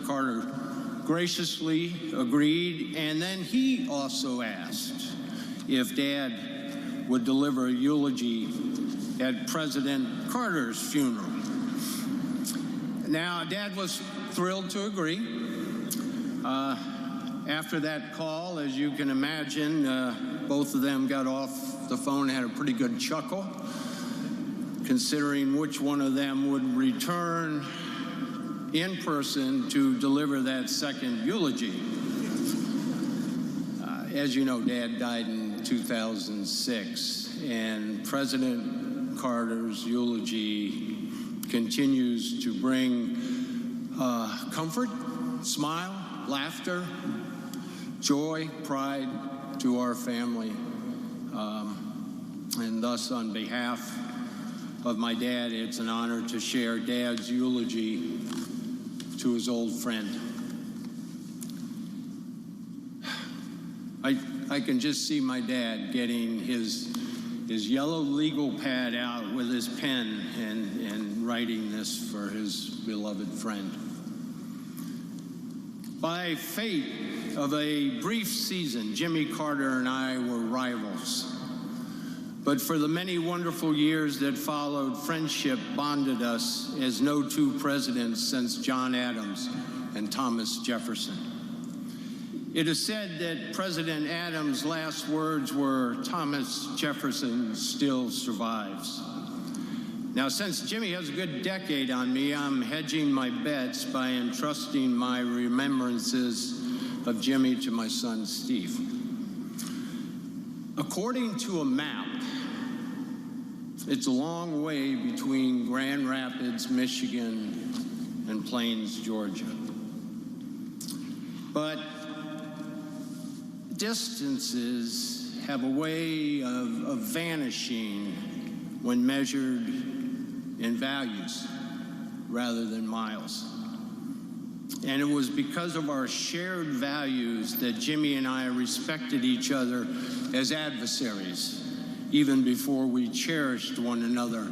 President Carter graciously agreed, and then he also asked if Dad would deliver a eulogy at President Carter's funeral. Now, Dad was thrilled to agree. After that call, as you can imagine, both of them got off the phone and had a pretty good chuckle, considering which one of them would return in person to deliver that second eulogy. As you know, Dad died in 2006, and President Carter's eulogy continues to bring comfort, smile, laughter, joy, pride to our family. And thus, on behalf of my dad, it's an honor to share Dad's eulogy to his old friend. I can just see my dad getting his yellow legal pad out with his pen and writing this for his beloved friend. By fate of a brief season, Jimmy Carter and I were rivals. But for the many wonderful years that followed, friendship bonded us as no two presidents since John Adams and Thomas Jefferson. It is said that President Adams' last words were, "Thomas Jefferson still survives." Now, since Jimmy has a good decade on me, I'm hedging my bets by entrusting my remembrances of Jimmy to my son, Steve. According to a map, it's a long way between Grand Rapids, Michigan, and Plains, Georgia. But distances have a way of vanishing when measured in values rather than miles. And it was because of our shared values that Jimmy and I respected each other as adversaries, even before we cherished one another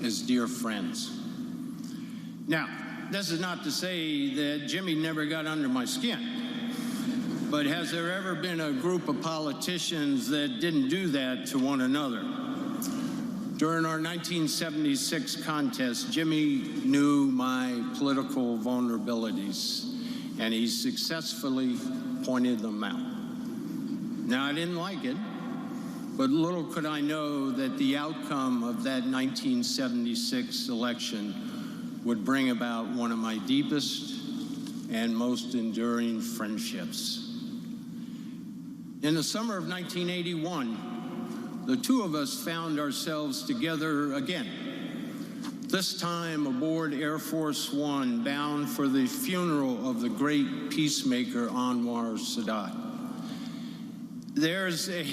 as dear friends. Now, this is not to say that Jimmy never got under my skin, but has there ever been a group of politicians that didn't do that to one another? During our 1976 contest, Jimmy knew my political vulnerabilities, and he successfully pointed them out. Now, I didn't like it, but little could I know that the outcome of that 1976 election would bring about one of my deepest and most enduring friendships. In the summer of 1981, the two of us found ourselves together again, this time aboard Air Force One, bound for the funeral of the great peacemaker Anwar Sadat. There's an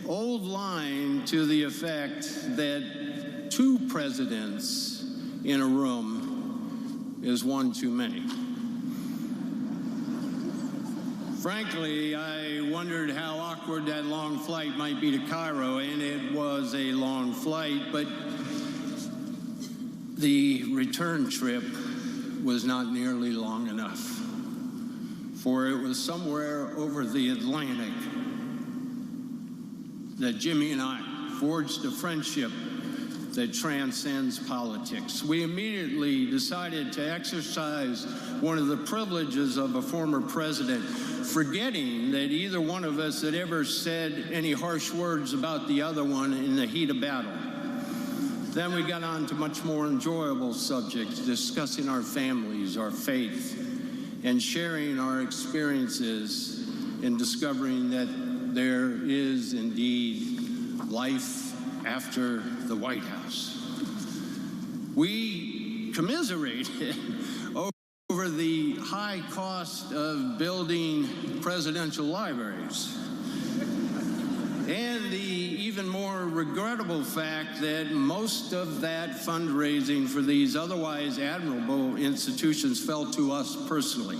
old line to the effect that two presidents in a room is one too many. Frankly, I wondered how awkward that long flight might be to Cairo, and it was a long flight, but the return trip was not nearly long enough, for it was somewhere over the Atlantic that Jimmy and I forged a friendship that transcends politics. We immediately decided to exercise one of the privileges of a former president, forgetting that either one of us had ever said any harsh words about the other one in the heat of battle. Then we got on to much more enjoyable subjects, discussing our families, our faith, and sharing our experiences in discovering that there is indeed life after the White House. We commiserated over the high cost of building presidential libraries, and the even more regrettable fact that most of that fundraising for these otherwise admirable institutions fell to us personally.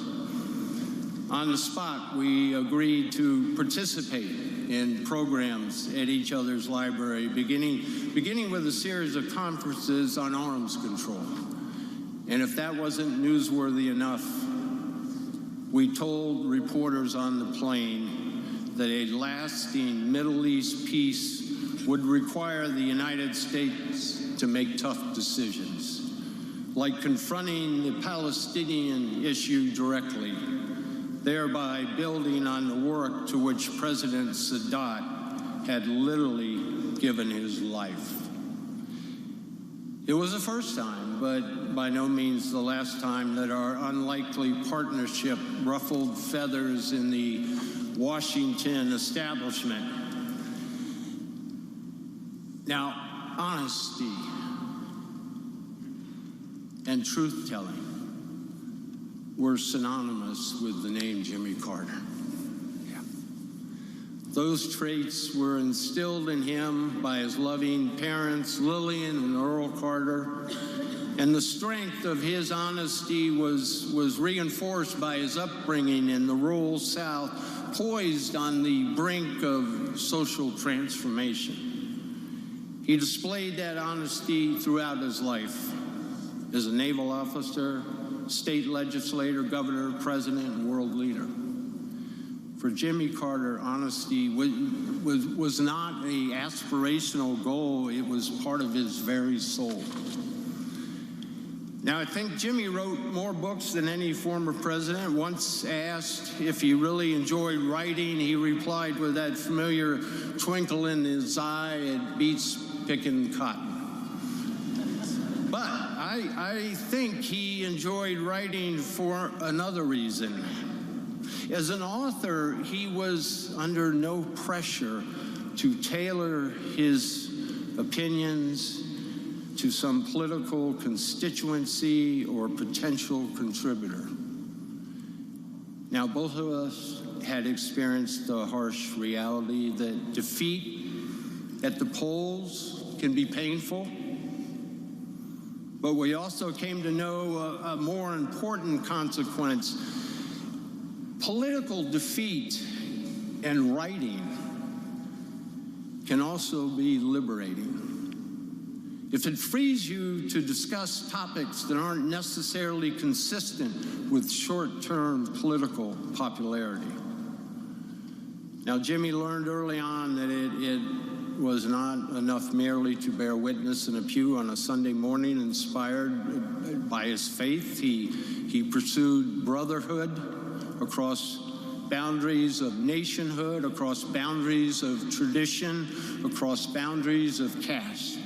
On the spot, we agreed to participate in programs at each other's library, beginning with a series of conferences on arms control. And if that wasn't newsworthy enough, we told reporters on the plane that a lasting Middle East peace would require the United States to make tough decisions, like confronting the Palestinian issue directly, thereby building on the work to which President Sadat had literally given his life. It was the first time, but by no means the last time, that our unlikely partnership ruffled feathers in the Washington establishment. Now, honesty and truth-telling were synonymous with the name Jimmy Carter. Yeah. Those traits were instilled in him by his loving parents, Lillian and Earl Carter, and the strength of his honesty was reinforced by his upbringing in the rural South, poised on the brink of social transformation. He displayed that honesty throughout his life as a naval officer, state legislator, governor, president, and world leader. For Jimmy Carter, honesty was not an aspirational goal, it was part of his very soul. Now, I think Jimmy wrote more books than any former president. Once asked if he really enjoyed writing, he replied with that familiar twinkle in his eye, "It beats picking cotton." But I think he enjoyed writing for another reason. As an author, he was under no pressure to tailor his opinions to some political constituency or potential contributor. Now, both of us had experienced the harsh reality that defeat at the polls can be painful, but we also came to know a more important consequence. Political defeat and writing can also be liberating. If it frees you to discuss topics that aren't necessarily consistent with short-term political popularity. Now, Jimmy learned early on that it was not enough merely to bear witness in a pew on a Sunday morning. Inspired by his faith, he pursued brotherhood across boundaries of nationhood, across boundaries of tradition, across boundaries of caste.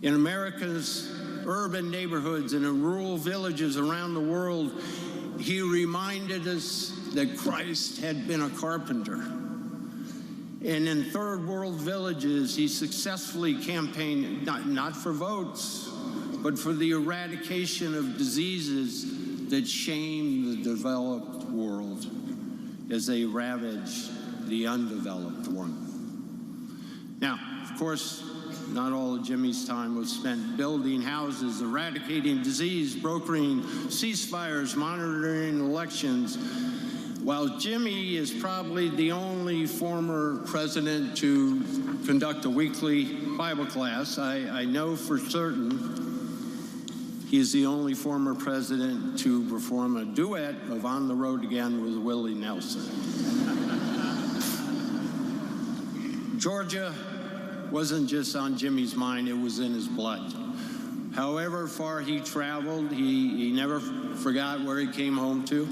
In America's urban neighborhoods and in rural villages around the world, he reminded us that Christ had been a carpenter. And in third world villages, he successfully campaigned not for votes, but for the eradication of diseases that shame the developed world as they ravage the undeveloped one. Now, of course, not all of Jimmy's time was spent building houses, eradicating disease, brokering ceasefires, monitoring elections. While Jimmy is probably the only former president to conduct a weekly Bible class, I know for certain he is the only former president to perform a duet of On the Road Again with Willie Nelson. Georgia wasn't just on Jimmy's mind, it was in his blood. However far he traveled, he never forgot where he came home to,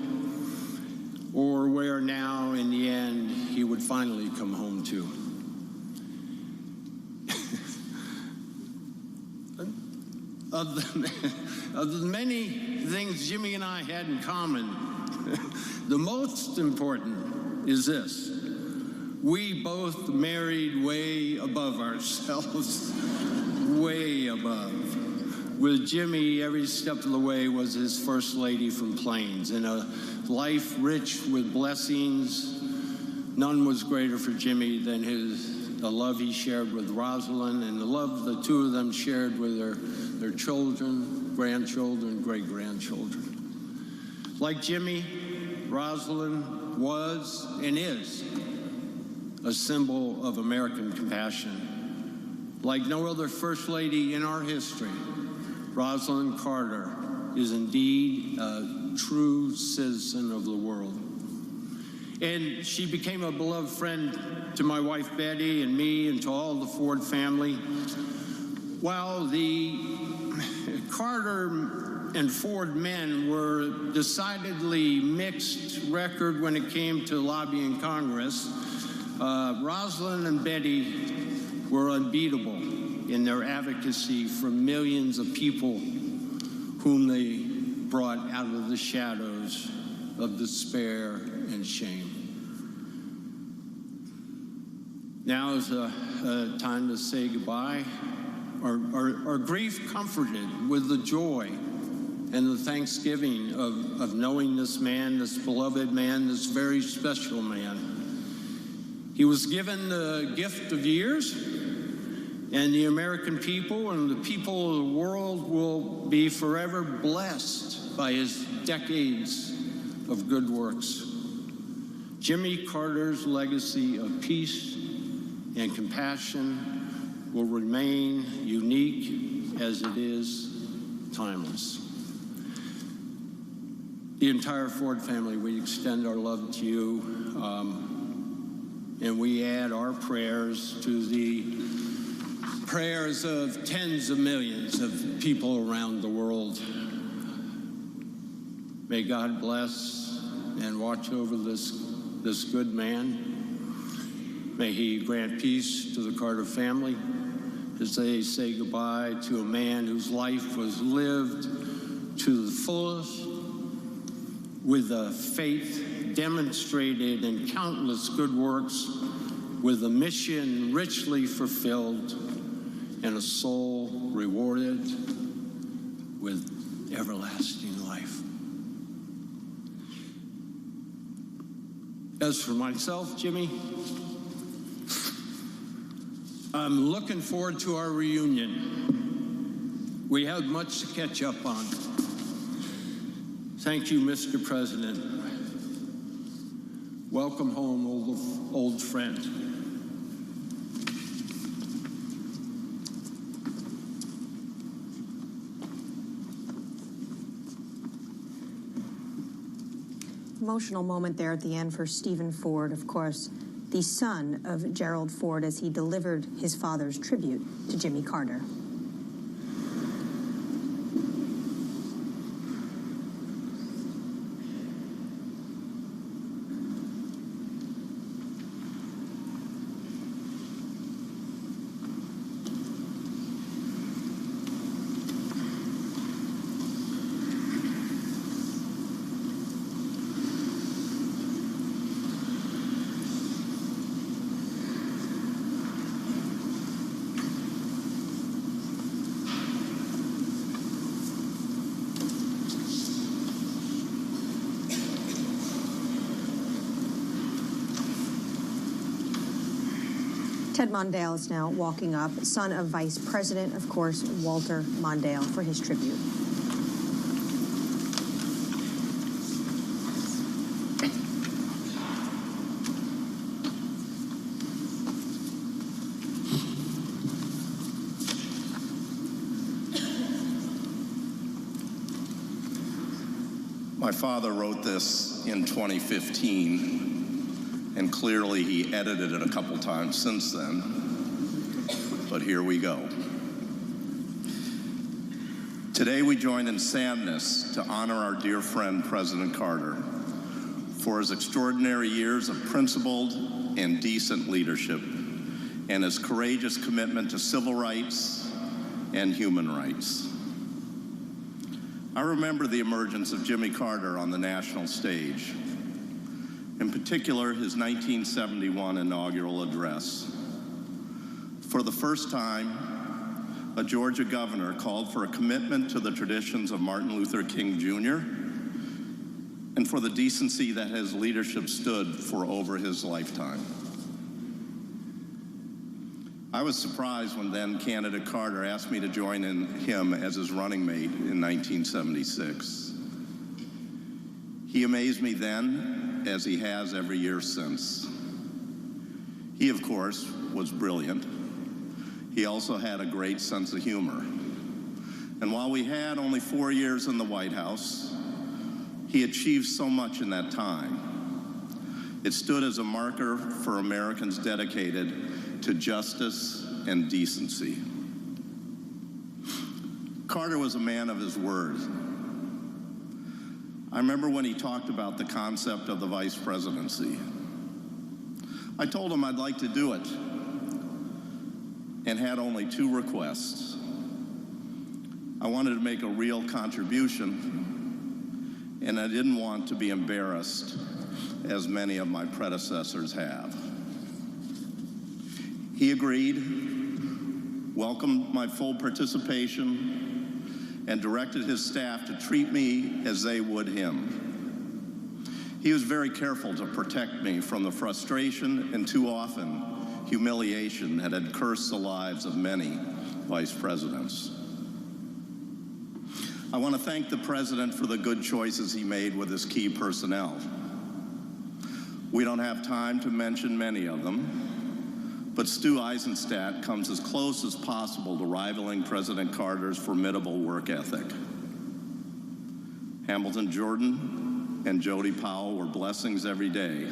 or where now, in the end, he would finally come home to. Of the many things Jimmy and I had in common, the most important is this. We both married way above ourselves, way above. With Jimmy, every step of the way was his first lady from Plains. In a life rich with blessings, none was greater for Jimmy than the love he shared with Rosalind and the love the two of them shared with their children, grandchildren, great-grandchildren. Like Jimmy, Rosalind was and is a symbol of American compassion. Like no other first lady in our history, Rosalind Carter is indeed a true citizen of the world. And she became a beloved friend to my wife Betty and me and to all the Ford family. While the Carter and Ford men were decidedly mixed record when it came to lobbying Congress, Rosalind and Betty were unbeatable in their advocacy for millions of people whom they brought out of the shadows of despair and shame. Now is a time to say goodbye, or grief comforted with the joy and the thanksgiving of knowing this man, this beloved man, this very special man. He was given the gift of years, and the American people and the people of the world will be forever blessed by his decades of good works. Jimmy Carter's legacy of peace and compassion will remain unique as it is timeless. The entire Ford family, we extend our love to you, and we add our prayers to the prayers of tens of millions of people around the world. May God bless and watch over this good man. May he grant peace to the Carter family as they say goodbye to a man whose life was lived to the fullest, with a faith demonstrated in countless good works, with a mission richly fulfilled, and a soul rewarded with everlasting life. As for myself, Jimmy, I'm looking forward to our reunion. We have much to catch up on. Thank you, Mr. President. Welcome home, old friend. Emotional moment there at the end for Stephen Ford, of course, the son of Gerald Ford, as he delivered his father's tribute to Jimmy Carter. Ted Mondale is now walking up, son of Vice President, of course, Walter Mondale, for his tribute. My father wrote this in 2015. And clearly he edited it a couple times since then, but here we go. Today we join in sadness to honor our dear friend, President Carter, for his extraordinary years of principled and decent leadership and his courageous commitment to civil rights and human rights. I remember the emergence of Jimmy Carter on the national stage. In particular, his 1971 inaugural address. For the first time, a Georgia governor called for a commitment to the traditions of Martin Luther King Jr. and for the decency that his leadership stood for over his lifetime. I was surprised when then candidate Carter asked me to join in him as his running mate in 1976. He amazed me then, as he has every year since. He, of course, was brilliant. He also had a great sense of humor. And while we had only 4 years in the White House, He achieved so much in that time. It stood as a marker for Americans dedicated to justice and decency. Carter was a man of his word. I remember when he talked about the concept of the vice presidency. I told him I'd like to do it and had only 2 requests. I wanted to make a real contribution, and I didn't want to be embarrassed as many of my predecessors have. He agreed, welcomed my full participation, and directed his staff to treat me as they would him. He was very careful to protect me from the frustration and too often humiliation that had cursed the lives of many vice presidents. I want to thank the president for the good choices he made with his key personnel. We don't have time to mention many of them, but Stu Eisenstadt comes as close as possible to rivaling President Carter's formidable work ethic. Hamilton Jordan and Jody Powell were blessings every day,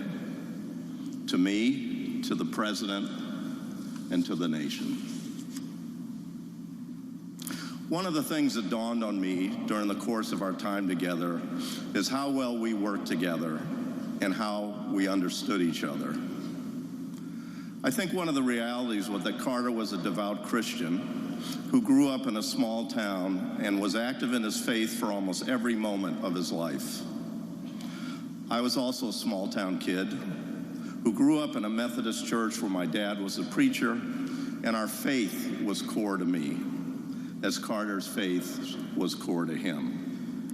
to me, to the president, and to the nation. One of the things that dawned on me during the course of our time together is how well we worked together and how we understood each other. I think one of the realities was that Carter was a devout Christian who grew up in a small town and was active in his faith for almost every moment of his life. I was also a small town kid who grew up in a Methodist church where my dad was a preacher, and our faith was core to me, as Carter's faith was core to him.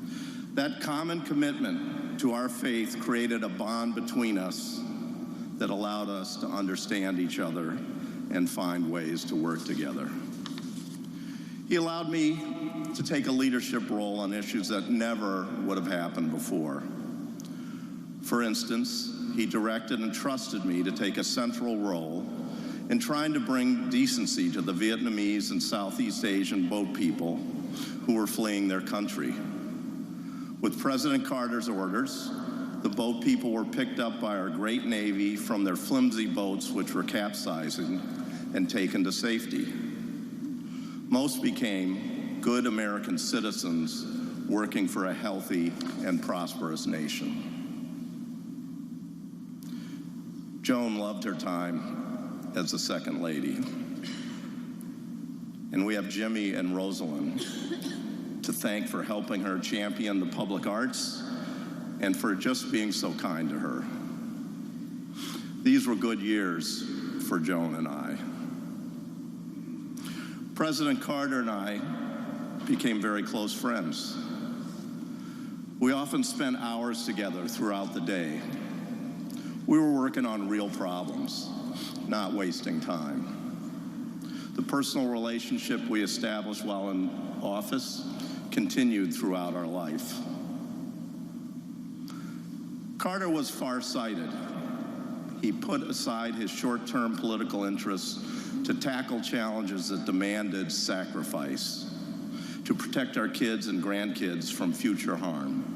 That common commitment to our faith created a bond between us that allowed us to understand each other and find ways to work together. He allowed me to take a leadership role on issues that never would have happened before. For instance, he directed and trusted me to take a central role in trying to bring decency to the Vietnamese and Southeast Asian boat people who were fleeing their country. With President Carter's orders, the boat people were picked up by our great Navy from their flimsy boats, which were capsizing, and taken to safety. Most became good American citizens working for a healthy and prosperous nation. Joan loved her time as the second lady. And we have Jimmy and Rosalind to thank for helping her champion the public arts and for just being so kind to her. These were good years for Joan and I. President Carter and I became very close friends. We often spent hours together throughout the day. We were working on real problems, not wasting time. The personal relationship we established while in office continued throughout our life. Carter was farsighted. He put aside his short-term political interests to tackle challenges that demanded sacrifice, to protect our kids and grandkids from future harm.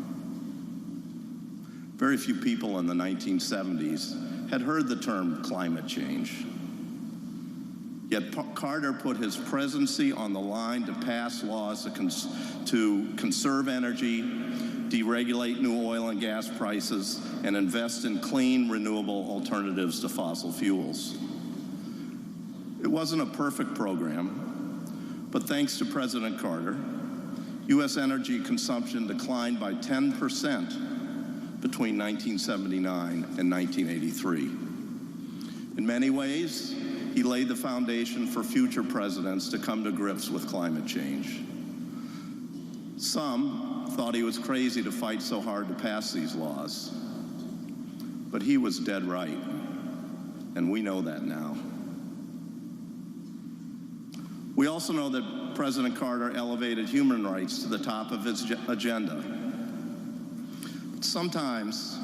Very few people in the 1970s had heard the term climate change. Yet Carter put his presidency on the line to pass laws to conserve energy, deregulate new oil and gas prices, and invest in clean, renewable alternatives to fossil fuels. It wasn't a perfect program, but thanks to President Carter, U.S. energy consumption declined by 10% between 1979 and 1983. In many ways, he laid the foundation for future presidents to come to grips with climate change. Some thought he was crazy to fight so hard to pass these laws, but he was dead right, and we know that now. We also know that President Carter elevated human rights to the top of his agenda. Sometimes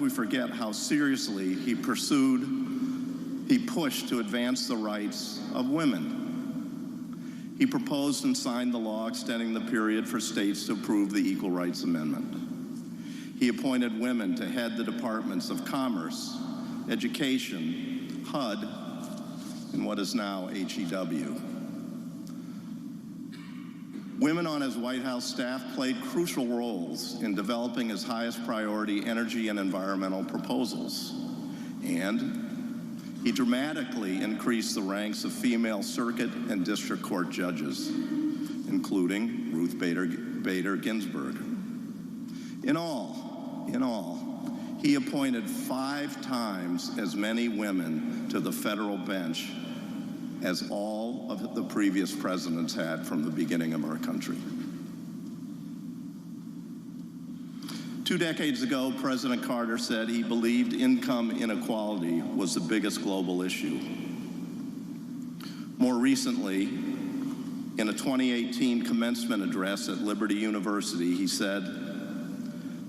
we forget how seriously he pushed to advance the rights of women. He proposed and signed the law extending the period for states to approve the Equal Rights Amendment. He appointed women to head the departments of Commerce, Education, HUD, and what is now HEW. Women on his White House staff played crucial roles in developing his highest priority energy and environmental proposals. And he dramatically increased the ranks of female circuit and district court judges, including Ruth Bader Ginsburg. In all, he appointed 5 times as many women to the federal bench as all of the previous presidents had from the beginning of our country. 2 decades ago, President Carter said he believed income inequality was the biggest global issue. More recently, in a 2018 commencement address at Liberty University, he said,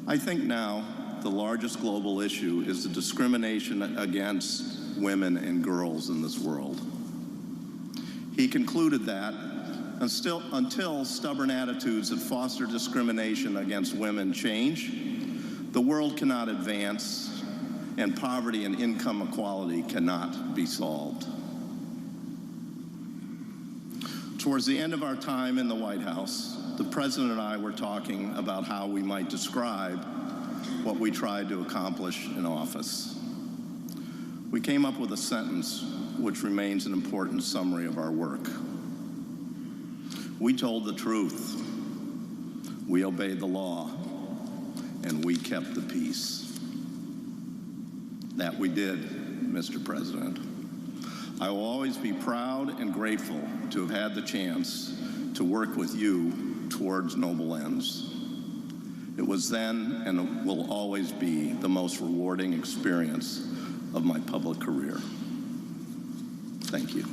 "I think now the largest global issue is the discrimination against women and girls in this world." He concluded that until stubborn attitudes that foster discrimination against women change, the world cannot advance and poverty and income equality cannot be solved. Towards the end of our time in the White House, the President and I were talking about how we might describe what we tried to accomplish in office. We came up with a sentence which remains an important summary of our work. We told the truth, we obeyed the law, and we kept the peace. That we did, Mr. President. I will always be proud and grateful to have had the chance to work with you towards noble ends. It was then and will always be the most rewarding experience of my public career. Thank you.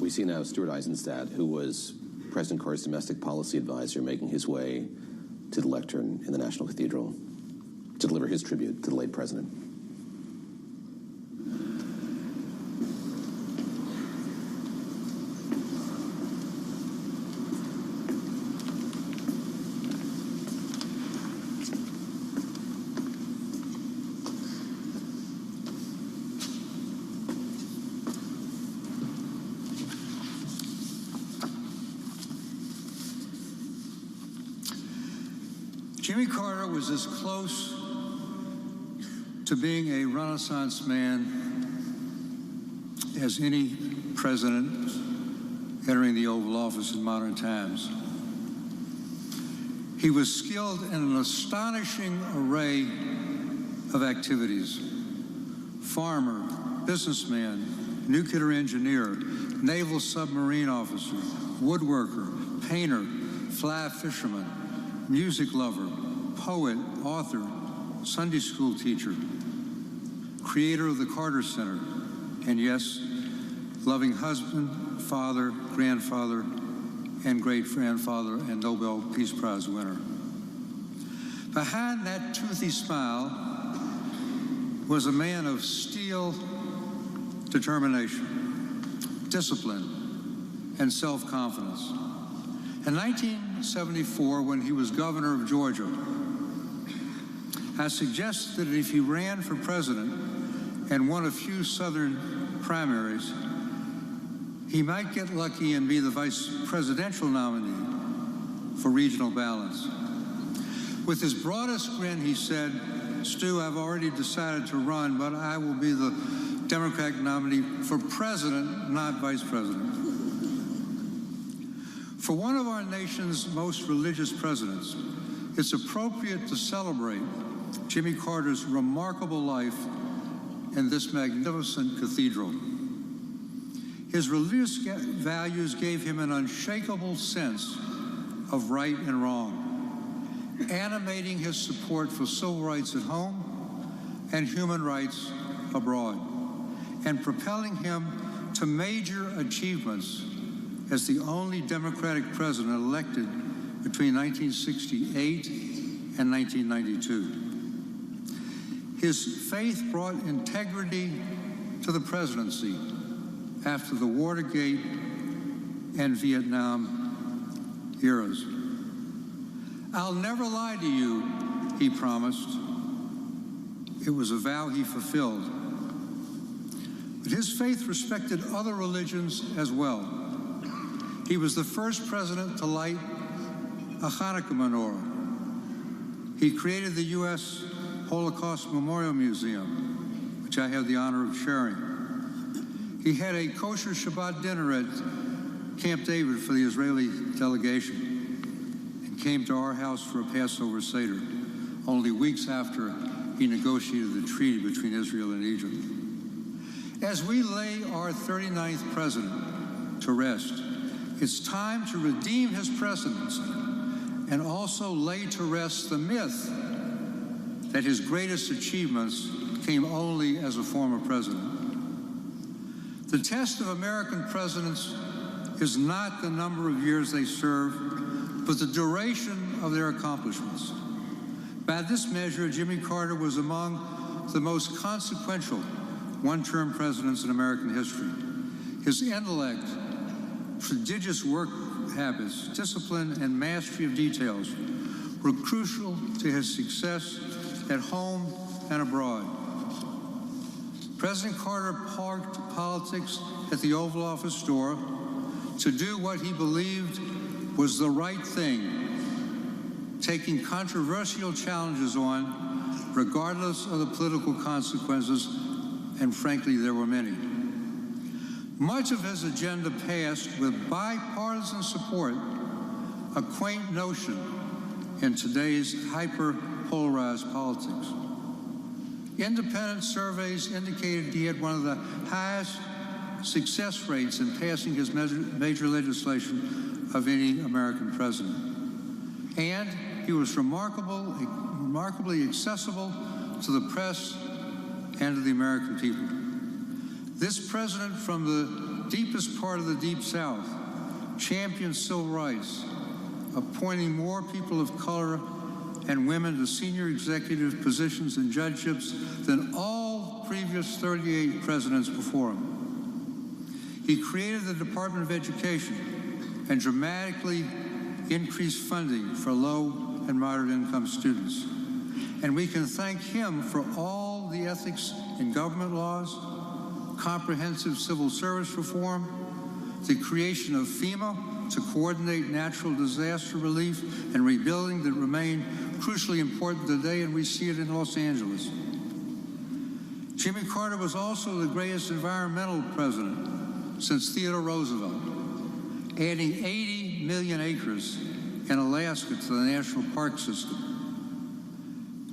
We see now Stuart Eisenstadt, who was President Carter's domestic policy advisor, making his way to the lectern in the National Cathedral to deliver his tribute to the late president. Jimmy Carter was as close to being a Renaissance man as any president entering the Oval Office in modern times. He was skilled in an astonishing array of activities: farmer, businessman, nuclear engineer, naval submarine officer, woodworker, painter, fly fisherman, music lover, poet, author, Sunday school teacher, creator of the Carter Center, and yes, loving husband, father, grandfather, and great-grandfather, and Nobel Peace Prize winner. Behind that toothy smile was a man of steel determination, discipline, and self-confidence. In 1974, when he was governor of Georgia, I suggested that if he ran for president and won a few Southern primaries, he might get lucky and be the vice presidential nominee for regional balance. With his broadest grin, he said, "Stu, I've already decided to run, but I will be the Democratic nominee for president, not vice president." For one of our nation's most religious presidents, it's appropriate to celebrate Jimmy Carter's remarkable life in this magnificent cathedral. His religious values gave him an unshakable sense of right and wrong, animating his support for civil rights at home and human rights abroad, and propelling him to major achievements as the only Democratic president elected between 1968 and 1992. His faith brought integrity to the presidency after the Watergate and Vietnam eras. "I'll never lie to you," he promised. It was a vow he fulfilled. But his faith respected other religions as well. He was the first president to light a Hanukkah menorah. He created the U.S. Holocaust Memorial Museum, which I have the honor of chairing. He had a kosher Shabbat dinner at Camp David for the Israeli delegation and came to our house for a Passover Seder, only weeks after he negotiated the treaty between Israel and Egypt. As we lay our 39th president to rest, it's time to redeem his presidency and also lay to rest the myth that his greatest achievements came only as a former president. The test of American presidents is not the number of years they serve, but the duration of their accomplishments. By this measure, Jimmy Carter was among the most consequential one-term presidents in American history. His intellect, prodigious work habits, discipline, and mastery of details were crucial to his success at home and abroad. President Carter parked politics at the Oval Office door to do what he believed was the right thing, taking controversial challenges on, regardless of the political consequences, and frankly, there were many. Much of his agenda passed with bipartisan support, a quaint notion in today's hyper-polarized politics. Independent surveys indicated he had one of the highest success rates in passing his major legislation of any American president. And he was remarkably accessible to the press and to the American people. This president from the deepest part of the Deep South, championed civil rights, appointing more people of color and women to senior executive positions and judgeships than all previous 38 presidents before him. He created the Department of Education and dramatically increased funding for low and moderate income students. And we can thank him for all the ethics in government laws, comprehensive civil service reform, the creation of FEMA to coordinate natural disaster relief and rebuilding that remain crucially important today, and we see it in Los Angeles. Jimmy Carter was also the greatest environmental president since Theodore Roosevelt, adding 80 million acres in Alaska to the national park system.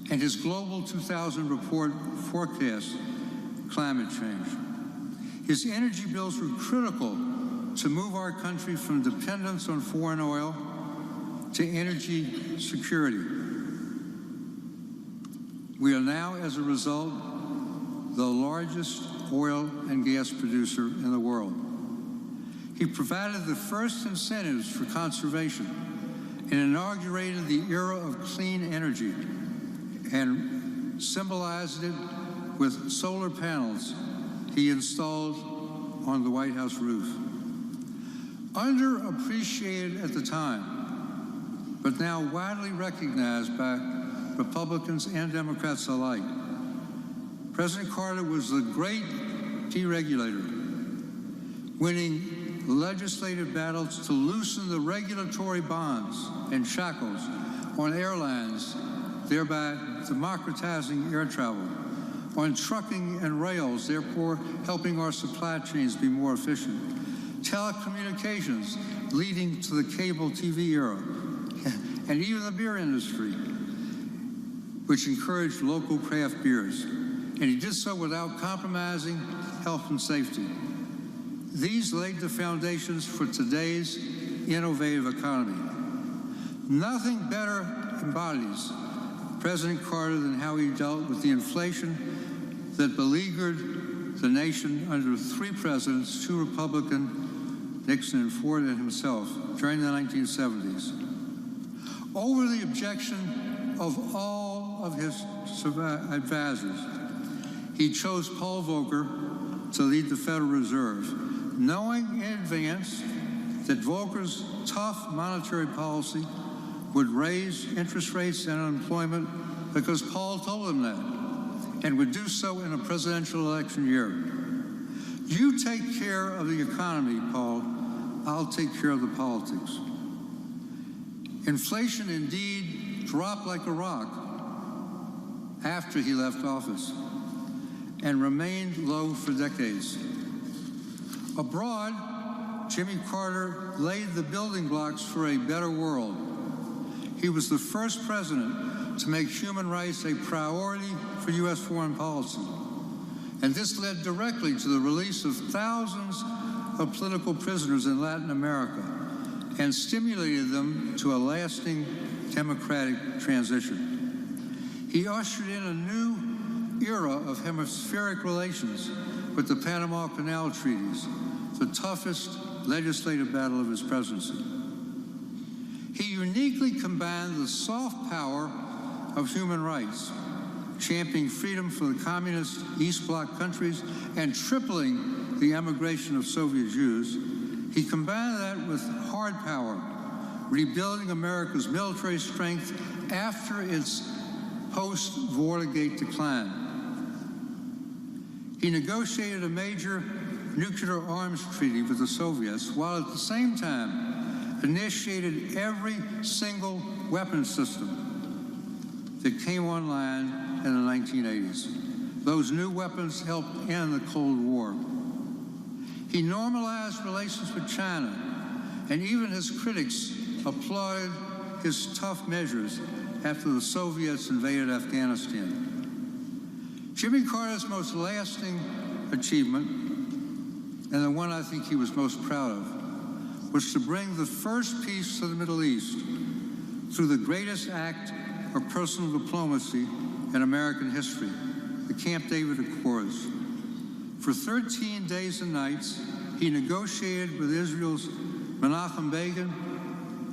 And his global 2000 report forecast climate change. His energy bills were critical to move our country from dependence on foreign oil to energy security. We are now, as a result, the largest oil and gas producer in the world. He provided the first incentives for conservation and inaugurated the era of clean energy and symbolized it with solar panels he installed on the White House roof. Underappreciated at the time, but now widely recognized by Republicans and Democrats alike, President Carter was the great deregulator, winning legislative battles to loosen the regulatory bonds and shackles on airlines, thereby democratizing air travel, on trucking and rails, therefore helping our supply chains be more efficient, telecommunications leading to the cable TV era, and even the beer industry, which encouraged local craft beers. And he did so without compromising health and safety. These laid the foundations for today's innovative economy. Nothing better embodies President Carter than how he dealt with the inflation that beleaguered the nation under three presidents, two Republican, Nixon and Ford, and himself during the 1970s. Over the objection of all of his advisors, he chose Paul Volcker to lead the Federal Reserve, knowing in advance that Volcker's tough monetary policy would raise interest rates and unemployment because Paul told him that, and would do so in a presidential election year. You take care of the economy, Paul. I'll take care of the politics. Inflation indeed dropped like a rock after he left office and remained low for decades. Abroad, Jimmy Carter laid the building blocks for a better world. He was the first president to make human rights a priority for U.S. foreign policy. And this led directly to the release of thousands of political prisoners in Latin America and stimulated them to a lasting democratic transition. He ushered in a new era of hemispheric relations with the Panama Canal treaties, the toughest legislative battle of his presidency. He uniquely combined the soft power of human rights, championing freedom for the communist East Bloc countries and tripling the emigration of Soviet Jews. He combined that with hard power, rebuilding America's military strength after its post-Watergate decline. He negotiated a major nuclear arms treaty with the Soviets, while at the same time initiated every single weapon system that came online in the 1980s. Those new weapons helped end the Cold War. He normalized relations with China, and even his critics applauded his tough measures after the Soviets invaded Afghanistan. Jimmy Carter's most lasting achievement, and the one I think he was most proud of, was to bring the first peace to the Middle East through the greatest act of personal diplomacy in American history, the Camp David Accords. For 13 days and nights, he negotiated with Israel's Menachem Begin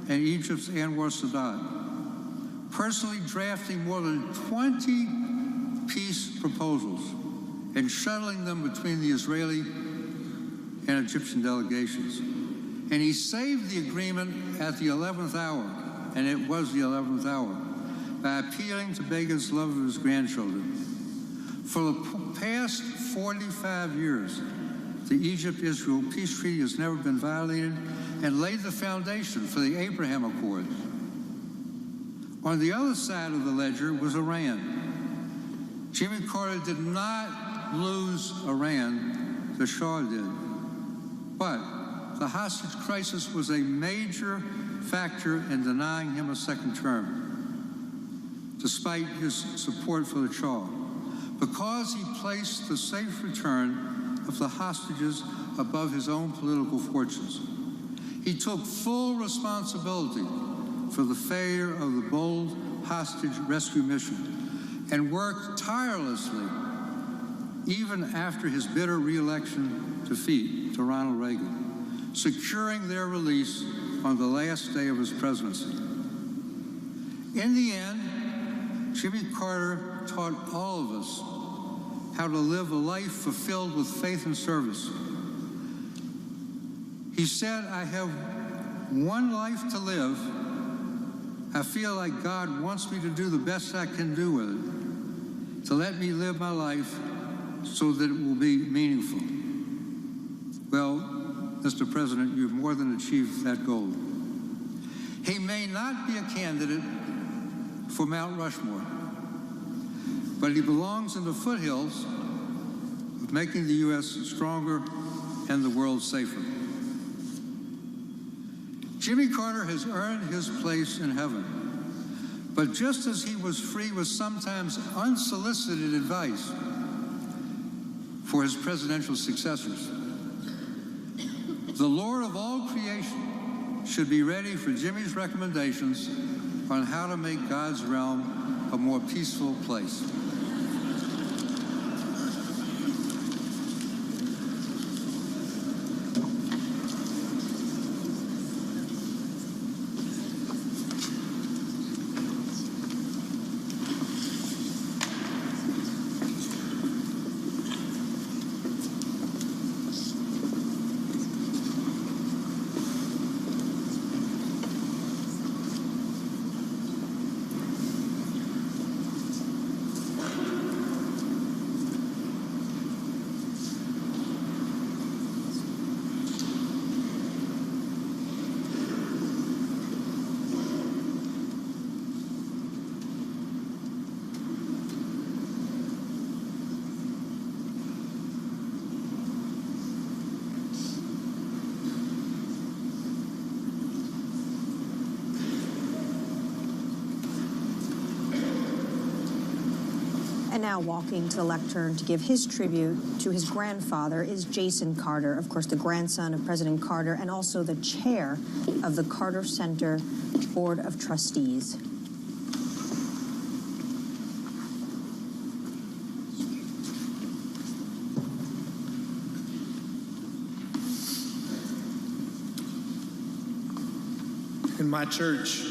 and Egypt's Anwar Sadat, personally drafting more than 20 peace proposals and shuttling them between the Israeli and Egyptian delegations. And he saved the agreement at the 11th hour, and it was the 11th hour, by appealing to Begin's love of his grandchildren. For the past 45 years, the Egypt-Israel peace treaty has never been violated and laid the foundation for the Abraham Accords. On the other side of the ledger was Iran. Jimmy Carter did not lose Iran, the Shah did. But the hostage crisis was a major factor in denying him a second term, despite his support for the Shah, because he placed the safe return of the hostages above his own political fortunes. He took full responsibility for the failure of the bold hostage rescue mission and worked tirelessly even after his bitter re-election defeat to Ronald Reagan, securing their release on the last day of his presidency. In the end, Jimmy Carter taught all of us how to live a life fulfilled with faith and service. He said, "I have one life to live. I feel like God wants me to do the best I can do with it, to let me live my life so that it will be meaningful." Well, Mr. President, you've more than achieved that goal. He may not be a candidate for Mount Rushmore, but he belongs in the foothills of making the U.S. stronger and the world safer. Jimmy Carter has earned his place in heaven, but just as he was free with sometimes unsolicited advice for his presidential successors, the Lord of all creation should be ready for Jimmy's recommendations on how to make God's realm a more peaceful place. And now walking to the lectern to give his tribute to his grandfather is Jason Carter, of course, the grandson of President Carter and also the chair of the Carter Center Board of Trustees. In my church,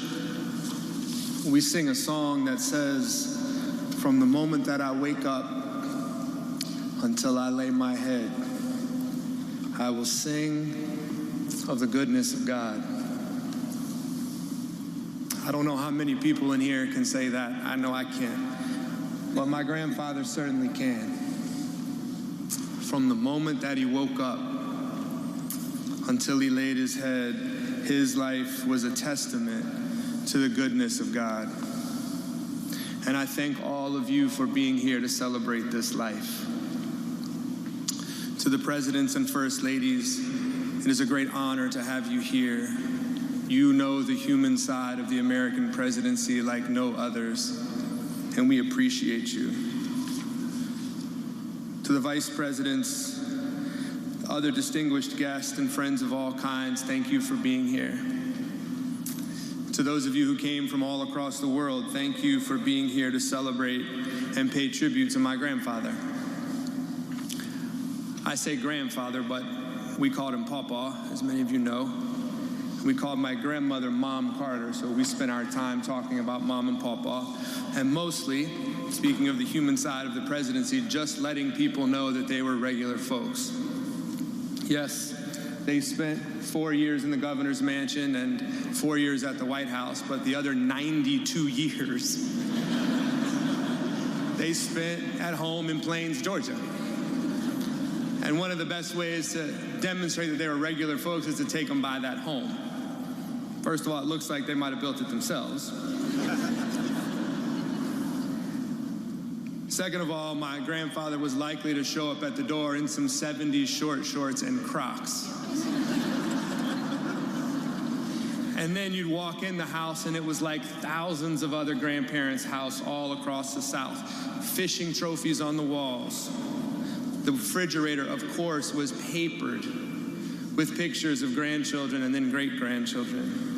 we sing a song that says, "From the moment that I wake up until I lay my head, I will sing of the goodness of God." I don't know how many people in here can say that. I know I can't. But my grandfather certainly can. From the moment that he woke up until he laid his head, his life was a testament to the goodness of God. And I thank all of you for being here to celebrate this life. To the presidents and first ladies, it is a great honor to have you here. You know the human side of the American presidency like no others, and we appreciate you. To the vice presidents, other distinguished guests, and friends of all kinds, thank you for being here. To those of you who came from all across the world, thank you for being here to celebrate and pay tribute to my grandfather. I say grandfather, but we called him Pawpaw, as many of you know. We called my grandmother Mom Carter, so we spent our time talking about Mom and Pawpaw, and mostly, speaking of the human side of the presidency, just letting people know that they were regular folks. Yes, they spent 4 years in the governor's mansion and 4 years at the White House, but the other 92 years they spent at home in Plains, Georgia. And one of the best ways to demonstrate that they were regular folks is to take them by that home. First of all, it looks like they might have built it themselves. Second of all, my grandfather was likely to show up at the door in some 70s short shorts and Crocs. And then you'd walk in the house and it was like thousands of other grandparents' house all across the South. Fishing trophies on the walls. The refrigerator, of course, was papered with pictures of grandchildren and then great-grandchildren.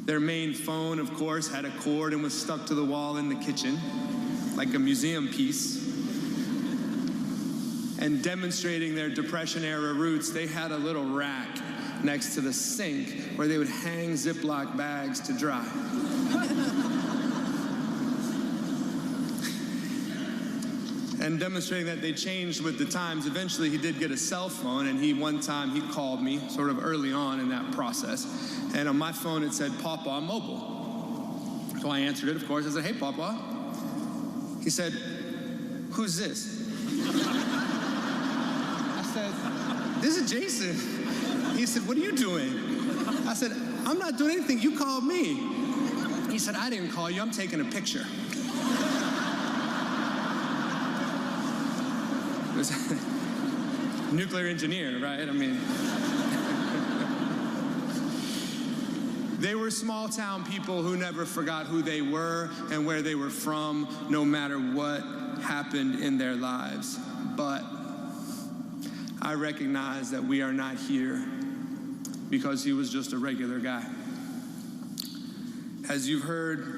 Their main phone, of course, had a cord and was stuck to the wall in the kitchen, like a museum piece. And demonstrating their Depression-era roots, they had a little rack next to the sink where they would hang Ziploc bags to dry. And demonstrating that they changed with the times. Eventually, he did get a cell phone, and one time he called me sort of early on in that process. And on my phone, it said, Pawpaw Mobile. So I answered it, of course. I said, hey, Pawpaw. He said, who's this? I said, this is Jason. He said, what are you doing? I said, I'm not doing anything. You called me. He said, I didn't call you. I'm taking a picture. Nuclear engineer, right? I mean, they were small town people who never forgot who they were and where they were from, no matter what happened in their lives. But I recognize that we are not here because he was just a regular guy. As you've heard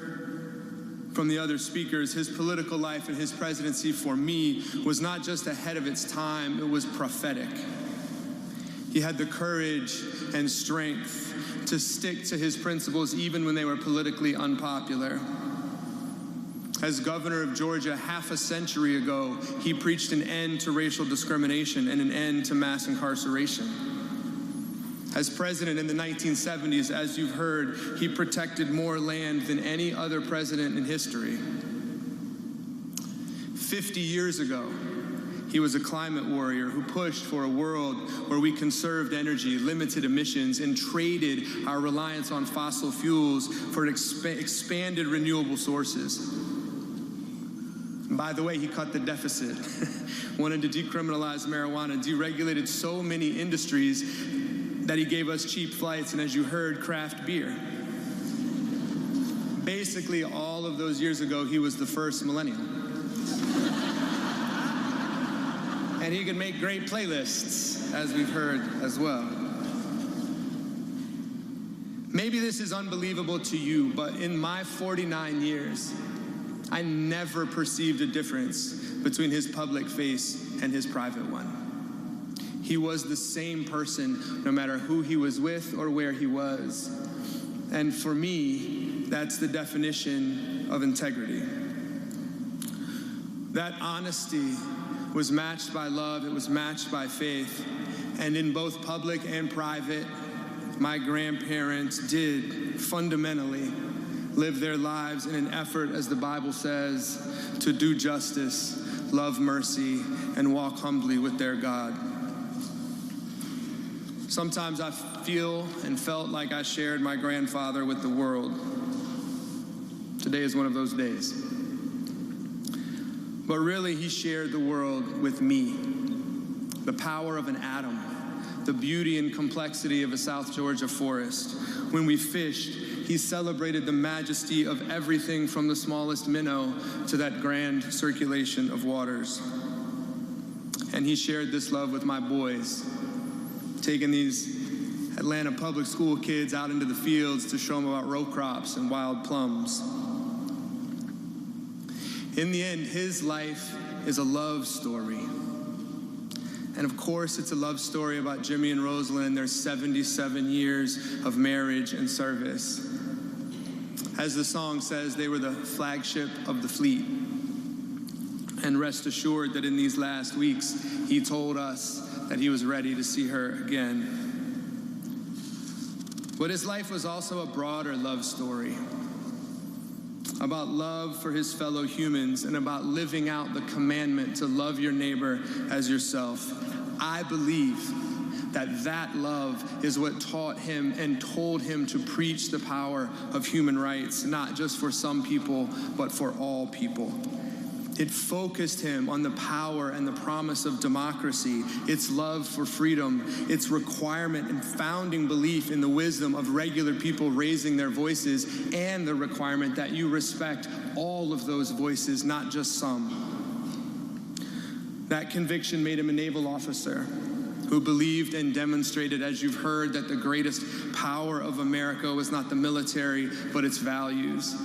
from the other speakers, his political life and his presidency for me was not just ahead of its time, it was prophetic. He had the courage and strength to stick to his principles even when they were politically unpopular. As governor of Georgia half a century ago, he preached an end to racial discrimination and an end to mass incarceration. As president in the 1970s, as you've heard, he protected more land than any other president in history. 50 years ago, he was a climate warrior who pushed for a world where we conserved energy, limited emissions, and traded our reliance on fossil fuels for expanded renewable sources. And by the way, he cut the deficit, wanted to decriminalize marijuana, deregulated so many industries that he gave us cheap flights, and as you heard, craft beer. Basically, all of those years ago, he was the first millennial. And he could make great playlists, as we've heard as well. Maybe this is unbelievable to you, but in my 49 years, I never perceived a difference between his public face and his private one. He was the same person no matter who he was with or where he was. And for me, that's the definition of integrity. That honesty was matched by love, it was matched by faith. And in both public and private, my grandparents did fundamentally live their lives in an effort, as the Bible says, to do justice, love mercy, and walk humbly with their God. Sometimes I feel and felt like I shared my grandfather with the world. Today is one of those days. But really, he shared the world with me. The power of an atom, the beauty and complexity of a South Georgia forest. When we fished, he celebrated the majesty of everything from the smallest minnow to that grand circulation of waters. And he shared this love with my boys, taking these Atlanta public school kids out into the fields to show them about row crops and wild plums. In the end, his life is a love story. And of course, it's a love story about Jimmy and Rosalind and their 77 years of marriage and service. As the song says, they were the flagship of the fleet. And rest assured that in these last weeks, he told us that he was ready to see her again. But his life was also a broader love story about love for his fellow humans and about living out the commandment to love your neighbor as yourself. I believe that love is what taught him and told him to preach the power of human rights, not just for some people, but for all people. It focused him on the power and the promise of democracy, its love for freedom, its requirement and founding belief in the wisdom of regular people raising their voices, and the requirement that you respect all of those voices, not just some. That conviction made him a naval officer who believed and demonstrated, as you've heard, that the greatest power of America was not the military, but its values.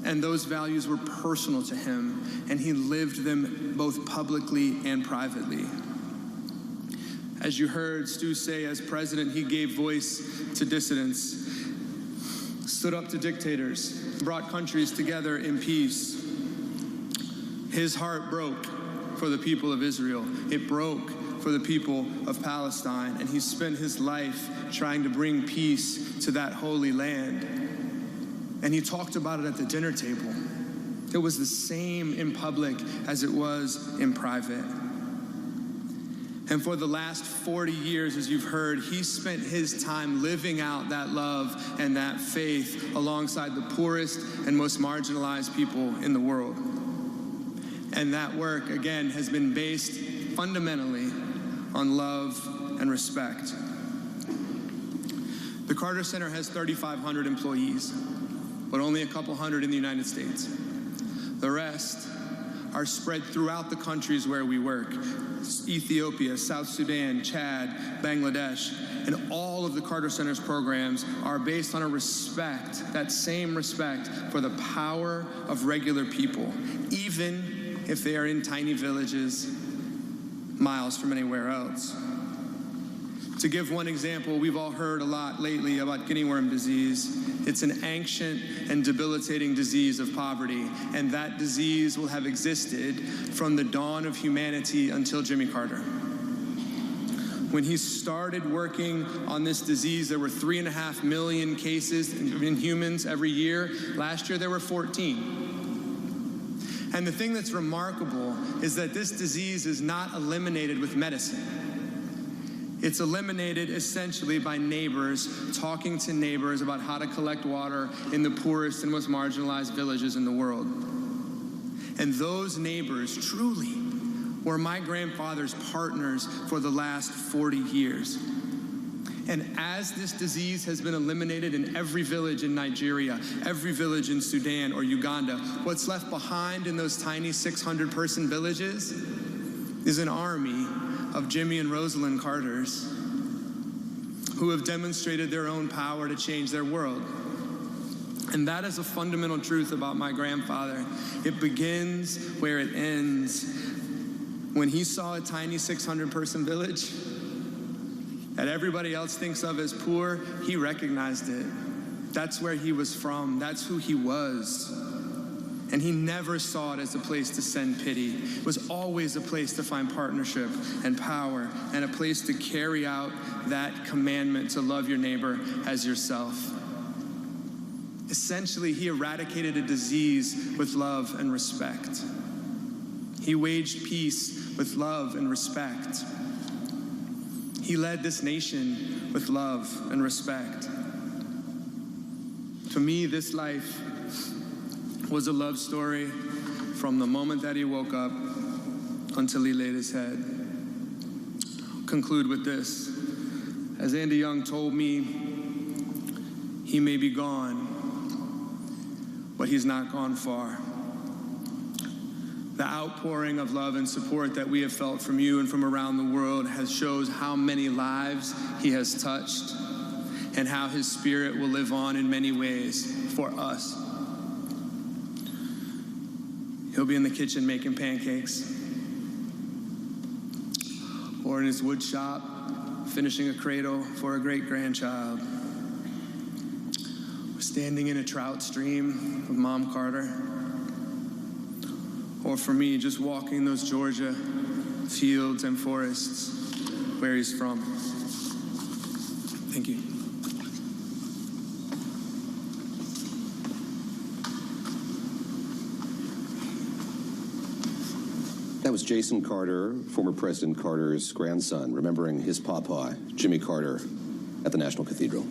And those values were personal to him, and he lived them both publicly and privately. As you heard Stu say, as president, he gave voice to dissidents, stood up to dictators, brought countries together in peace. His heart broke for the people of Israel. It broke for the people of Palestine, and he spent his life trying to bring peace to that holy land. And he talked about it at the dinner table. It was the same in public as it was in private. And for the last 40 years, as you've heard, he spent his time living out that love and that faith alongside the poorest and most marginalized people in the world. And that work, again, has been based fundamentally on love and respect. The Carter Center has 3,500 employees, but only a couple hundred in the United States. The rest are spread throughout the countries where we work: Ethiopia, South Sudan, Chad, Bangladesh. And all of the Carter Center's programs are based on a respect, that same respect for the power of regular people, even if they are in tiny villages miles from anywhere else. To give one example, we've all heard a lot lately about guinea worm disease. It's an ancient and debilitating disease of poverty, and that disease will have existed from the dawn of humanity until Jimmy Carter. When he started working on this disease, there were 3.5 million cases in humans every year. Last year, there were 14. And the thing that's remarkable is that this disease is not eliminated with medicine. It's eliminated essentially by neighbors talking to neighbors about how to collect water in the poorest and most marginalized villages in the world. And those neighbors truly were my grandfather's partners for the last 40 years. And as this disease has been eliminated in every village in Nigeria, every village in Sudan or Uganda, what's left behind in those tiny 600-person villages is an army of Jimmy and Rosalind Carters who have demonstrated their own power to change their world. And that is a fundamental truth about my grandfather. It begins where it ends. When he saw a tiny 600-person village that everybody else thinks of as poor, he recognized it. That's where he was from. That's who he was. And he never saw it as a place to send pity. It was always a place to find partnership and power, and a place to carry out that commandment to love your neighbor as yourself. Essentially, he eradicated a disease with love and respect. He waged peace with love and respect. He led this nation with love and respect. To me, this life was a love story from the moment that he woke up until he laid his head. Conclude with this. As Andy Young told me, he may be gone, but he's not gone far. The outpouring of love and support that we have felt from you and from around the world shows how many lives he has touched and how his spirit will live on in many ways for us. He'll be in the kitchen making pancakes. or in his wood shop, finishing a cradle for a great-grandchild, or standing in a trout stream with Mom Carter, or for me, just walking those Georgia fields and forests where he's from. Thank you. That was Jason Carter, former President Carter's grandson, remembering his papa, Jimmy Carter, at the National Cathedral.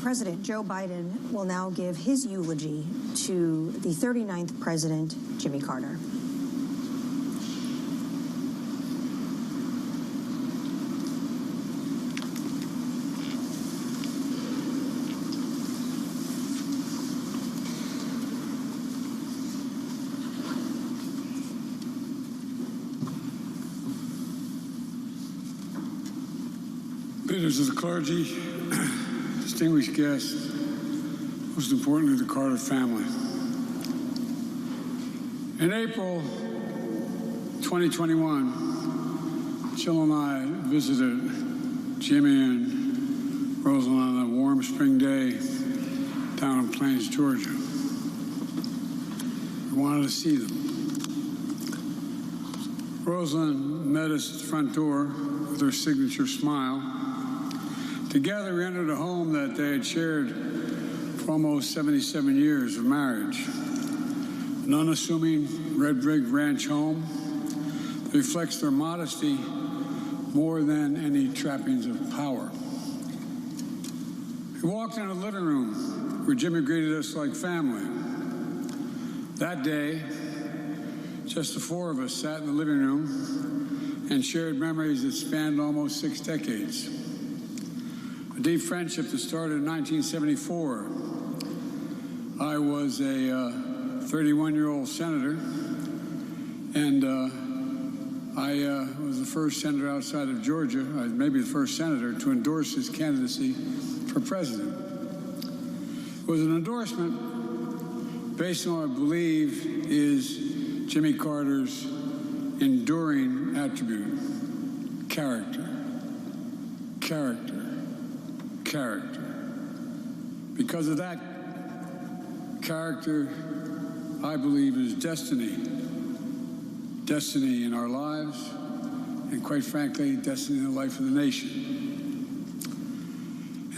President Joe Biden will now give his eulogy to the 39th President, Jimmy Carter. Leaders of the clergy, distinguished guests, most importantly, the Carter family. In April 2021, Jill and I visited Jimmy and Rosalind on a warm spring day down in Plains, Georgia. We wanted to see them. Rosalind met us at the front door with her signature smile. Together, we entered a home that they had shared for almost 77 years of marriage. An unassuming red brick ranch home that reflects their modesty more than any trappings of power. We walked into the living room where Jimmy greeted us like family. That day, just the four of us sat in the living room and shared memories that spanned almost 6 decades. A deep friendship that started in 1974. I was a 31-year-old senator, and I was the first senator outside of Georgia, maybe the first senator, to endorse his candidacy for president. It was an endorsement based on what I believe is Jimmy Carter's enduring attribute: character, character, character. Because of that character, I believe, is destiny. Destiny in our lives, and quite frankly, destiny in the life of the nation.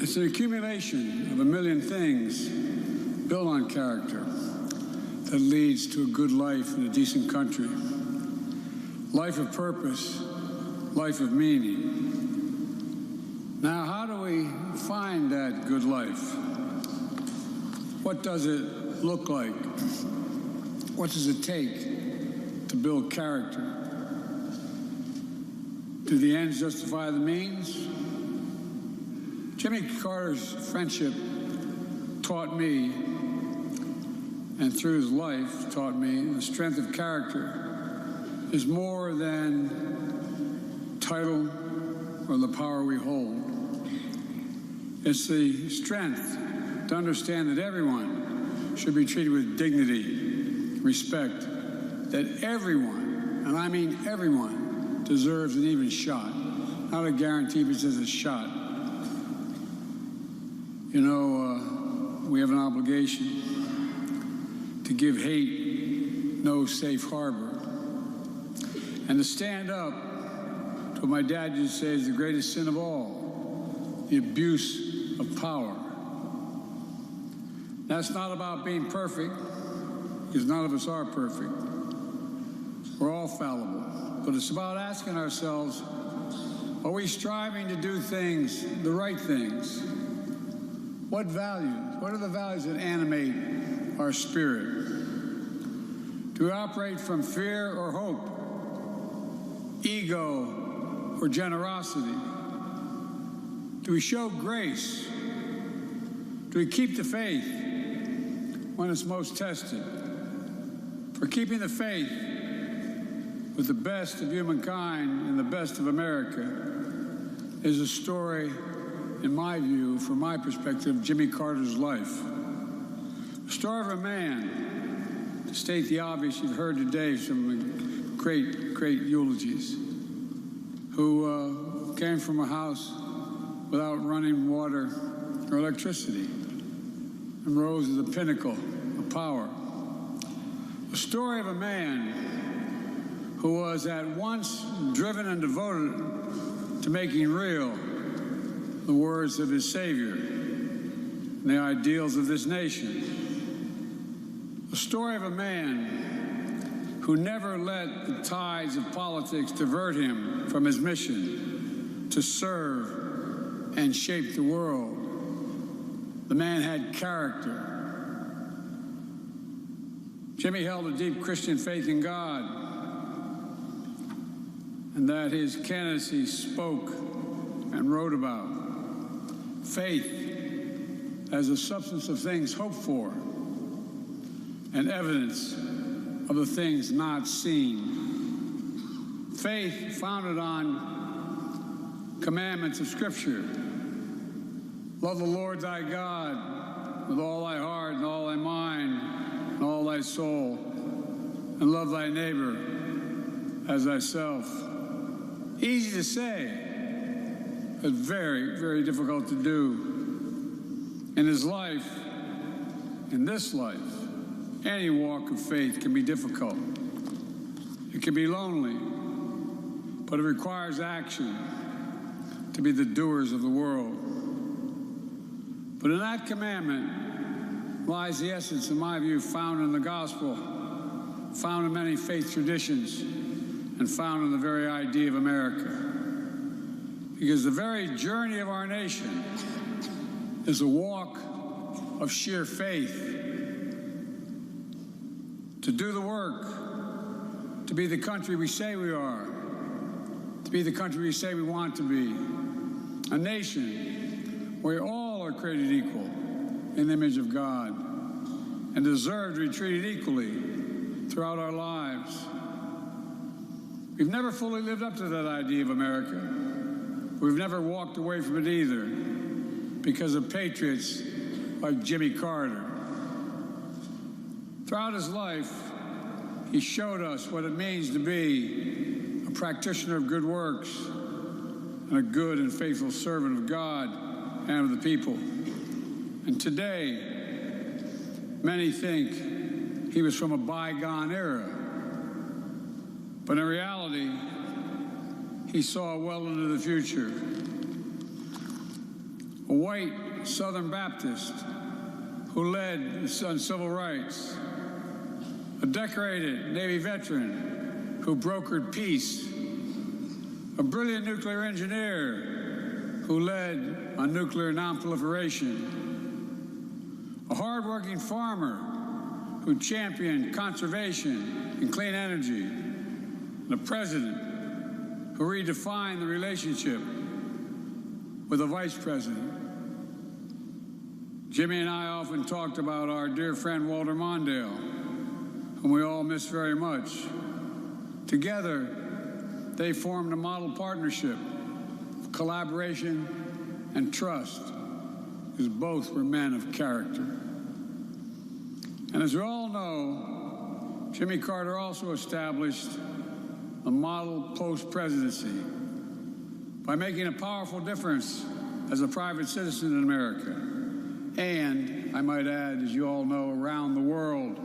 It's an accumulation of a million things built on character that leads to a good life in a decent country. Life of purpose, life of meaning. Now, how do we find that good life? What does it look like? What does it take to build character? Do the ends justify the means? Jimmy Carter's friendship taught me, and through his life taught me, the strength of character is more than title or the power we hold. It's the strength to understand that everyone should be treated with dignity, respect, that everyone, and I mean everyone, deserves an even shot. Not a guarantee, but just a shot. You know, we have an obligation to give hate no safe harbor, and to stand up to what my dad used to say is the greatest sin of all, the abuse of power. That's not about being perfect, because none of us are perfect. We're all fallible. But it's about asking ourselves, are we striving to do things, the right things? What values? What are the values that animate our spirit? Do we operate from fear or hope? Ego or generosity? Do we show grace? Do we keep the faith when it's most tested? For keeping the faith with the best of humankind and the best of America is a story, in my view, from my perspective, Jimmy Carter's life. The story of a man, to state the obvious, you've heard today some great, great eulogies, who came from a house without running water or electricity and rose to the pinnacle of power. The story of a man who was at once driven and devoted to making real the words of his Savior and the ideals of this nation. The story of a man who never let the tides of politics divert him from his mission to serve and shape the world. The man had character. Jimmy held a deep Christian faith in God, and that his candidacy spoke and wrote about. Faith as a substance of things hoped for and evidence of the things not seen. Faith founded on commandments of Scripture. Love the Lord thy God with all thy heart and all thy mind and all thy soul, and love thy neighbor as thyself. Easy to say, but very, very difficult to do. In his life, in this life, any walk of faith can be difficult. It can be lonely, but it requires action to be the doers of the world. But in that commandment lies the essence, in my view, found in the gospel, found in many faith traditions, and found in the very idea of America. Because the very journey of our nation is a walk of sheer faith. To do the work, to be the country we say we are, to be the country we say we want to be. A nation where all are created equal in the image of God and deserve to be treated equally throughout our lives. We've never fully lived up to that idea of America. We've never walked away from it either because of patriots like Jimmy Carter. Throughout his life, he showed us what it means to be a practitioner of good works and a good and faithful servant of God and of the people. And today, many think he was from a bygone era. But in reality, he saw well into the future. A white Southern Baptist who led on civil rights. A decorated Navy veteran who brokered peace. A brilliant nuclear engineer who led on nuclear nonproliferation. A hardworking farmer who championed conservation and clean energy. And a president who redefined the relationship with a vice president. Jimmy and I often talked about our dear friend Walter Mondale, whom we all miss very much. Together, they formed a model partnership of collaboration and trust, because both were men of character. And as we all know, Jimmy Carter also established a model post-presidency by making a powerful difference as a private citizen in America. And, I might add, as you all know, around the world.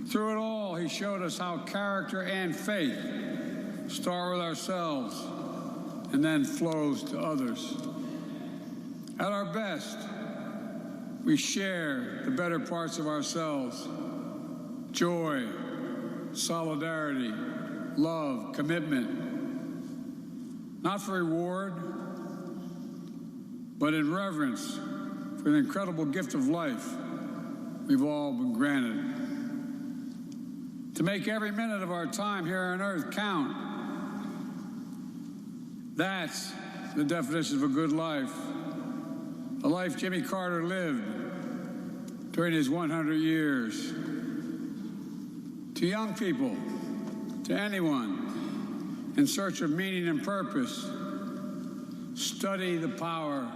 Through it all, he showed us how character and faith start with ourselves and then flows to others. At our best, we share the better parts of ourselves: joy, solidarity, love, commitment. Not for reward, but in reverence for the incredible gift of life we've all been granted. To make every minute of our time here on earth count. That's the definition of a good life. The life Jimmy Carter lived during his 100 years. To young people, to anyone in search of meaning and purpose, study the power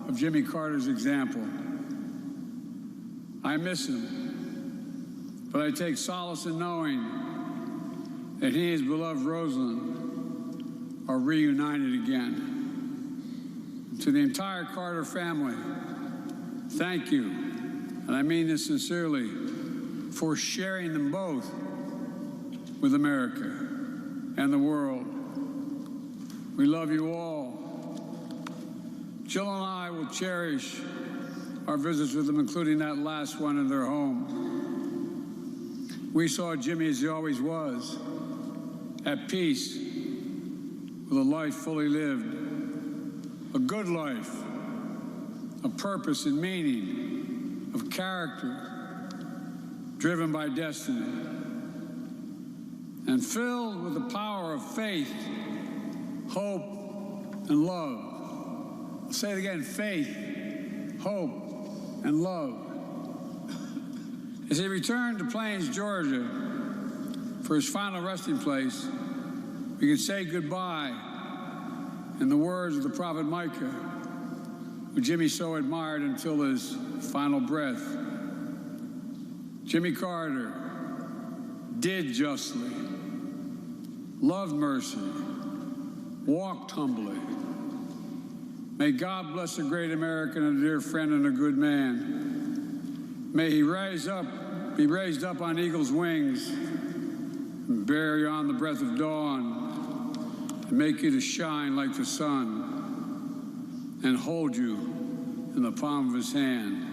of Jimmy Carter's example. I miss him, but I take solace in knowing that he and his beloved Rosalind are reunited again. To the entire Carter family, thank you, and I mean this sincerely, for sharing them both with America and the world. We love you all. Jill and I will cherish our visits with them, including that last one in their home. We saw Jimmy as he always was, at peace, with a life fully lived, a good life, of purpose and meaning, of character, driven by destiny, and filled with the power of faith, hope, and love. I'll say it again: faith, hope, and love. As he returned to Plains, Georgia, for his final resting place, we can say goodbye in the words of the prophet Micah, who Jimmy so admired until his final breath. Jimmy Carter did justly, loved mercy, walked humbly. May God bless a great American, a dear friend, and a good man. May he be raised up on eagle's wings, and bear you on the breath of dawn, and make you to shine like the sun, and hold you in the palm of his hand.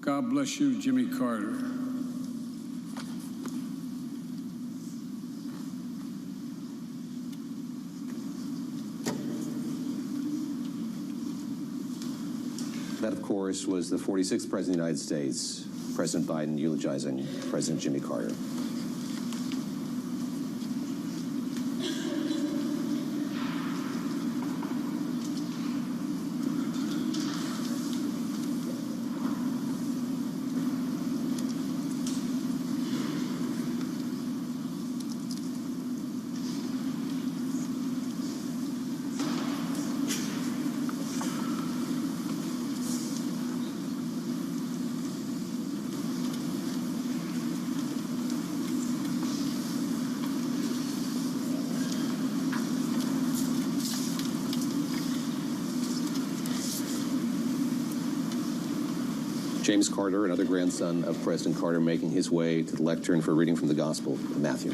God bless you, Jimmy Carter. That, of course, was the 46th President of the United States, President Biden, eulogizing President Jimmy Carter. James Carter, another grandson of President Carter, making his way to the lectern for reading from the Gospel of Matthew.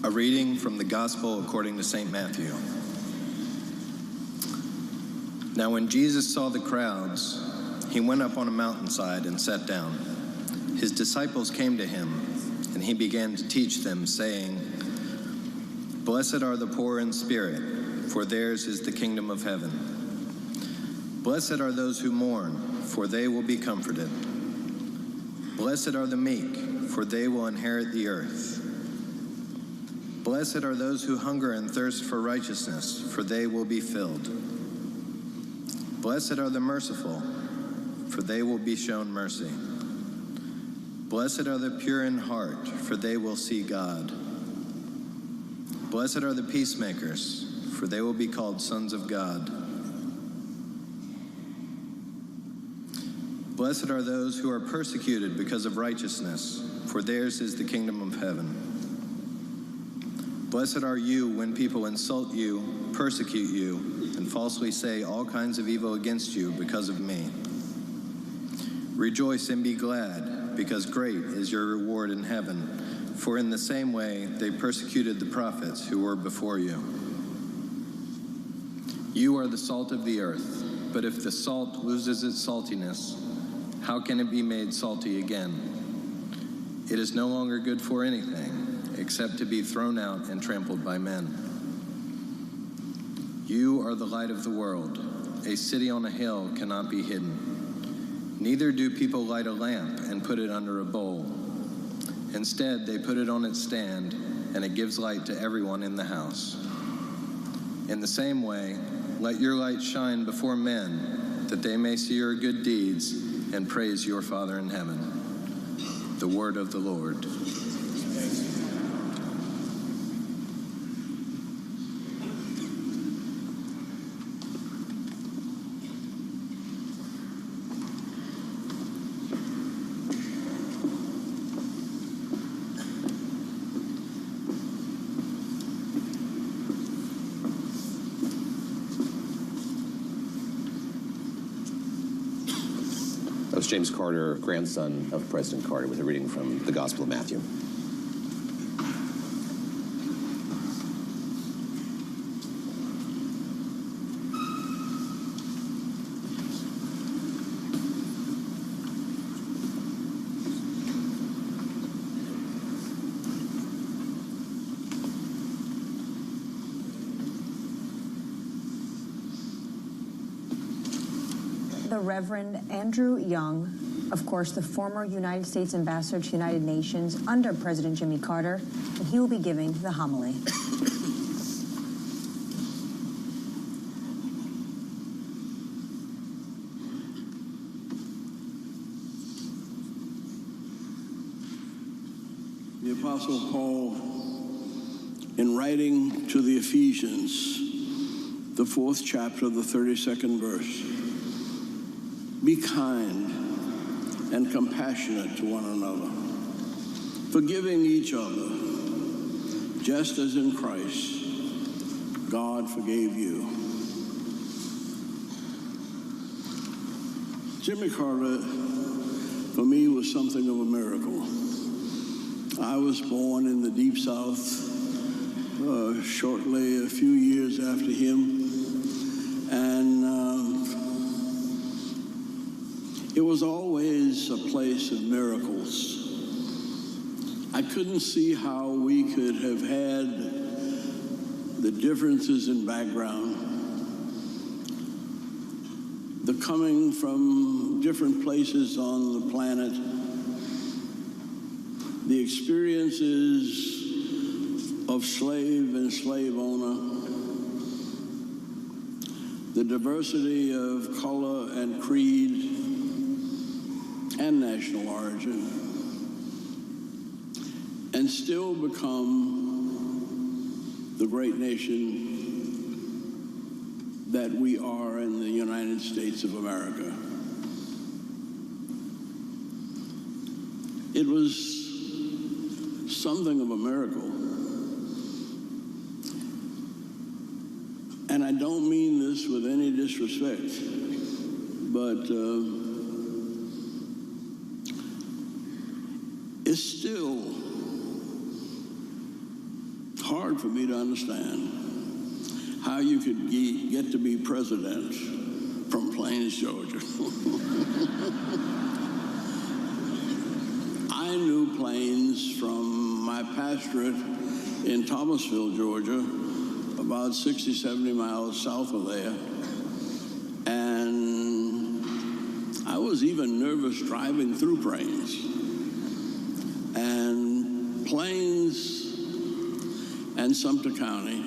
A reading from the Gospel according to St. Matthew. Now when Jesus saw the crowds, he went up on a mountainside and sat down. His disciples came to him, and he began to teach them, saying, Blessed are the poor in spirit, for theirs is the kingdom of heaven. Blessed are those who mourn, for they will be comforted. Blessed are the meek, for they will inherit the earth. Blessed are those who hunger and thirst for righteousness, for they will be filled. Blessed are the merciful, for they will be shown mercy. Blessed are the pure in heart, for they will see God. Blessed are the peacemakers, for they will be called sons of God. Blessed are those who are persecuted because of righteousness, for theirs is the kingdom of heaven. Blessed are you when people insult you, persecute you, and falsely say all kinds of evil against you because of me. Rejoice and be glad, because great is your reward in heaven, for in the same way they persecuted the prophets who were before you. You are the salt of the earth, but if the salt loses its saltiness, how can it be made salty again? It is no longer good for anything, except to be thrown out and trampled by men. You are the light of the world. A city on a hill cannot be hidden. Neither do people light a lamp and put it under a bowl. Instead, they put it on its stand, and it gives light to everyone in the house. In the same way, let your light shine before men, that they may see your good deeds and praise your Father in heaven. The word of the Lord. That's James Carter, grandson of President Carter, with a reading from the Gospel of Matthew. The Reverend Andrew Young, of course, the former United States Ambassador to the United Nations under President Jimmy Carter, and he will be giving the homily. The Apostle Paul, in writing to the Ephesians, the 4th chapter, the 32nd verse, be kind and compassionate to one another, forgiving each other, just as in Christ God forgave you. Jimmy Carter, for me, was something of a miracle. I was born in the Deep South shortly a few years after him, and it was always a place of miracles. I couldn't see how we could have had the differences in background, the coming from different places on the planet, the experiences of slave and slave owner, the diversity of color and creed and national origin, and still become the great nation that we are in the United States of America. It was something of a miracle. And I don't mean this with any disrespect, but it's still hard for me to understand how you could get to be president from Plains, Georgia. I knew Plains from my pastorate in Thomasville, Georgia, about 60, 70 miles south of there. And I was even nervous driving through Plains. And Plains and Sumter County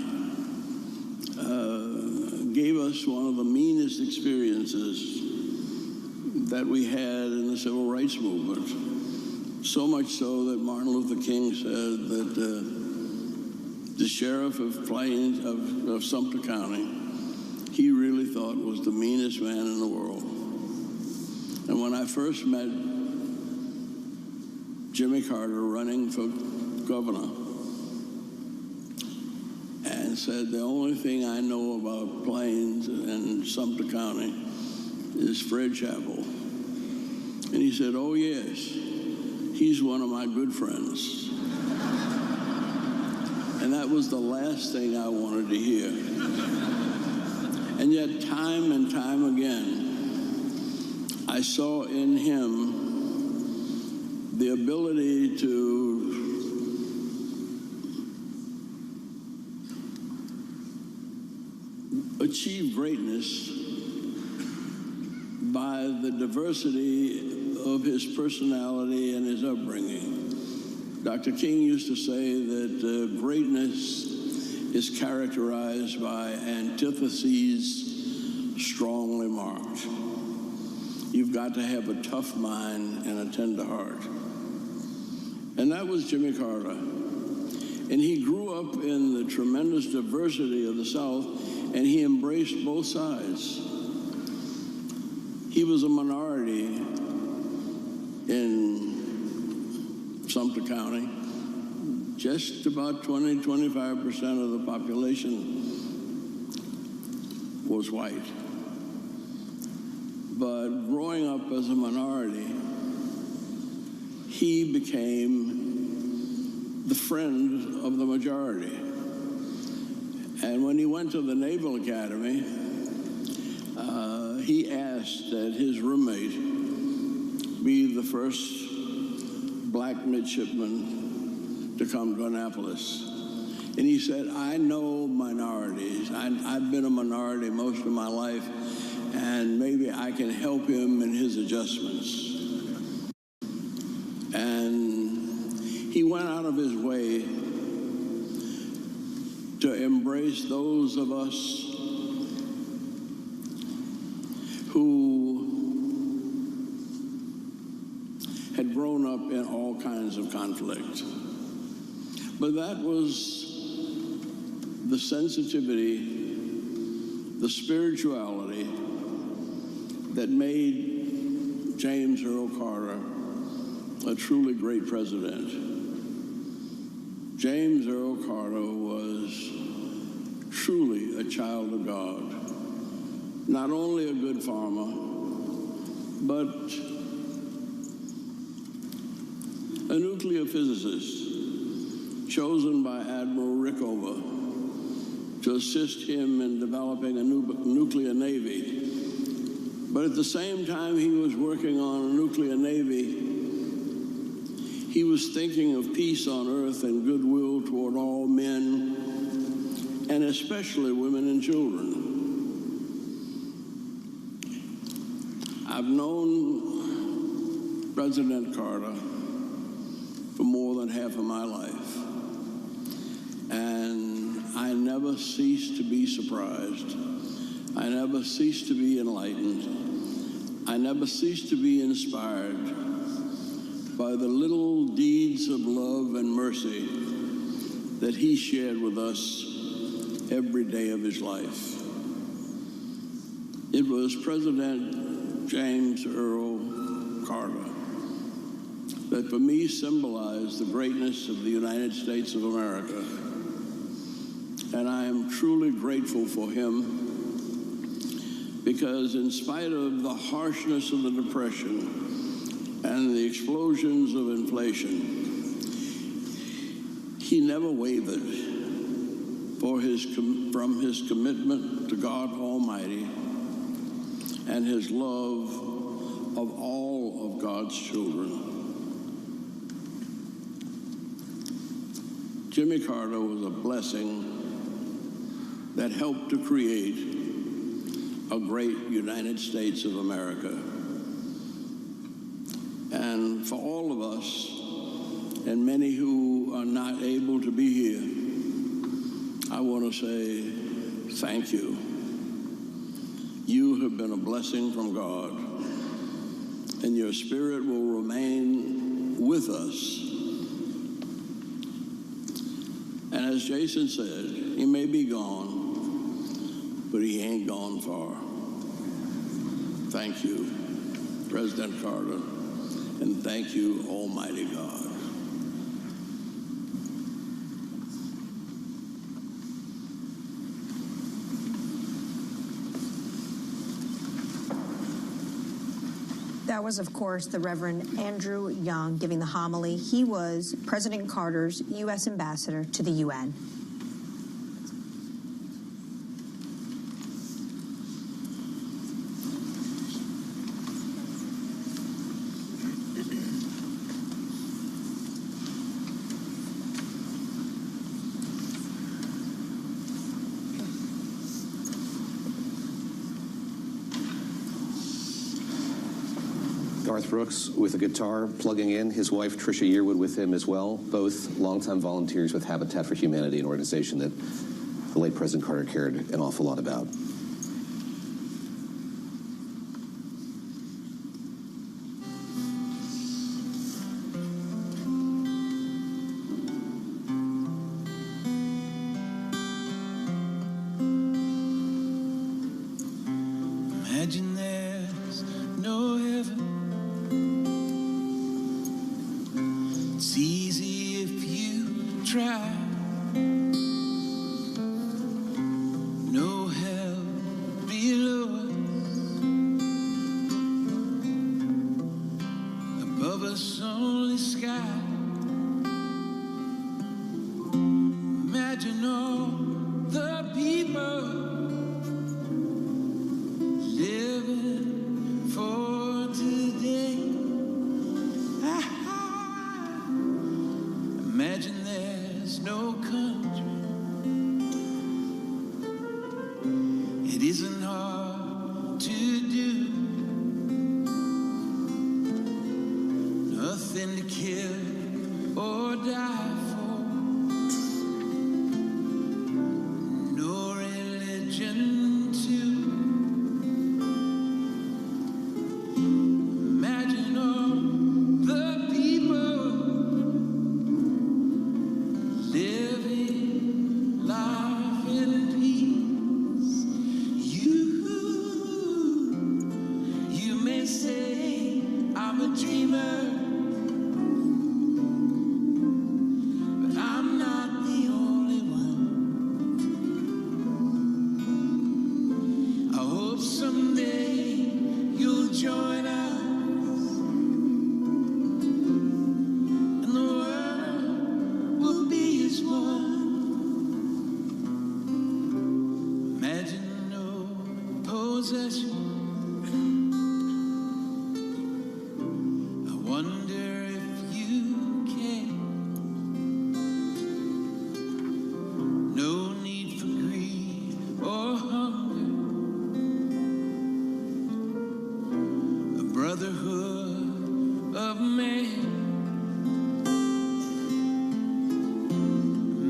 gave us one of the meanest experiences that we had in the civil rights movement. So much so that Martin Luther King said that the sheriff of Plains, of Sumter County, he really thought was the meanest man in the world. And when I first met Jimmy Carter running for governor, and said, the only thing I know about Plains and Sumter County is Fred Chappell. And he said, oh yes, he's one of my good friends. And that was the last thing I wanted to hear. And yet, time and time again, I saw in him the ability to achieve greatness by the diversity of his personality and his upbringing. Dr. King used to say that greatness is characterized by antitheses strongly marked. You've got to have a tough mind and a tender heart. And that was Jimmy Carter. And he grew up in the tremendous diversity of the South, and he embraced both sides. He was a minority in Sumter County. Just about 20-25% of the population was white. But growing up as a minority, he became the friend of the majority. And when he went to the Naval Academy, he asked that his roommate be the first black midshipman to come to Annapolis. And he said, I know minorities. I've been a minority most of my life, and maybe I can help him in his adjustments. And he went out of his way to embrace those of us who had grown up in all kinds of conflict. But that was the sensitivity, the spirituality that made James Earl Carter a truly great president. James Earl Carter was truly a child of God. Not only a good farmer, but a nuclear physicist chosen by Admiral Rickover to assist him in developing a nuclear navy. But at the same time he was working on a nuclear navy, he was thinking of peace on earth and goodwill toward all men, and especially women and children. I've known President Carter for more than half of my life, and I never cease to be surprised. I never cease to be enlightened. I never cease to be inspired by the little deeds of love and mercy that he shared with us every day of his life. It was President James Earl Carter that for me symbolized the greatness of the United States of America. And I am truly grateful for him, because in spite of the harshness of the Depression and the explosions of inflation, he never wavered from his commitment to God Almighty and his love of all of God's children. Jimmy Carter was a blessing that helped to create a great United States of America. And for all of us, and many who are not able to be here, I want to say thank you. You have been a blessing from God, and your spirit will remain with us. And as Jason said, he may be gone, but he ain't gone far. Thank you, President Carter, and thank you, Almighty God. That was, of course, the Reverend Andrew Young giving the homily. He was President Carter's U.S. ambassador to the UN. Garth Brooks with a guitar plugging in, his wife Tricia Yearwood with him as well, both longtime volunteers with Habitat for Humanity, an organization that the late President Carter cared an awful lot about. Imagine there's no heaven. It's easy if you try. No hell below us. lonely sky. Imagine all the people living for today. Imagine there's no country. It isn't hard to do. Nothing to kill or die for. No religion too. Imagine all the people living life in peace. You may say I'm a dreamer, but I'm not the only one. I hope someday you'll join us, and the world will be as one. Imagine no possession. I wonder if you can. No need for greed or hunger. A brotherhood of man.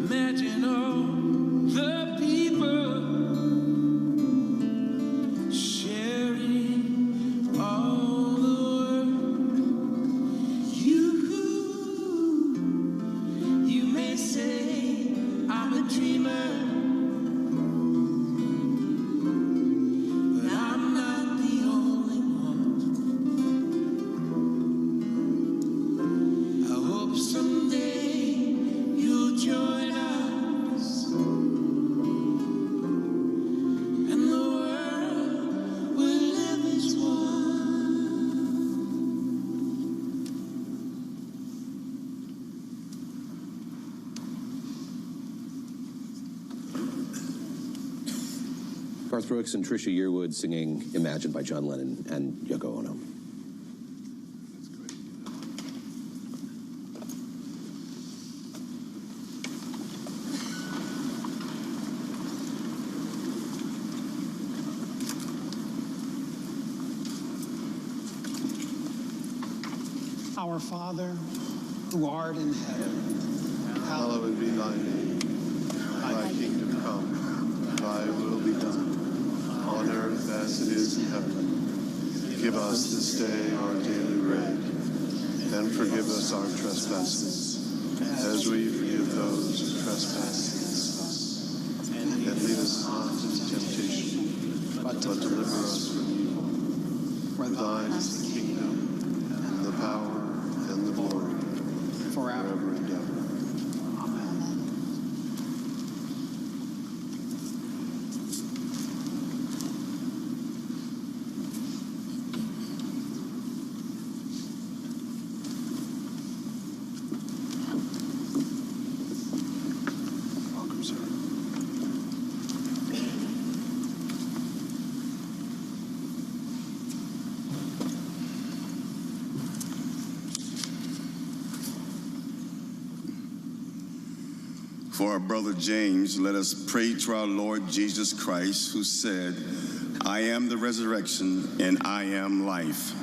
Imagine all the people sharing all the world. You may say I'm a dreamer, but I'm not the only one. I hope someday you'll join us, and the world will live as one. Garth Brooks and Trisha Yearwood singing Imagine by John Lennon and Yoko Ono. Our Father, who art in heaven, Hallowed be thy name. Thy kingdom come, thy will be done, on earth as it is in heaven. Give us this day our daily bread, and forgive us our trespasses, as we forgive those who trespass against us. And lead us not into temptation, but deliver us from evil. For thine is the kingdom, and the power, and the glory, forever and ever. Welcome, sir. For our brother James, let us pray to our Lord Jesus Christ, who said, I am the resurrection and I am life.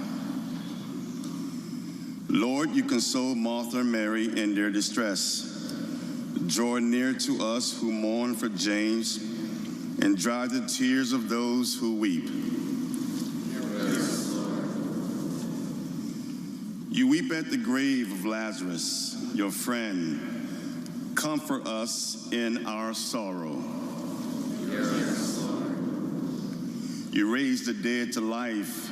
Lord, you console Martha and Mary in their distress. Draw near to us who mourn for James, and dry the tears of those who weep. You weep at the grave of Lazarus, your friend. Comfort us in our sorrow. You raise the dead to life.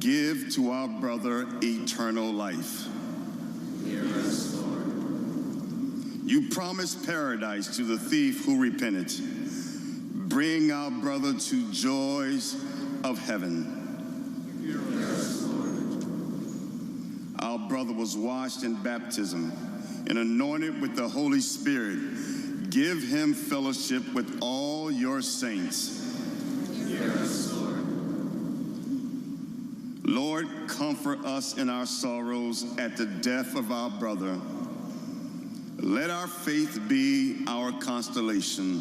Give to our brother eternal life. You promise paradise to the thief who repented. Bring our brother to joys of heaven. Our brother was washed in baptism and anointed with the Holy Spirit, give him fellowship with all your saints. Hear us, Lord. Lord, comfort us in our sorrows at the death of our brother. Let our faith be our constellation,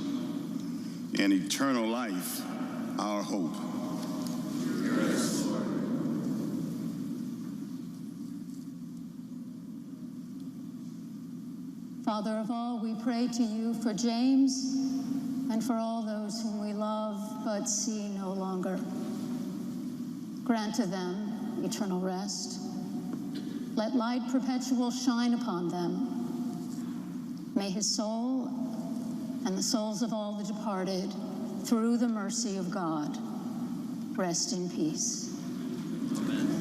and eternal life our hope. Hear us, Lord. Father of all, we pray to you for James and for all those whom we love but see no longer. Grant to them eternal rest. Let light perpetual shine upon them. May his soul and the souls of all the departed, through the mercy of God, rest in peace. Amen.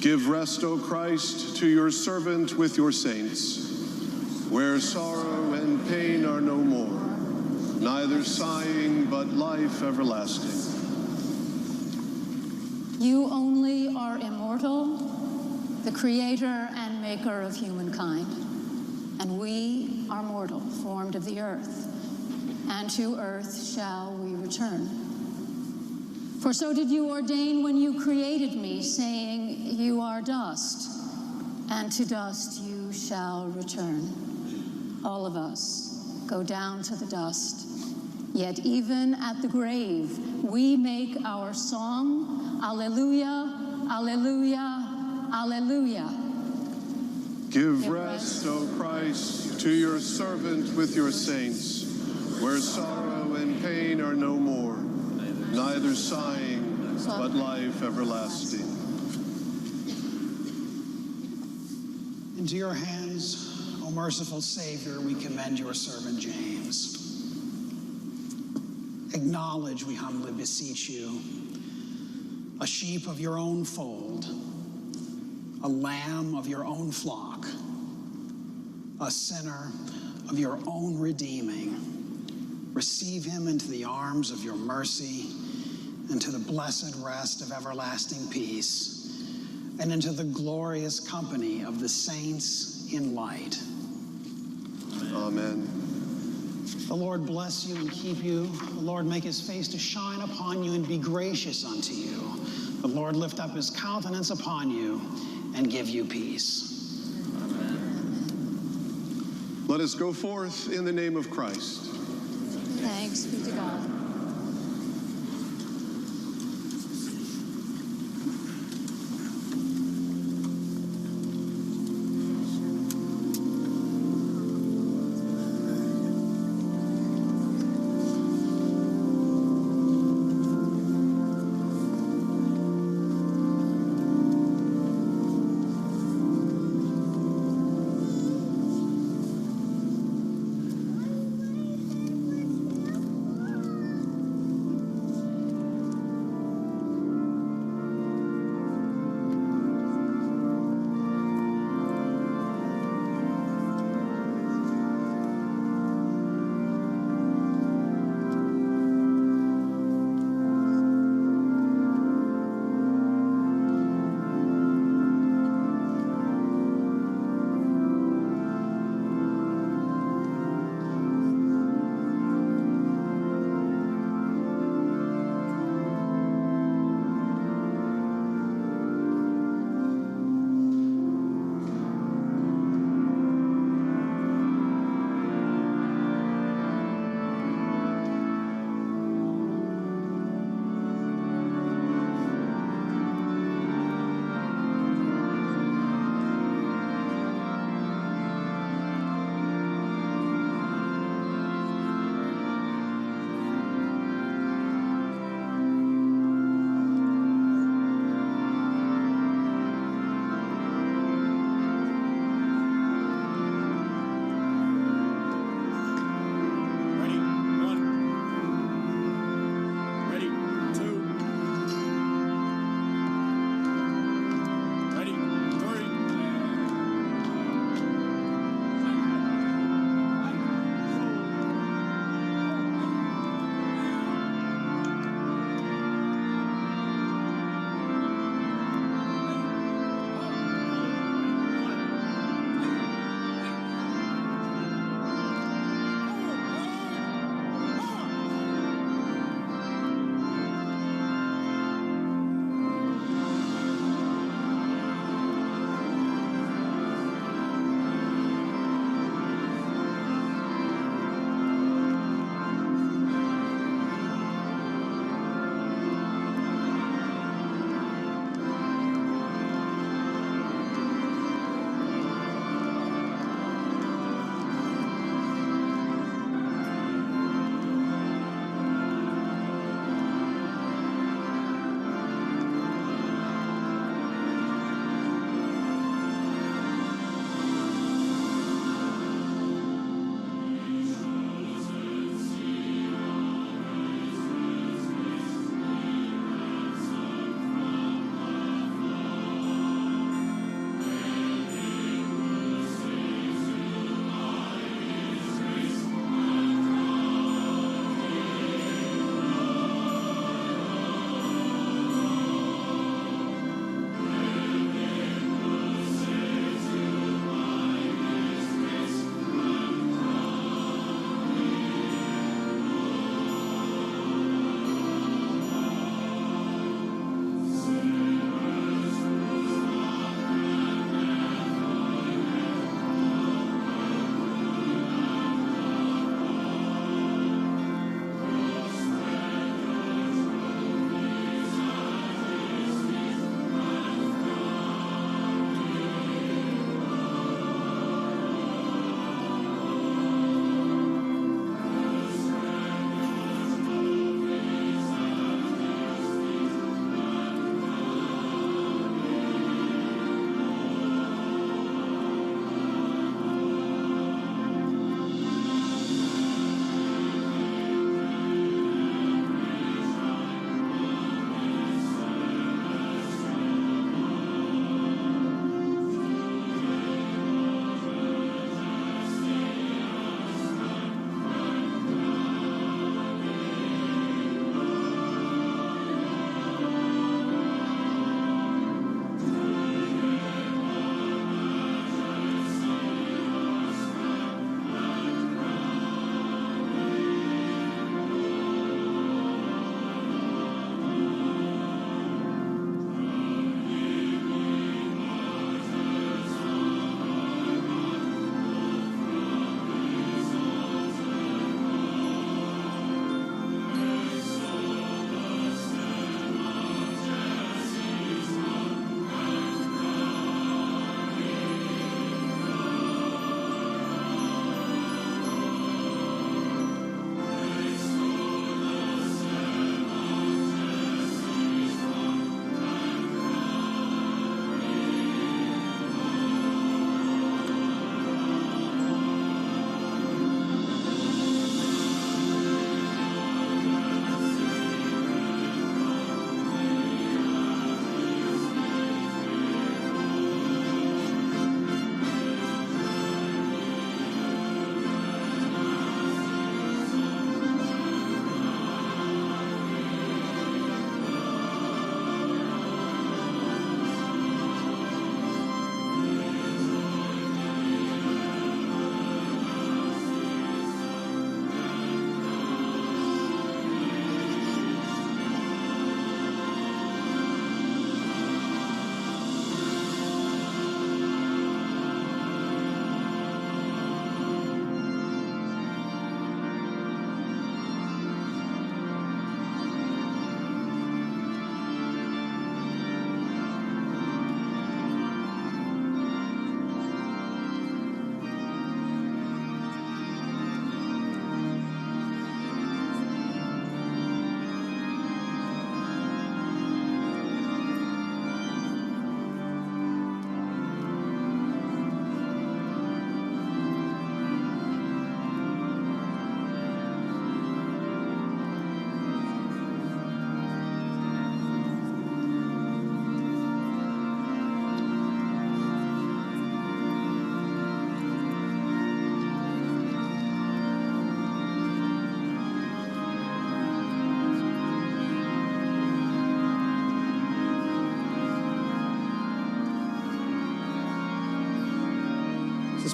Give rest, O Christ, to your servant with your saints, where sorrow and pain are no more, neither sighing but life everlasting. You only are immortal, the creator and maker of humankind, and we are mortal, formed of the earth, and to earth shall we return. For so did you ordain when you created me, saying, you are dust, and to dust you shall return. All of us go down to the dust, yet even at the grave we make our song, Alleluia, Alleluia, Alleluia. Give rest, O Christ, to your servant with your saints, where sorrow and pain are no more, neither sighing but life everlasting. Into your hands, O merciful Savior, we commend your servant James. Acknowledge, we humbly beseech you, a sheep of your own fold, a lamb of your own flock, a sinner of your own redeeming. Receive him into the arms of your mercy, and to the blessed rest of everlasting peace, and into the glorious company of the saints in light. Amen. The Lord bless you and keep you. The Lord make his face to shine upon you and be gracious unto you. The Lord lift up his countenance upon you and give you peace. Amen. Let us go forth in the name of Christ. Thanks be to God.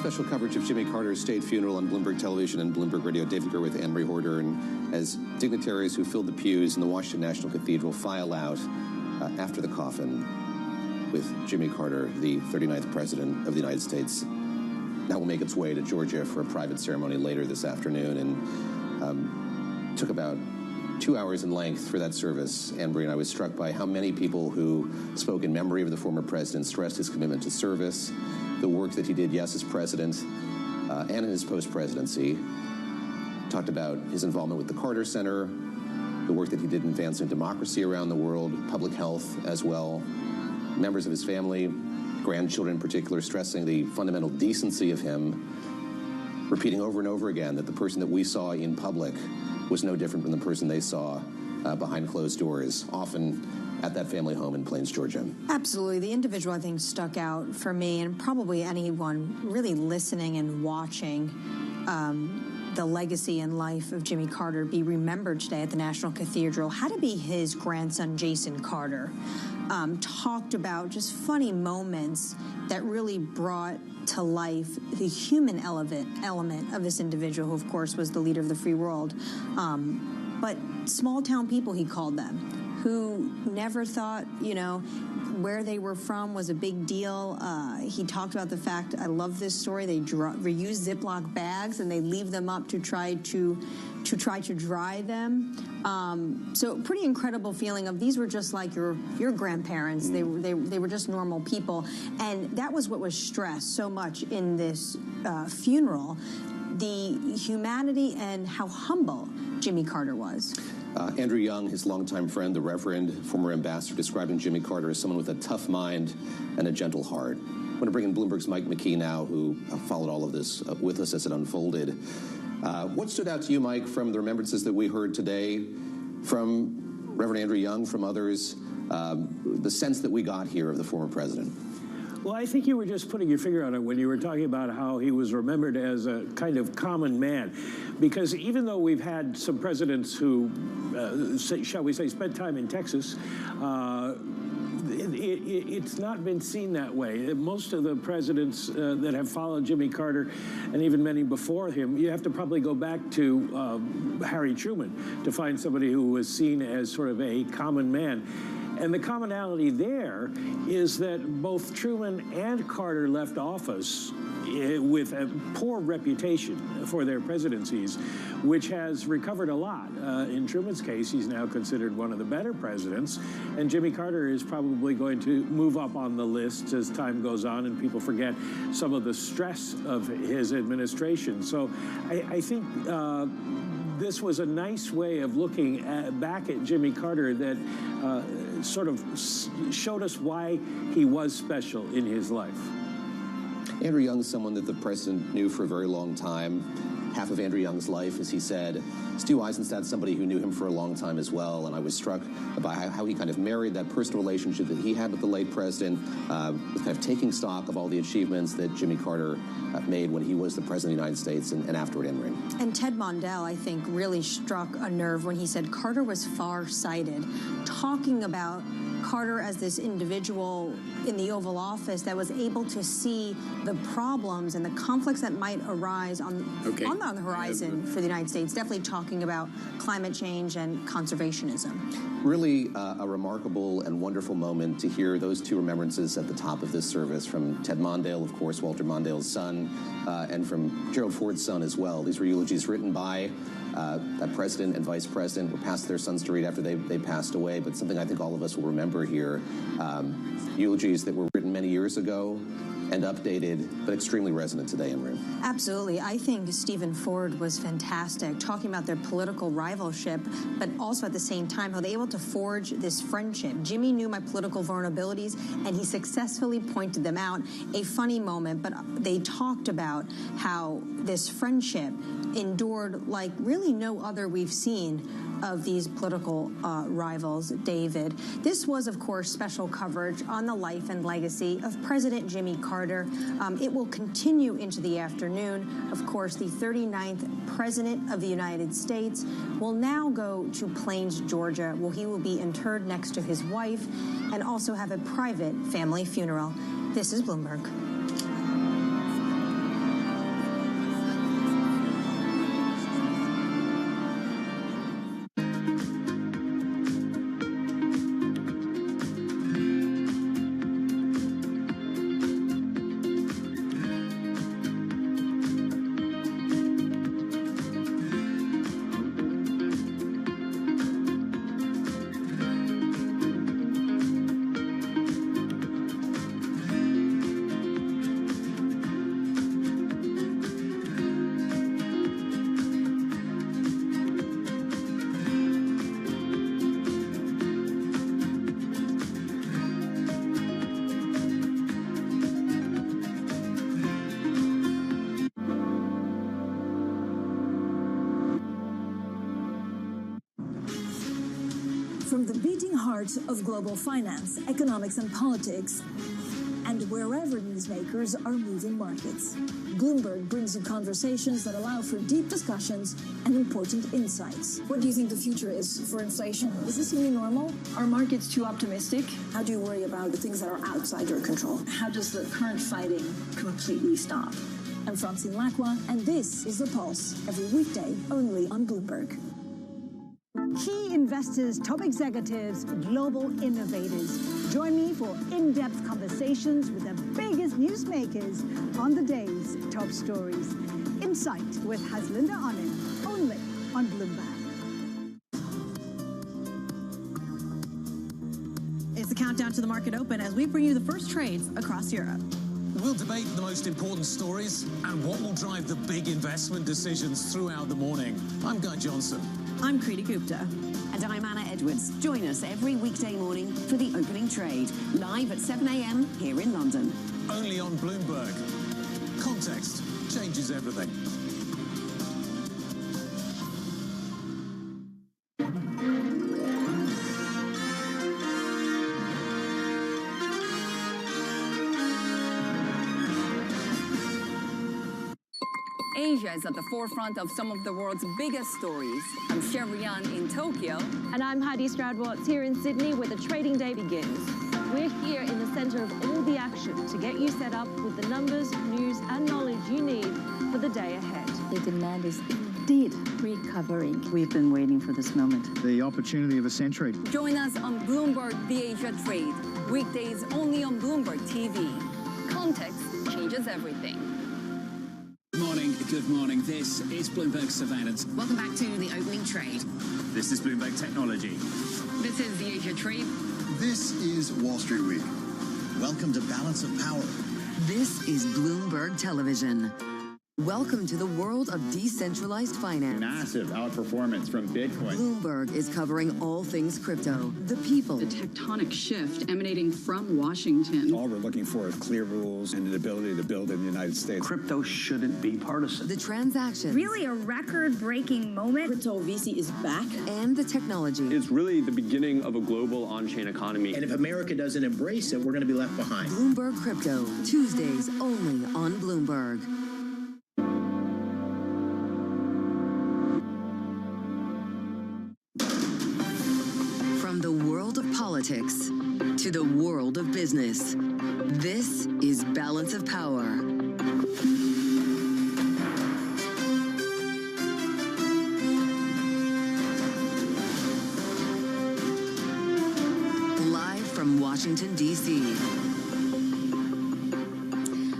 Special coverage of Jimmy Carter's state funeral on Bloomberg Television and Bloomberg Radio. David Gere with Anne-Marie Horder, and as dignitaries who filled the pews in the Washington National Cathedral file out after the coffin with Jimmy Carter, the 39th President of the United States. That will make its way to Georgia for a private ceremony later this afternoon, and took about 2 hours in length for that service. Anne-Marie and I was struck by how many people who spoke in memory of the former president stressed his commitment to service, the work that he did, yes, as president, and in his post-presidency. Talked about his involvement with the Carter Center, the work that he did in advancing democracy around the world, public health as well. Members of his family, grandchildren in particular, stressing the fundamental decency of him, repeating over and over again that the person that we saw in public was no different from the person they saw behind closed doors, often at that family home in Plains, Georgia. Absolutely. The individual, I think, stuck out for me, and probably anyone really listening and watching the legacy and life of Jimmy Carter be remembered today at the National Cathedral had to be his grandson, Jason Carter. Talked about just funny moments that really brought to life the human element of this individual, who, of course, was the leader of the free world. But small-town people, he called them, who never thought, where they were from was a big deal. He talked about the fact, I love this story, they reuse Ziploc bags and they leave them up to try to dry them. So pretty incredible feeling of these were just like your grandparents. They were just normal people. And that was what was stressed so much in this funeral, the humanity and how humble Jimmy Carter was. Andrew Young, his longtime friend, the Reverend, former ambassador, describing Jimmy Carter as someone with a tough mind and a gentle heart. I want to bring in Bloomberg's Mike McKee now, who followed all of this with us as it unfolded. What stood out to you, Mike, from the remembrances that we heard today from Reverend Andrew Young, from others, the sense that we got here of the former president? Well, I think you were just putting your finger on it when you were talking about how he was remembered as a kind of common man. Because even though we've had some presidents who, shall we say, spent time in Texas, it's not been seen that way. Most of the presidents that have followed Jimmy Carter, and even many before him, you have to probably go back to Harry Truman to find somebody who was seen as sort of a common man. And the commonality there is that both Truman and Carter left office with a poor reputation for their presidencies, which has recovered a lot. In Truman's case, he's now considered one of the better presidents, and Jimmy Carter is probably going to move up on the list as time goes on and people forget some of the stress of his administration. So I think this was a nice way of looking back at Jimmy Carter that sort of showed us why he was special in his life. Andrew Young is someone that the president knew for a very long time. Half of Andrew Young's life, as he said. Stu Eisenstadt's somebody who knew him for a long time as well, and I was struck by how he kind of married that personal relationship that he had with the late president, with kind of taking stock of all the achievements that Jimmy Carter made when he was the president of the United States and afterward in ring. And Ted Mondale, I think, really struck a nerve when he said Carter was far-sighted, talking about Carter as this individual in the Oval Office that was able to see the problems and the conflicts that might arise on the horizon for the United States, definitely talking about climate change and conservationism. Really a remarkable and wonderful moment to hear those two remembrances at the top of this service from Ted Mondale, of course, Walter Mondale's son, and from Gerald Ford's son as well. These were eulogies written by that president and vice president were passed to their sons to read after they passed away, but something I think all of us will remember here. Eulogies that were written many years ago and updated, but extremely resonant today in room. Absolutely. I think Stephen Ford was fantastic, talking about their political rivalship, but also at the same time how they were able to forge this friendship. Jimmy knew my political vulnerabilities, and he successfully pointed them out. A funny moment, but they talked about how this friendship endured like really no other we've seen of these political rivals, David. This was, of course, special coverage on the life and legacy of President Jimmy Carter. It will continue into the afternoon. Of course, the 39th President of the United States will now go to Plains, Georgia, where he will be interred next to his wife and also have a private family funeral. This is Bloomberg. From the beating heart of global finance, economics, and politics, and wherever newsmakers are moving markets, Bloomberg brings you conversations that allow for deep discussions and important insights. What do you think the future is for inflation? Is this new normal? Are markets too optimistic? How do you worry about the things that are outside your control? How does the current fighting completely stop? I'm Francine Lacroix, and this is The Pulse, every weekday only on Bloomberg. Key investors, top executives, global innovators. Join me for in-depth conversations with the biggest newsmakers on the day's top stories. Insight with Haslinda Onen, only on Bloomberg. It's the countdown to the market open as we bring you the first trades across Europe. We'll debate the most important stories and what will drive the big investment decisions throughout the morning. I'm Guy Johnson. I'm Kriti Gupta. And I'm Anna Edwards. Join us every weekday morning for the opening trade, live at 7 a.m. here in London. Only on Bloomberg. Context changes everything. Asia is at the forefront of some of the world's biggest stories. I'm Sherrian in Tokyo. And I'm Heidi Stroud-Watts here in Sydney, where the trading day begins. We're here in the center of all the action to get you set up with the numbers, news, and knowledge you need for the day ahead. The demand is indeed recovering. We've been waiting for this moment. The opportunity of a century. Join us on Bloomberg The Asia Trade. Weekdays only on Bloomberg TV. Context changes everything. Good morning. This is Bloomberg Surveillance. Welcome back to the opening trade. This is Bloomberg Technology. This is The Asia Trade. This is Wall Street Week. Welcome to Balance of Power. This is Bloomberg Television. Welcome to the world of decentralized finance. Massive outperformance from Bitcoin. Bloomberg is covering all things crypto, the people. The tectonic shift emanating from Washington. All we're looking for is clear rules and an ability to build in the United States. Crypto shouldn't be partisan. The transactions. Really a record-breaking moment. Crypto VC is back. And the technology. It's really the beginning of a global on-chain economy. And if America doesn't embrace it, we're going to be left behind. Bloomberg Crypto, Tuesdays only on Bloomberg. From the world of politics to the world of business, this is Balance of Power. Live from Washington, D.C.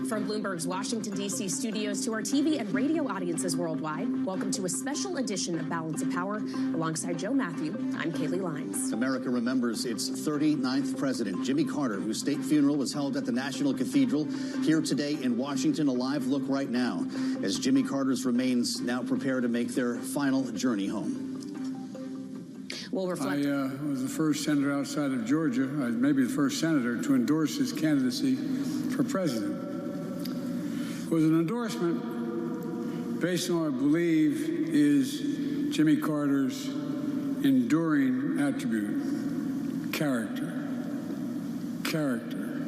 From Bloomberg's Washington, D.C. studios to our TV and radio audiences worldwide, welcome to a special edition of Balance of Power. Alongside Joe Matthew, I'm Kaylee Lyons. America remembers its 39th president, Jimmy Carter, whose state funeral was held at the National Cathedral here today in Washington. A live look right now as Jimmy Carter's remains now prepare to make their final journey home. We'll reflect. I was the first senator outside of Georgia, maybe the first senator, to endorse his candidacy for president. It was an endorsement based on what I believe is Jimmy Carter's enduring attribute: character, character,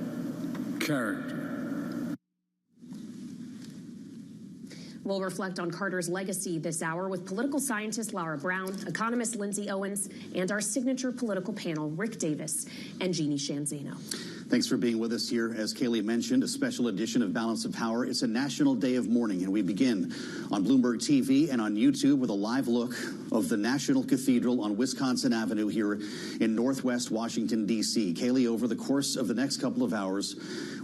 character. We'll reflect on Carter's legacy this hour with political scientist Laura Brown, economist Lindsay Owens, and our signature political panel, Rick Davis and Jeannie Shanzano. Thanks for being with us here. As Kaylee mentioned, a special edition of Balance of Power. It's a national day of mourning, and we begin on Bloomberg TV and on YouTube with a live look of the National Cathedral on Wisconsin Avenue here in Northwest Washington, D.C. Kaylee, over the course of the next couple of hours,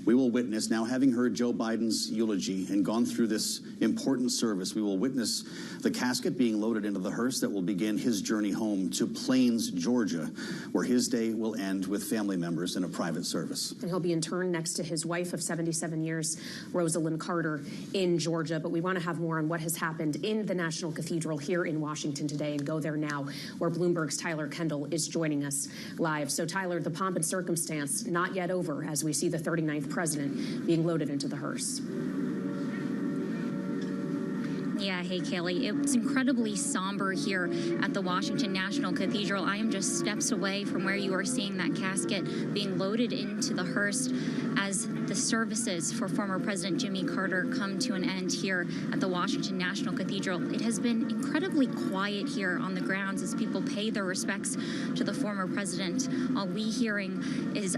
we will witness, now having heard Joe Biden's eulogy and gone through this important service, we will witness the casket being loaded into the hearse that will begin his journey home to Plains, Georgia, where his day will end with family members in a private service. And he'll be interned next to his wife of 77 years, Rosalind Carter, in Georgia. But we want to have more on what has happened in the National Cathedral here in Washington today and go there now, where Bloomberg's Tyler Kendall is joining us live. So, Tyler, the pomp and circumstance not yet over as we see the 39th president being loaded into the hearse. Yeah, hey, Kaylee. It's incredibly somber here at the Washington National Cathedral. I am just steps away from where you are seeing that casket being loaded into the hearse as the services for former President Jimmy Carter come to an end here at the Washington National Cathedral. It has been incredibly quiet here on the grounds as people pay their respects to the former president. All we hearing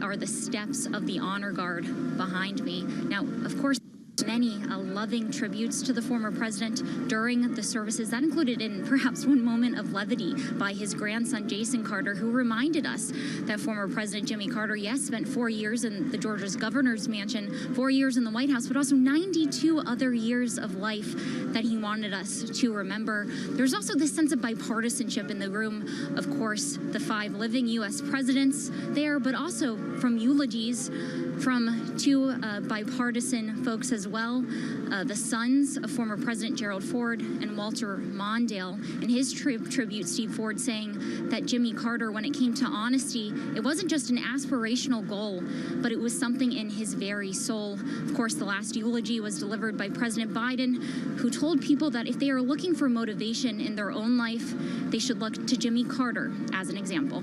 are the steps of the honor guard behind me. Now, of course, many loving tributes to the former president during the services. That included in perhaps one moment of levity by his grandson, Jason Carter, who reminded us that former President Jimmy Carter, yes, spent 4 years in the Georgia's governor's mansion, 4 years in the White House, but also 92 other years of life that he wanted us to remember. There's also this sense of bipartisanship in the room. Of course, the 5 living U.S. presidents there, but also from eulogies from 2 bipartisan folks as well, the sons of former President Gerald Ford and Walter Mondale. In his tribute, Steve Ford saying that Jimmy Carter, when it came to honesty, it wasn't just an aspirational goal, but it was something in his very soul. Of course, the last eulogy was delivered by President Biden, who told people that if they are looking for motivation in their own life, they should look to Jimmy Carter as an example.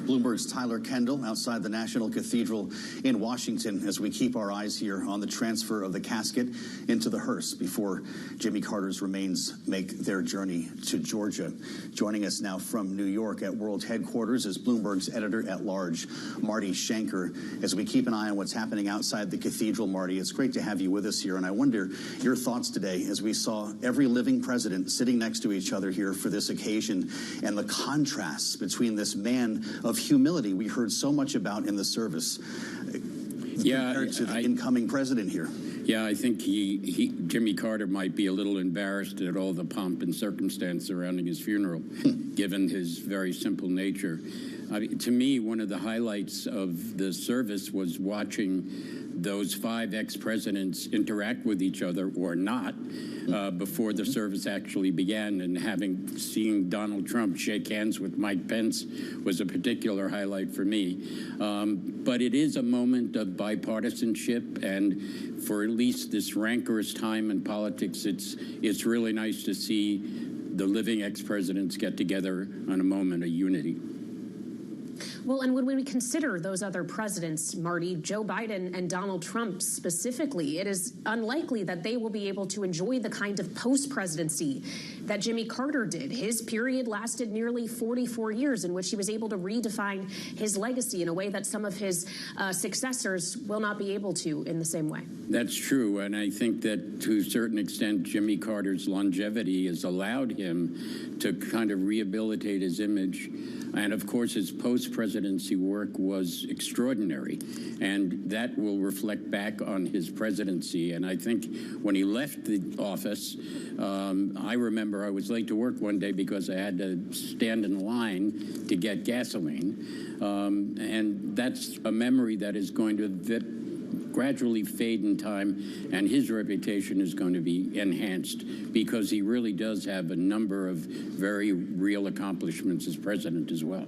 Bloomberg's Tyler Kendall outside the National Cathedral in Washington as we keep our eyes here on the transfer of the casket into the hearse before Jimmy Carter's remains make their journey to Georgia. Joining us now from New York at World Headquarters is Bloomberg's editor-at-large, Marty Schenker. As we keep an eye on what's happening outside the cathedral, Marty, it's great to have you with us here. And I wonder your thoughts today as we saw every living president sitting next to each other here for this occasion and the contrasts between this man of humility we heard so much about in the service compared to the incoming president here. Yeah, I think Jimmy Carter might be a little embarrassed at all the pomp and circumstance surrounding his funeral, given his very simple nature. To me, one of the highlights of the service was watching those 5 ex-presidents interact with each other or not before the service actually began, and seeing Donald Trump shake hands with Mike Pence was a particular highlight for me. But it is a moment of bipartisanship, and for at least this rancorous time in politics, it's really nice to see the living ex-presidents get together on a moment of unity. Well, and when we consider those other presidents, Marty, Joe Biden and Donald Trump specifically, it is unlikely that they will be able to enjoy the kind of post-presidency that Jimmy Carter did. His period lasted nearly 44 years in which he was able to redefine his legacy in a way that some of his successors will not be able to in the same way. That's true, and I think that to a certain extent, Jimmy Carter's longevity has allowed him to kind of rehabilitate his image. And of course, his post-presidency work was extraordinary, and that will reflect back on his presidency. And I think when he left the office, I remember I was late to work one day because I had to stand in line to get gasoline. And that's a memory that is going to gradually fade in time, and his reputation is going to be enhanced because he really does have a number of very real accomplishments as president as well.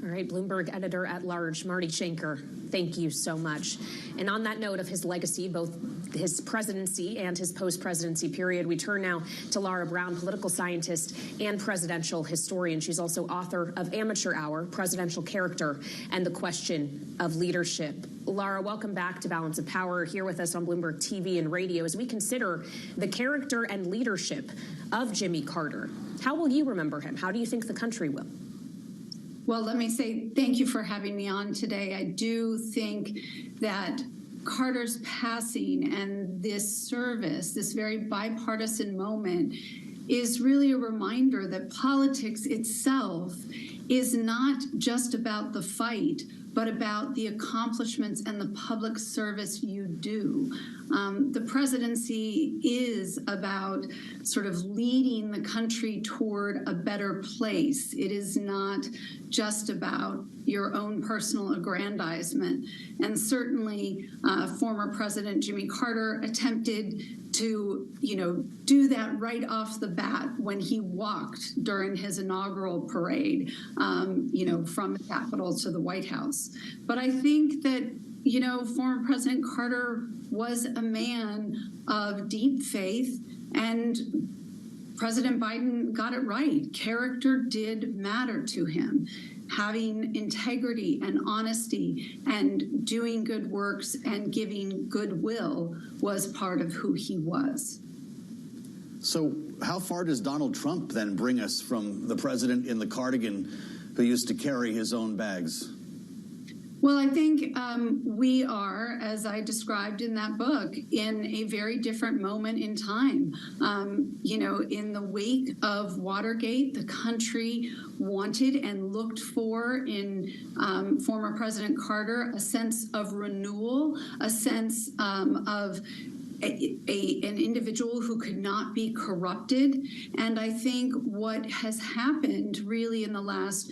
All right, Bloomberg editor-at-large Marty Schenker, thank you so much. And on that note of his legacy, both his presidency and his post-presidency period, we turn now to Laura Brown, political scientist and presidential historian. She's also author of Amateur Hour, Presidential Character, and the Question of Leadership. Laura, welcome back to Balance of Power, here with us on Bloomberg TV and radio as we consider the character and leadership of Jimmy Carter. How will you remember him? How do you think the country will? Well, let me say thank you for having me on today. I do think that Carter's passing and this service, this very bipartisan moment, is really a reminder that politics itself is not just about the fight, but about the accomplishments and the public service you do. The presidency is about sort of leading the country toward a better place. It is not just about your own personal aggrandizement. And certainly former President Jimmy Carter attempted to, do that right off the bat when he walked during his inaugural parade, from the Capitol to the White House. But I think that you know, former President Carter was a man of deep faith, and President Biden got it right. Character did matter to him. Having integrity and honesty and doing good works and giving goodwill was part of who he was. So how far does Donald Trump then bring us from the president in the cardigan who used to carry his own bags? Well, I think we are, as I described in that book, in a very different moment in time. You know, in the wake of Watergate, the country wanted and looked for in former President Carter a sense of renewal, a sense of an individual who could not be corrupted. And I think what has happened really in the last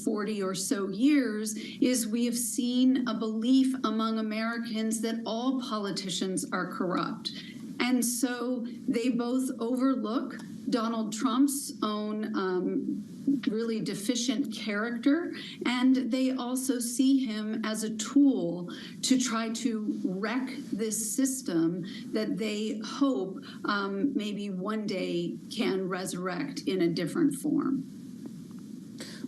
40 or so years is we have seen a belief among Americans that all politicians are corrupt. And so they both overlook Donald Trump's own really deficient character, and they also see him as a tool to try to wreck this system that they hope maybe one day can resurrect in a different form.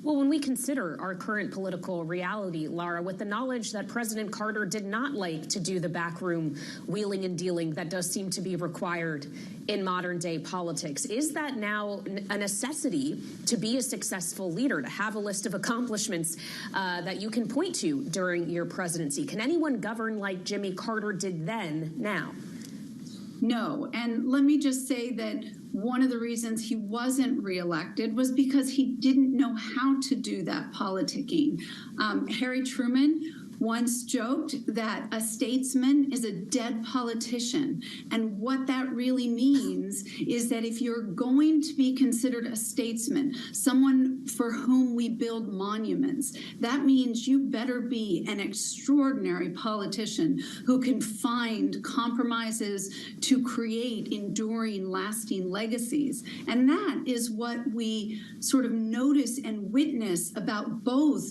Well, when we consider our current political reality, Lara, with the knowledge that President Carter did not like to do the backroom wheeling and dealing that does seem to be required in modern day politics, is that now a necessity to be a successful leader, to have a list of accomplishments that you can point to during your presidency? Can anyone govern like Jimmy Carter did then, now? No. And let me just say that one of the reasons he wasn't reelected was because he didn't know how to do that politicking. Harry Truman once joked that a statesman is a dead politician. And what that really means is that if you're going to be considered a statesman, someone for whom we build monuments, that means you better be an extraordinary politician who can find compromises to create enduring, lasting legacies. And that is what we sort of notice and witness about both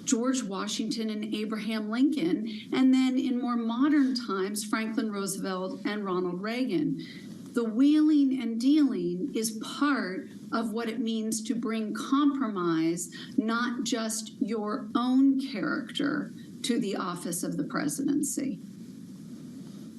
George Washington and Abraham Lincoln, and then in more modern times, Franklin Roosevelt and Ronald Reagan. The wheeling and dealing is part of what it means to bring compromise, not just your own character, to the office of the presidency.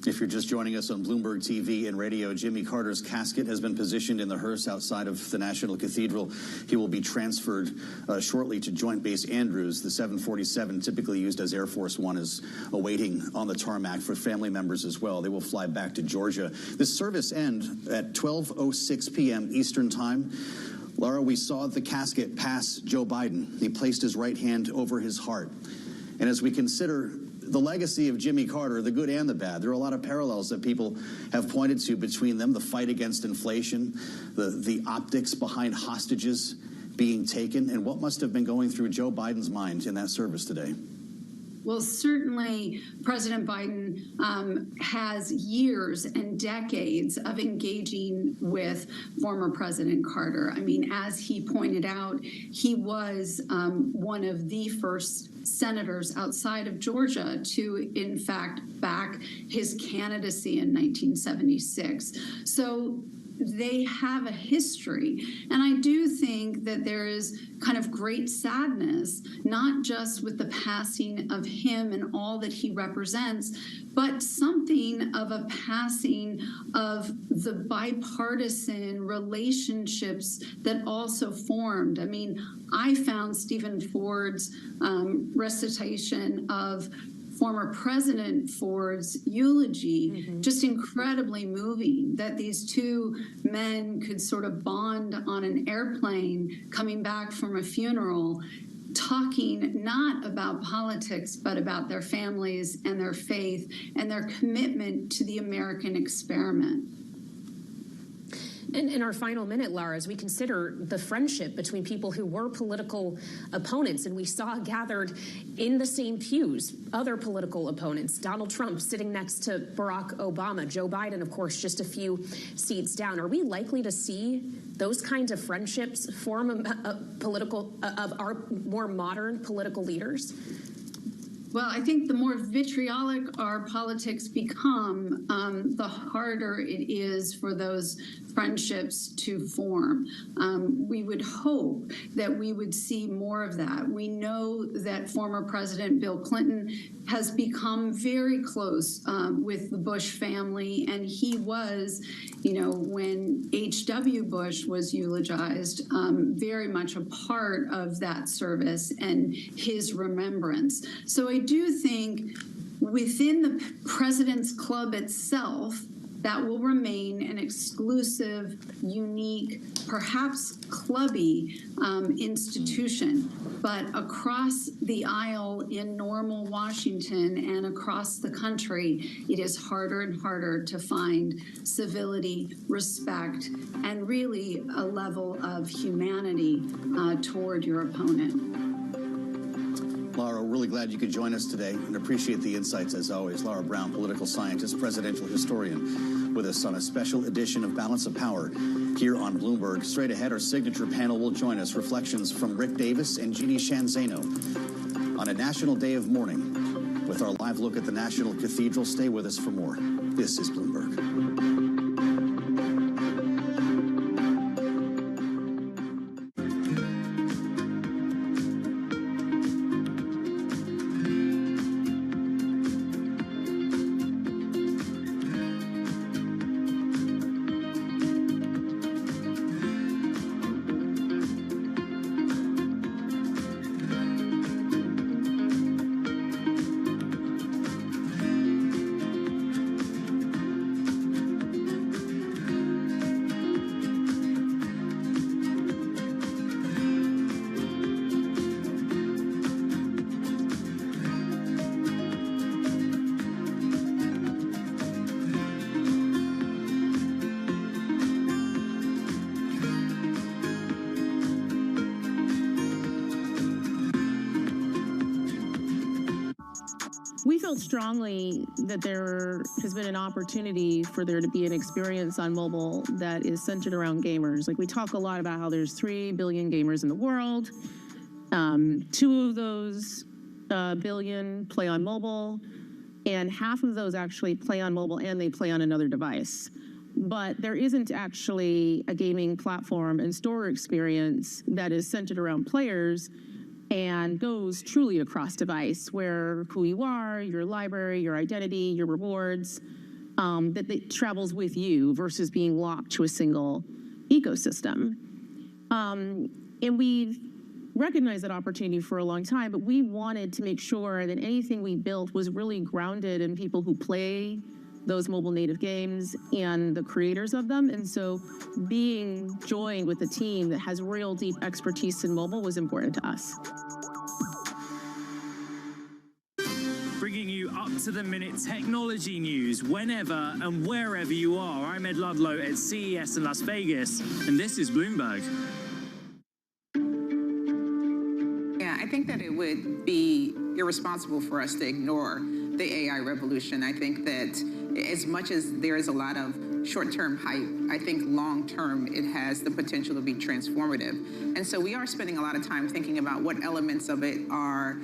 If you're just joining us on Bloomberg TV and radio, Jimmy Carter's casket has been positioned in the hearse outside of the National Cathedral. He will be transferred shortly to Joint Base Andrews. The 747, typically used as Air Force One, is awaiting on the tarmac for family members as well. They will fly back to Georgia. This service ends at 12:06 p.m. Eastern Time. Laura, we saw the casket pass Joe Biden. He placed his right hand over his heart. And as we consider the legacy of Jimmy Carter, the good and the bad, there are a lot of parallels that people have pointed to between them: the fight against inflation, the optics behind hostages being taken, and what must have been going through Joe Biden's mind in that service today. Well, certainly President Biden has years and decades of engaging with former President Carter. I mean, as he pointed out, he was one of the first senators outside of Georgia to, in fact, back his candidacy in 1976. So they have a history. And I do think that there is kind of great sadness, not just with the passing of him and all that he represents, but something of a passing of the bipartisan relationships that also formed. I mean, I found Stephen Ford's recitation of former President Ford's eulogy just incredibly moving, that these two men could sort of bond on an airplane coming back from a funeral, talking not about politics, but about their families and their faith and their commitment to the American experiment. In our final minute, Lara, as we consider the friendship between people who were political opponents, and we saw gathered in the same pews other political opponents, Donald Trump sitting next to Barack Obama, Joe Biden, of course, just a few seats down. Are we likely to see those kinds of friendships form of our more modern political leaders? Well, I think the more vitriolic our politics become, the harder it is for those friendships to form. We would hope that we would see more of that. We know that former President Bill Clinton has become very close with the Bush family, and he was, when H.W. Bush was eulogized, very much a part of that service and his remembrance. So I do think within the President's Club itself, that will remain an exclusive, unique, perhaps clubby institution. But across the aisle in normal Washington and across the country, it is harder and harder to find civility, respect, and really a level of humanity toward your opponent. Laura, really glad you could join us today and appreciate the insights as always. Laura Brown, political scientist, presidential historian, with us on a special edition of Balance of Power here on Bloomberg. Straight ahead, our signature panel will join us. Reflections from Rick Davis and Jeannie Shanzano on a national day of mourning. With our live look at the National Cathedral, stay with us for more. This is Bloomberg. We felt strongly that there has been an opportunity for there to be an experience on mobile that is centered around gamers. Like, we talk a lot about how there's 3 billion gamers in the world. 2 of those billion play on mobile, and half of those actually play on mobile and they play on another device. But there isn't actually a gaming platform and store experience that is centered around players and goes truly across device, where who you are, your library, your identity, your rewards, that travels with you versus being locked to a single ecosystem. And we've recognized that opportunity for a long time, but we wanted to make sure that anything we built was really grounded in people who play those mobile native games and the creators of them. And so being joined with a team that has real deep expertise in mobile was important to us. Bringing you up-to-the-minute technology news whenever and wherever you are. I'm Ed Ludlow at CES in Las Vegas, and this is Bloomberg. Yeah, I think that it would be irresponsible for us to ignore the AI revolution. I think that as much as there is a lot of short-term hype, I think long-term it has the potential to be transformative. And so we are spending a lot of time thinking about what elements of it are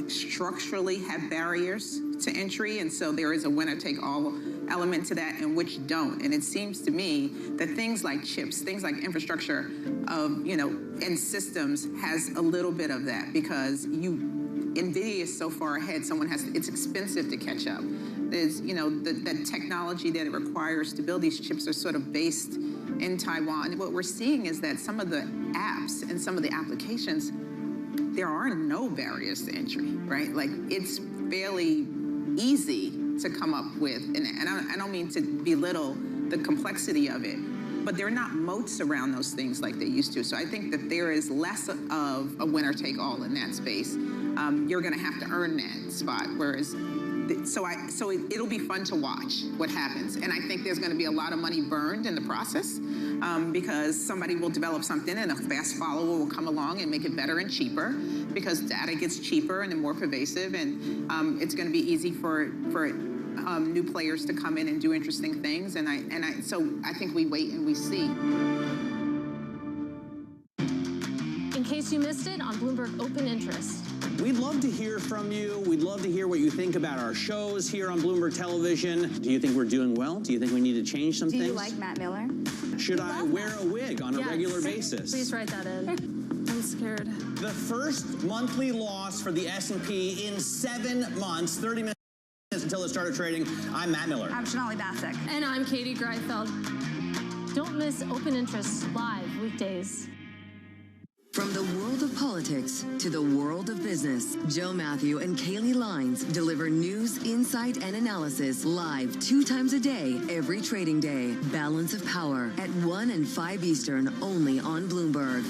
structurally have barriers to entry. And so there is a winner-take-all element to that and which don't. And it seems to me that things like chips, things like infrastructure of, and systems has a little bit of that, because NVIDIA is so far ahead, it's expensive to catch up. There's, the technology that it requires to build these chips are sort of based in Taiwan. What we're seeing is that some of the apps and some of the applications, there are no barriers to entry, right? Like, it's fairly easy to come up with, and I don't mean to belittle the complexity of it, but there are not moats around those things like they used to. So I think that there is less of a winner-take-all in that space. You're going to have to earn that spot, whereas it'll be fun to watch what happens. And I think there's going to be a lot of money burned in the process because somebody will develop something and a fast follower will come along and make it better and cheaper, because data gets cheaper and more pervasive, and it's going to be easy for new players to come in and do interesting things. So I think we wait and we see. In case you missed it, on Bloomberg Open Interest, We'd love to hear from you. We'd love to hear what you think about our shows here on Bloomberg Television. Do you think we're doing well? Do you think we need to change some things? Do you like Matt Miller? Should I wear a wig on a regular basis? Please write that in. I'm scared. The first monthly loss for the S&P in 7 months, 30 minutes until it started trading. I'm Matt Miller. I'm Sonali Basak. And I'm Katie Greifeld. Don't miss Open Interest live weekdays. From the world of politics to the world of business, Joe Matthew and Kaylee Lines deliver news, insight, and analysis live 2 times a day, every trading day. Balance of Power at 1 and 5 Eastern, only on Bloomberg.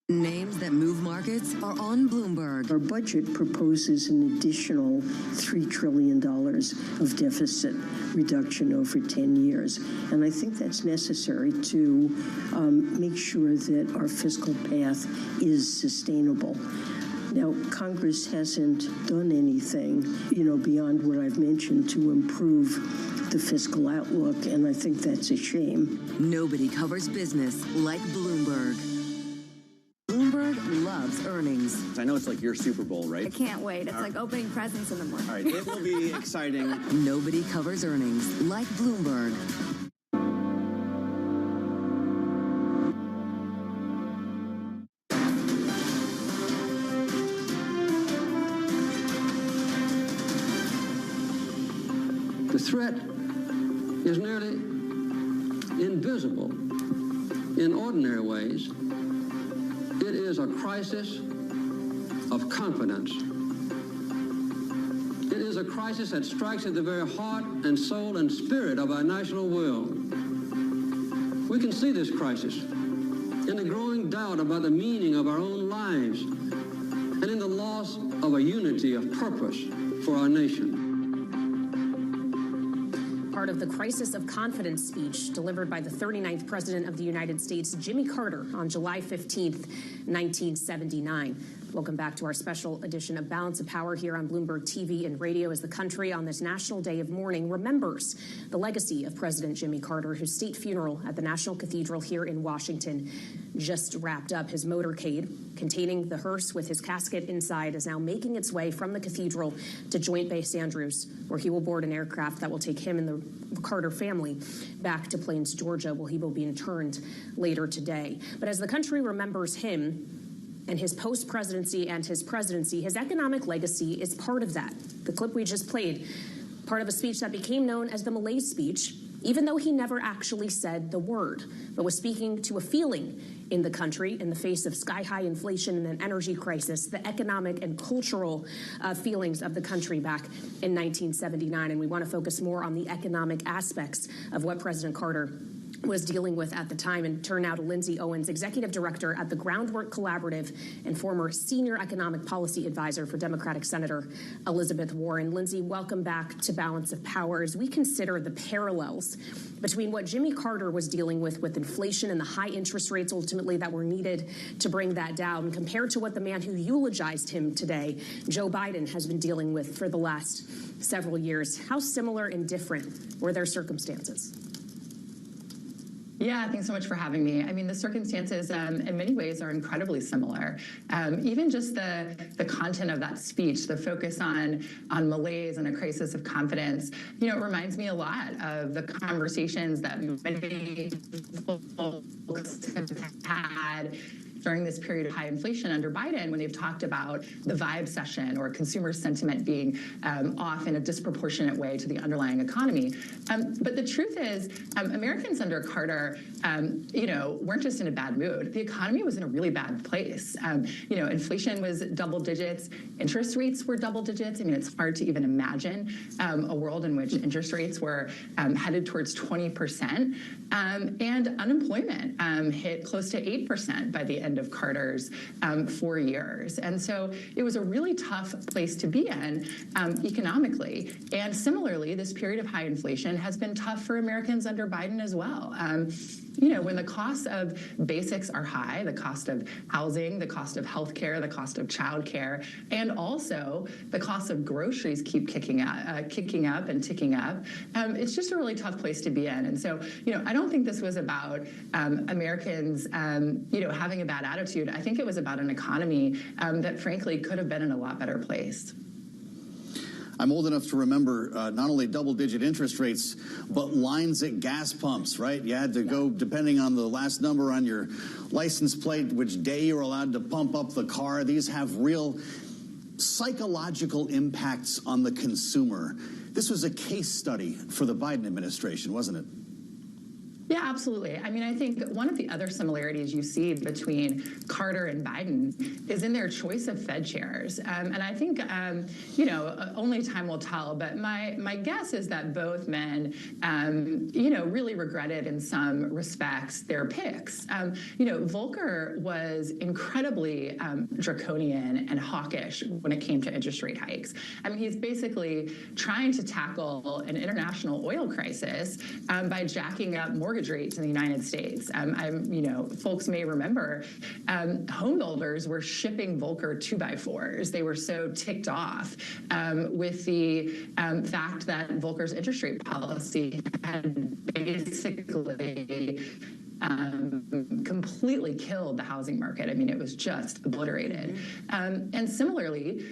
Names that move markets are on Bloomberg. Our budget proposes an additional $3 trillion of deficit reduction over 10 years. And I think that's necessary to make sure that our fiscal path is sustainable. Now, Congress hasn't done anything, beyond what I've mentioned to improve the fiscal outlook, and I think that's a shame. Nobody covers business like Bloomberg. Bloomberg loves earnings. I know it's like your Super Bowl, right? I can't wait. It's like opening presents in the morning. All right, it will be exciting. Nobody covers earnings like Bloomberg. The threat is nearly invisible in ordinary ways. It is a crisis of confidence. It is a crisis that strikes at the very heart and soul and spirit of our national will. We can see this crisis in the growing doubt about the meaning of our own lives and in the loss of a unity of purpose for our nation. Part of the crisis of confidence speech delivered by the 39th President of the United States, Jimmy Carter, on July 15th, 1979. Welcome back to our special edition of Balance of Power here on Bloomberg TV and radio as the country on this National Day of Mourning remembers the legacy of President Jimmy Carter, whose state funeral at the National Cathedral here in Washington just wrapped up. His motorcade containing the hearse with his casket inside is now making its way from the cathedral to Joint Base Andrews, where he will board an aircraft that will take him and the Carter family back to Plains, Georgia, where he will be interned later today. But as the country remembers him and his post-presidency and his presidency, his economic legacy is part of that. The clip we just played, part of a speech that became known as the Malaise speech, even though he never actually said the word, but was speaking to a feeling in the country in the face of sky-high inflation and an energy crisis, the economic and cultural feelings of the country back in 1979. And we want to focus more on the economic aspects of what President Carter was dealing with at the time and turn now to Lindsay Owens, Executive Director at the Groundwork Collaborative and former Senior Economic Policy Advisor for Democratic Senator Elizabeth Warren. Lindsay, welcome back to Balance of Power. As we consider the parallels between what Jimmy Carter was dealing with inflation and the high interest rates ultimately that were needed to bring that down, compared to what the man who eulogized him today, Joe Biden, has been dealing with for the last several years, how similar and different were their circumstances? Yeah, thanks so much for having me. I mean, the circumstances in many ways are incredibly similar. Even just the content of that speech, the focus on malaise and a crisis of confidence, it reminds me a lot of the conversations that many folks have had during this period of high inflation under Biden, when they've talked about the vibe session or consumer sentiment being off in a disproportionate way to the underlying economy. But the truth is, Americans under Carter, weren't just in a bad mood. The economy was in a really bad place. Inflation was double digits. Interest rates were double digits. I mean, it's hard to even imagine a world in which interest rates were headed towards 20%. And unemployment hit close to 8% by the end of Carter's 4 years. And so it was a really tough place to be in economically. And similarly, this period of high inflation has been tough for Americans under Biden as well. when the cost of basics are high, the cost of housing, the cost of healthcare, the cost of childcare, and also the cost of groceries keep kicking up and ticking up, it's just a really tough place to be in. And so, I don't think this was about Americans, having a bad attitude. I think it was about an economy that, frankly, could have been in a lot better place. I'm old enough to remember not only double-digit interest rates, but lines at gas pumps, right? You had to go, depending on the last number on your license plate, which day you were allowed to pump up the car. These have real psychological impacts on the consumer. This was a case study for the Biden administration, wasn't it? Yeah, absolutely. I mean, I think one of the other similarities you see between Carter and Biden is in their choice of Fed chairs. And I think, only time will tell, but my guess is that both men, really regretted in some respects their picks. Volcker was incredibly draconian and hawkish when it came to interest rate hikes. I mean, he's basically trying to tackle an international oil crisis by jacking up mortgage rates in the United States. Folks may remember home builders were shipping Volcker 2x4s. They were so ticked off with the fact that Volcker's interest rate policy had basically completely killed the housing market. I mean, it was just obliterated. And similarly,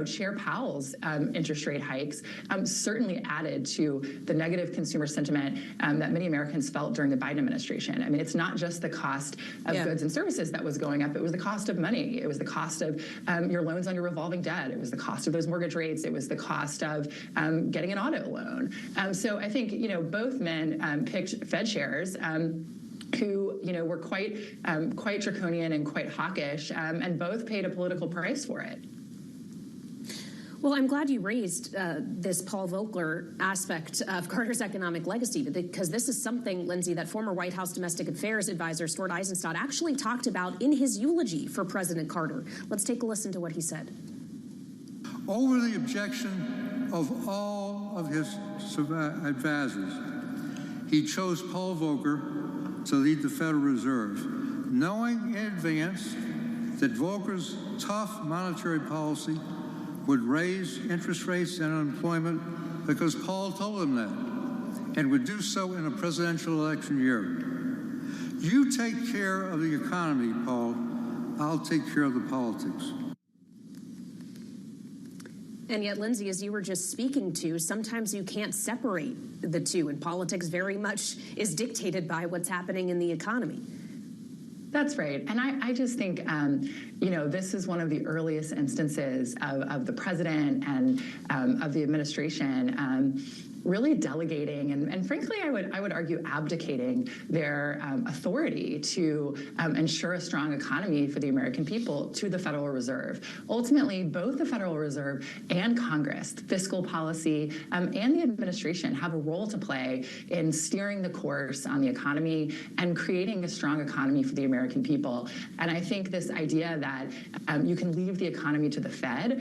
Chair Powell's interest rate hikes certainly added to the negative consumer sentiment that many Americans felt during the Biden administration. I mean, it's not just the cost of goods and services that was going up. It was the cost of money. It was the cost of your loans on your revolving debt. It was the cost of those mortgage rates. It was the cost of getting an auto loan. So I think, both men picked Fed chairs who were quite draconian and quite hawkish, and both paid a political price for it. Well, I'm glad you raised this Paul Volcker aspect of Carter's economic legacy, because this is something, Lindsay, that former White House Domestic Affairs Advisor Stuart Eisenstadt actually talked about in his eulogy for President Carter. Let's take a listen to what he said. Over the objection of all of his advisors, he chose Paul Volcker to lead the Federal Reserve, knowing in advance that Volcker's tough monetary policy would raise interest rates and unemployment because Paul told him that, and would do so in a presidential election year. You take care of the economy, Paul. I'll take care of the politics. And yet, Lindsay, as you were just speaking to, sometimes you can't separate the two, and politics very much is dictated by what's happening in the economy. That's right. And I just think, this is one of the earliest instances of the president and of the administration really delegating and frankly, I would argue abdicating their authority to ensure a strong economy for the American people to the Federal Reserve. Ultimately, both the Federal Reserve and Congress, fiscal policy, and the administration have a role to play in steering the course on the economy and creating a strong economy for the American people. And I think this idea that you can leave the economy to the Fed,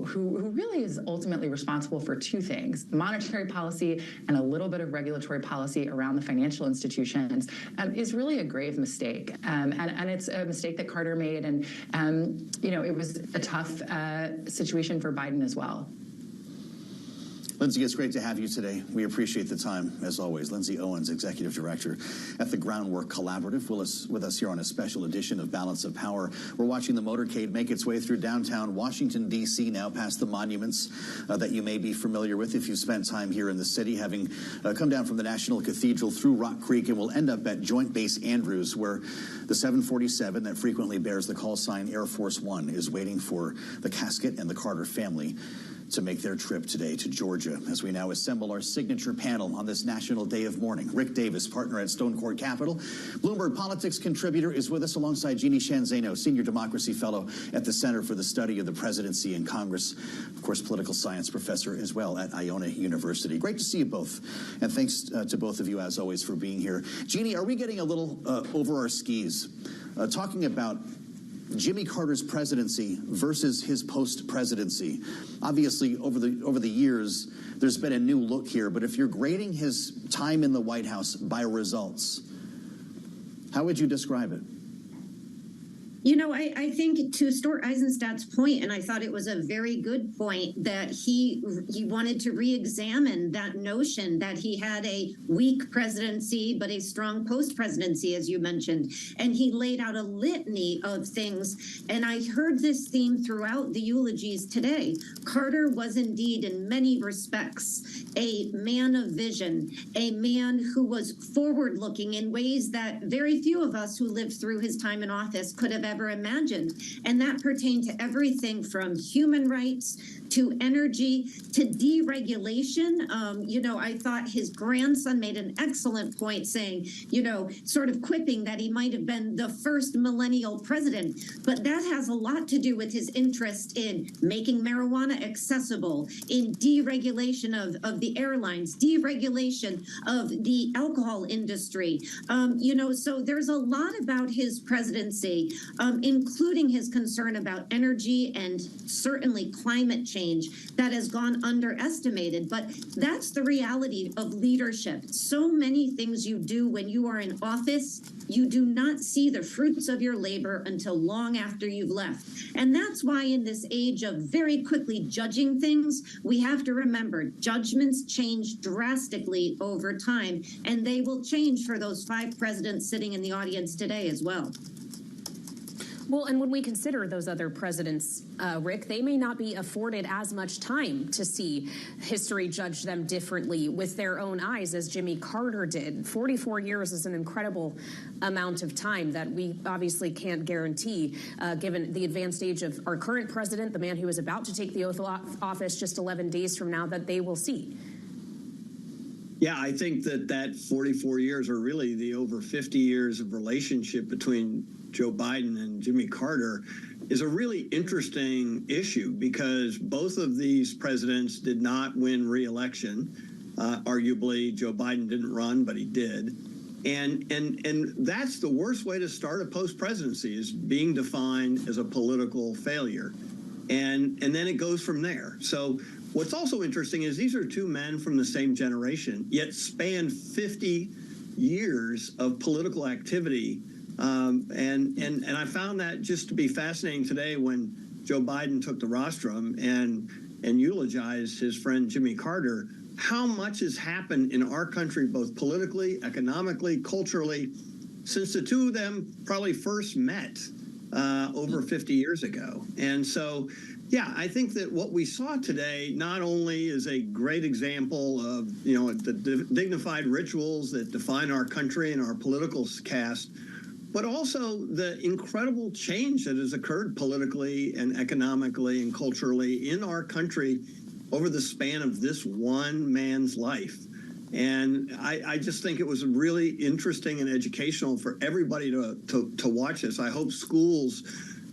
who really is ultimately responsible for two things: monetary policy and a little bit of regulatory policy around the financial institutions, is really a grave mistake. And it's a mistake that Carter made. And, it was a tough situation for Biden as well. Lindsay, it's great to have you today. We appreciate the time, as always. Lindsay Owens, Executive Director at the Groundwork Collaborative, with us here on a special edition of Balance of Power. We're watching the motorcade make its way through downtown Washington, D.C., now past the monuments that you may be familiar with if you've spent time here in the city, having come down from the National Cathedral through Rock Creek, and we'll end up at Joint Base Andrews, where the 747 that frequently bears the call sign Air Force One is waiting for the casket and the Carter family to make their trip today to Georgia, as we now assemble our signature panel on this National Day of Mourning. Rick Davis, partner at Stone Court Capital, Bloomberg Politics contributor, is with us alongside Jeannie Shanzano, Senior Democracy Fellow at the Center for the Study of the Presidency and Congress, of course, political science professor as well at Iona University. Great to see you both, and thanks to both of you, as always, for being here. Jeannie, are we getting a little over our skis talking about Jimmy Carter's presidency versus his post-presidency? Obviously, over the years, there's been a new look here, but if you're grading his time in the White House by results, How would you describe it? You know, I think to Stuart Eisenstadt's point, and I thought it was a very good point, that he wanted to re-examine that notion that he had a weak presidency, but a strong post-presidency, as you mentioned. And he laid out a litany of things. And I heard this theme throughout the eulogies today. Carter was indeed, in many respects, a man of vision, a man who was forward-looking in ways that very few of us who lived through his time in office could have ever imagined. And that pertained to everything from human rights to energy to deregulation. You know, I thought his grandson made an excellent point saying, you know, sort of quipping that he might have been the first millennial president. But that has a lot to do with his interest in making marijuana accessible, in deregulation of the airlines, deregulation of the alcohol industry. You know, so there's a lot about his presidency, including his concern about energy and certainly climate change that has gone underestimated. But that's the reality of leadership. So many things you do when you are in office, you do not see the fruits of your labor until long after you've left. And that's why in this age of very quickly judging things, we have to remember judgments change drastically over time, and they will change for those 5 presidents sitting in the audience today as well. Well, and when we consider those other presidents, Rick, they may not be afforded as much time to see history judge them differently with their own eyes as Jimmy Carter did. 44 years is an incredible amount of time that we obviously can't guarantee, given the advanced age of our current president, the man who is about to take the oath of office just 11 days from now, that they will see. Yeah, I think that 44 years are really the over 50 years of relationship between Joe Biden and Jimmy Carter is a really interesting issue because both of these presidents did not win re-election. Arguably, Joe Biden didn't run, but he did. And that's the worst way to start a post-presidency, is being defined as a political failure. And then it goes from there. So what's also interesting is these are 2 men from the same generation, yet span 50 years of political activity. And I found that just to be fascinating today when Joe Biden took the rostrum and eulogized his friend Jimmy Carter, how much has happened in our country, both politically, economically, culturally, since the 2 of them probably first met over 50 years ago. And so, yeah, I think that what we saw today not only is a great example of, you know, the dignified rituals that define our country and our political caste, but also the incredible change that has occurred politically and economically and culturally in our country over the span of this one man's life. And I just think it was really interesting and educational for everybody to watch this. I hope schools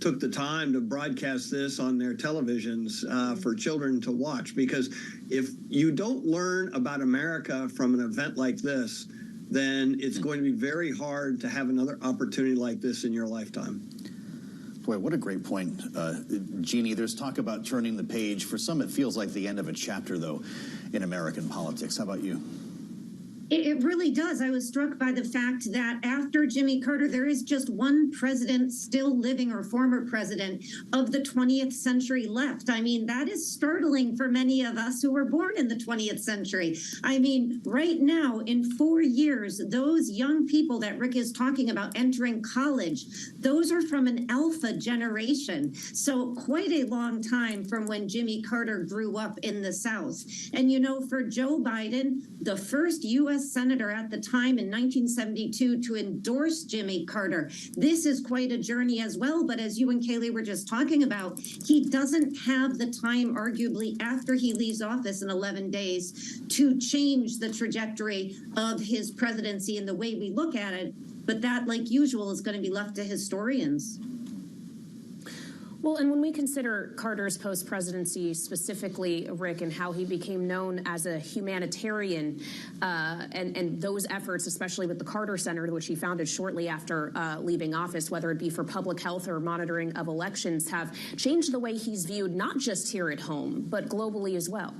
took the time to broadcast this on their televisions for children to watch, because if you don't learn about America from an event like this, then it's going to be very hard to have another opportunity like this in your lifetime. Boy, what a great point. Jeannie, there's talk about turning the page. For some, it feels like the end of a chapter, though, in American politics. How about you? It really does. I was struck by the fact that after Jimmy Carter, there is just one president still living, or former president, of the 20th century left. I mean, that is startling for many of us who were born in the 20th century. I mean, right now, in 4 years, those young people that Rick is talking about entering college, those are from an alpha generation. So quite a long time from when Jimmy Carter grew up in the South. And, you know, for Joe Biden, the first U.S. senator at the time in 1972 to endorse Jimmy Carter. This is quite a journey as well. But as you and Kaylee were just talking about, he doesn't have the time, arguably, after he leaves office in 11 days to change the trajectory of his presidency and the way we look at it. But that, like usual, is going to be left to historians. Well, and when we consider Carter's post-presidency, specifically, Rick, and how he became known as a humanitarian, and those efforts, especially with the Carter Center, which he founded shortly after leaving office, whether it be for public health or monitoring of elections, have changed the way he's viewed not just here at home, but globally as well.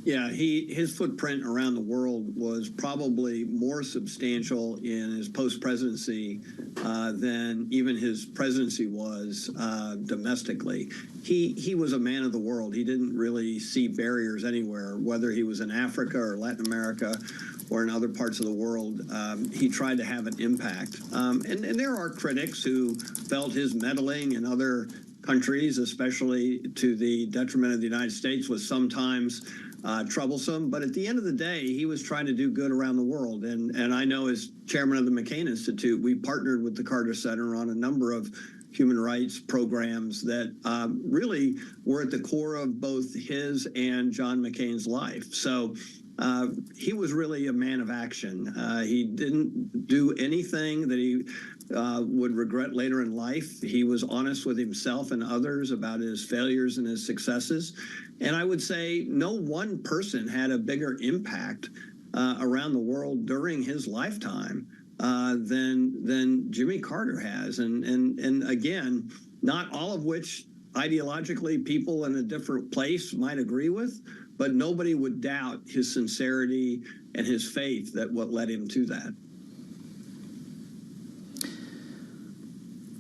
Yeah, his footprint around the world was probably more substantial in his post-presidency than even his presidency was domestically. He was a man of the world. He didn't really see barriers anywhere, whether he was in Africa or Latin America or in other parts of the world. He tried to have an impact. And there are critics who felt his meddling in other countries, especially to the detriment of the United States, was sometimes troublesome. But at the end of the day, he was trying to do good around the world. And I know as chairman of the McCain Institute, we partnered with the Carter Center on a number of human rights programs that really were at the core of both his and John McCain's life. So he was really a man of action. He didn't do anything that he would regret later in life. He was honest with himself and others about his failures and his successes. And I would say no one person had a bigger impact around the world during his lifetime than Jimmy Carter has. And again, not all of which ideologically people in a different place might agree with, but nobody would doubt his sincerity and his faith that what led him to that.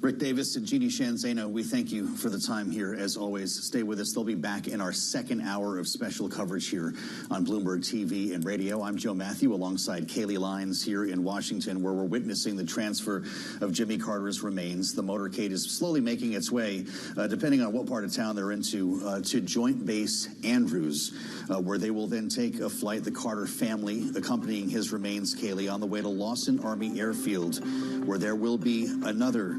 Rick Davis and Jeannie Shanzano, we thank you for the time here, as always. Stay with us. They'll be back in our second hour of special coverage here on Bloomberg TV and radio. I'm Joe Matthew alongside Kaylee Lyons here in Washington, where we're witnessing the transfer of Jimmy Carter's remains. The motorcade is slowly making its way, depending on what part of town they're into, to Joint Base Andrews, where they will then take a flight, the Carter family accompanying his remains, Kaylee, on the way to Lawson Army Airfield, where there will be another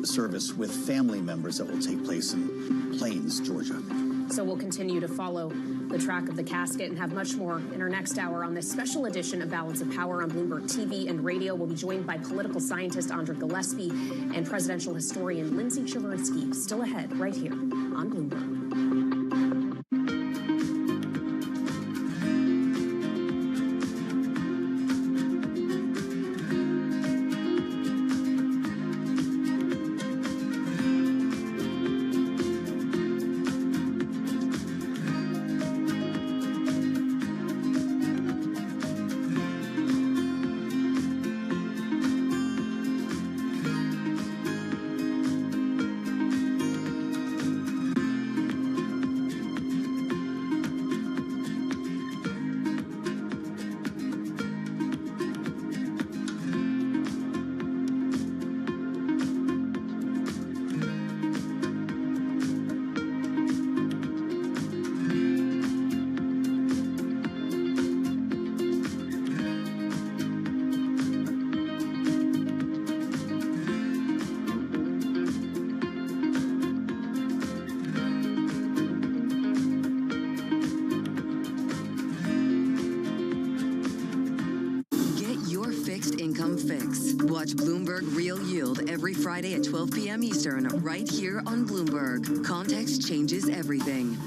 service with family members that will take place in Plains, Georgia. So we'll continue to follow the track of the casket and have much more in our next hour on this special edition of Balance of Power on Bloomberg TV and radio. We'll be joined by political scientist Andra Gillespie and presidential historian Lindsay Chervinsky. Still ahead right here on Bloomberg. Watch Bloomberg Real Yield every Friday at 12 p.m. Eastern, right here on Bloomberg. Context changes everything.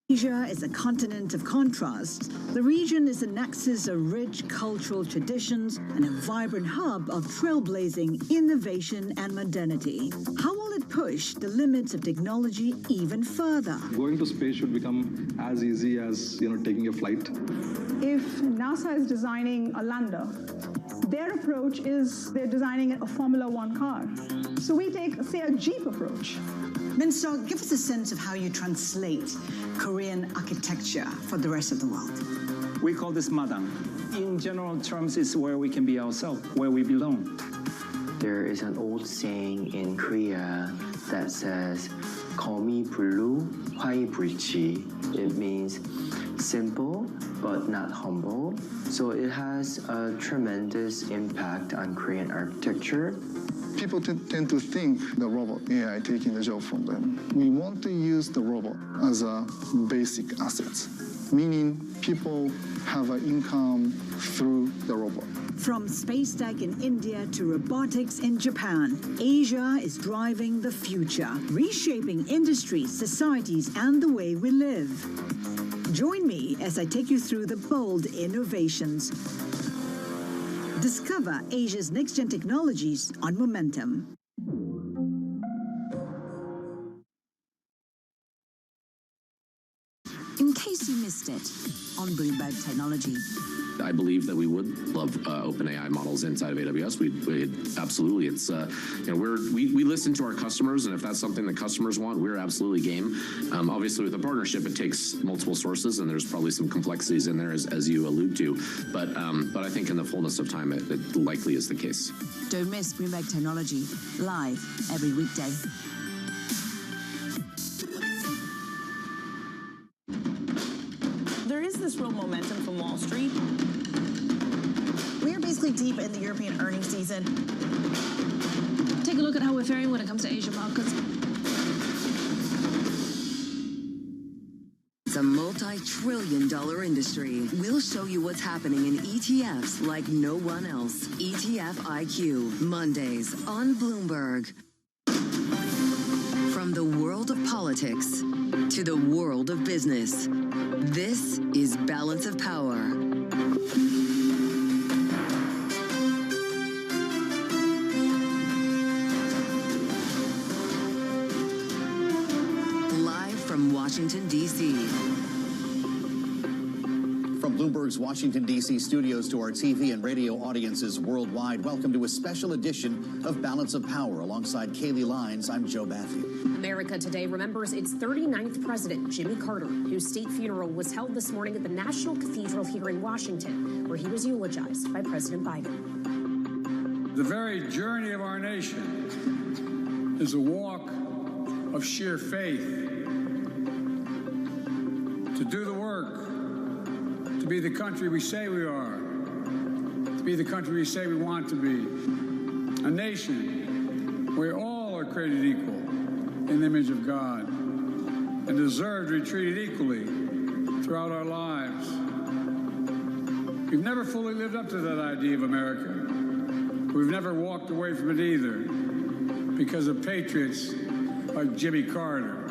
Asia is a continent of contrasts. The region is a nexus of rich cultural traditions and a vibrant hub of trailblazing innovation and modernity. How will it push the limits of technology even further? Going to space should become as easy as, taking a flight. If NASA is designing a lander, their approach is they're designing a Formula One car. So we take, say, a Jeep approach. Minso, give us a sense of how you translate Korean architecture for the rest of the world. We call this madang. In general terms, it's where we can be ourselves, where we belong. There is an old saying in Korea that says, "Call me blue, hwai 불치." It means simple, but not humble. So it has a tremendous impact on Korean architecture. People tend to think the robot AI taking the job from them. We want to use the robot as a basic asset, meaning people have an income through the robot. From space tech in India to robotics in Japan, Asia is driving the future, reshaping industries, societies, and the way we live. Join me as I take you through the bold innovations. Discover Asia's next-gen technologies on Momentum. in case you missed it on Bloomberg Technology. I believe that we would love OpenAI models inside of AWS. Absolutely. It's we listen to our customers, and if that's something that customers want, we're absolutely game. Obviously, with a partnership, it takes multiple sources, and there's probably some complexities in there, as you allude to. But I think in the fullness of time, it likely is the case. Don't miss Bloomberg Technology live every weekday. There is this real momentum from Wall Street. We are basically deep in the European earnings season. Take a look at how we're faring when it comes to Asian markets. It's a multi-trillion-dollar industry. We'll show you what's happening in ETFs like no one else. ETF IQ, Mondays on Bloomberg. From the world of politics to the world of business, this is Balance of Power. Live from Washington, D.C. From Bloomberg's Washington, D.C. studios to our TV and radio audiences worldwide, welcome to a special edition of Balance of Power. Alongside Kaylee Lines, I'm Joe Matthew. America today remembers its 39th president, Jimmy Carter, whose state funeral was held this morning at the National Cathedral here in Washington, where he was eulogized by President Biden. The very journey of our nation is a walk of sheer faith. To do the work, to be the country we say we are, to be the country we say we want to be. A nation where all are created equal in the image of God and deserve to be treated equally throughout our lives. We've never fully lived up to that idea of America. We've never walked away from it either because of patriots like Jimmy Carter.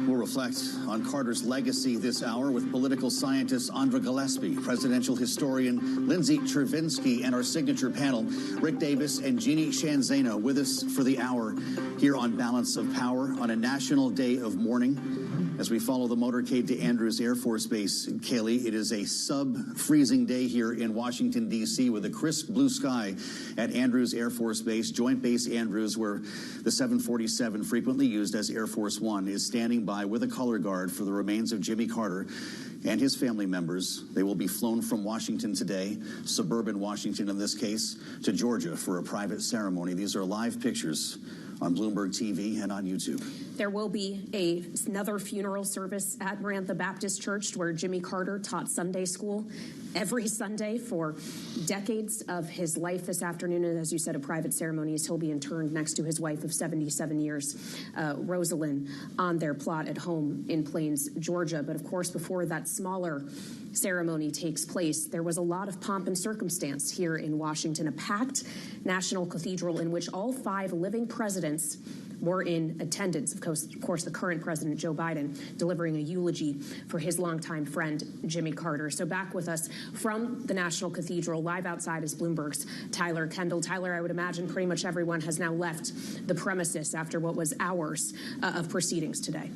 We'll reflect on Carter's legacy this hour with political scientist Andra Gillespie, presidential historian Lindsay Chervinsky, and our signature panel, Rick Davis and Jeannie Shanzano, with us for the hour here on Balance of Power on a national day of mourning. As we follow the motorcade to Andrews Air Force Base, Kaylee, it is a sub-freezing day here in Washington, D.C. with a crisp blue sky at Andrews Air Force Base, Joint Base Andrews, where the 747, frequently used as Air Force One, is standing by with a color guard for the remains of Jimmy Carter and his family members. They will be flown from Washington today, suburban Washington in this case, to Georgia for a private ceremony. These are live pictures on Bloomberg TV and on YouTube. There will be another funeral service at Marantha Baptist Church, where Jimmy Carter taught Sunday school every Sunday for decades of his life this afternoon. And as you said, a private ceremony as he'll be interred next to his wife of 77 years, Rosalind, on their plot at home in Plains, Georgia. But of course, before that smaller ceremony takes place, there was a lot of pomp and circumstance here in Washington, a packed National Cathedral in which all 5 living presidents were in attendance. Of course, the current president, Joe Biden, delivering a eulogy for his longtime friend, Jimmy Carter. So back with us from the National Cathedral, live outside, is Bloomberg's Tyler Kendall. Tyler, I would imagine pretty much everyone has now left the premises after what was hours of proceedings today.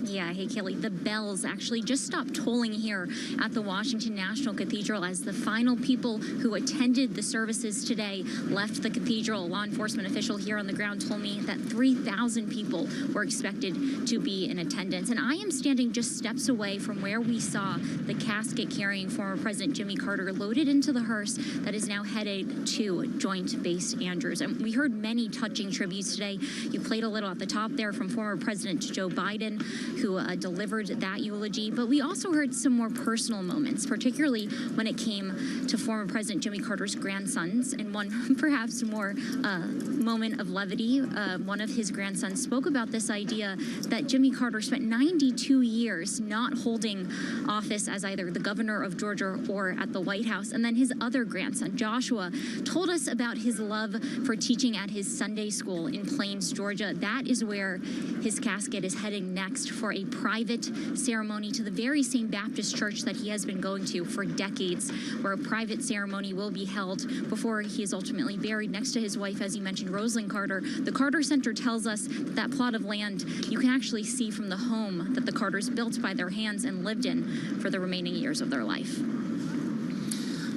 Yeah, hey, Kelly, the bells actually just stopped tolling here at the Washington National Cathedral as the final people who attended the services today left the cathedral. A law enforcement official here on the ground told me that 3,000 people were expected to be in attendance. And I am standing just steps away from where we saw the casket carrying former President Jimmy Carter loaded into the hearse that is now headed to Joint Base Andrews. And we heard many touching tributes today. You played a little at the top there from former President Joe Biden, who delivered that eulogy. But we also heard some more personal moments, particularly when it came to former President Jimmy Carter's grandsons. And one perhaps more moment of levity, one of his grandsons spoke about this idea that Jimmy Carter spent 92 years not holding office as either the governor of Georgia or at the White House. And then his other grandson, Joshua, told us about his love for teaching at his Sunday school in Plains, Georgia. That is where his casket is heading next for a private ceremony to the very same Baptist church that he has been going to for decades, where a private ceremony will be held before he is ultimately buried next to his wife, as you mentioned, Rosalind Carter. The Carter Center tells us that plot of land you can actually see from the home that the Carters built by their hands and lived in for the remaining years of their life.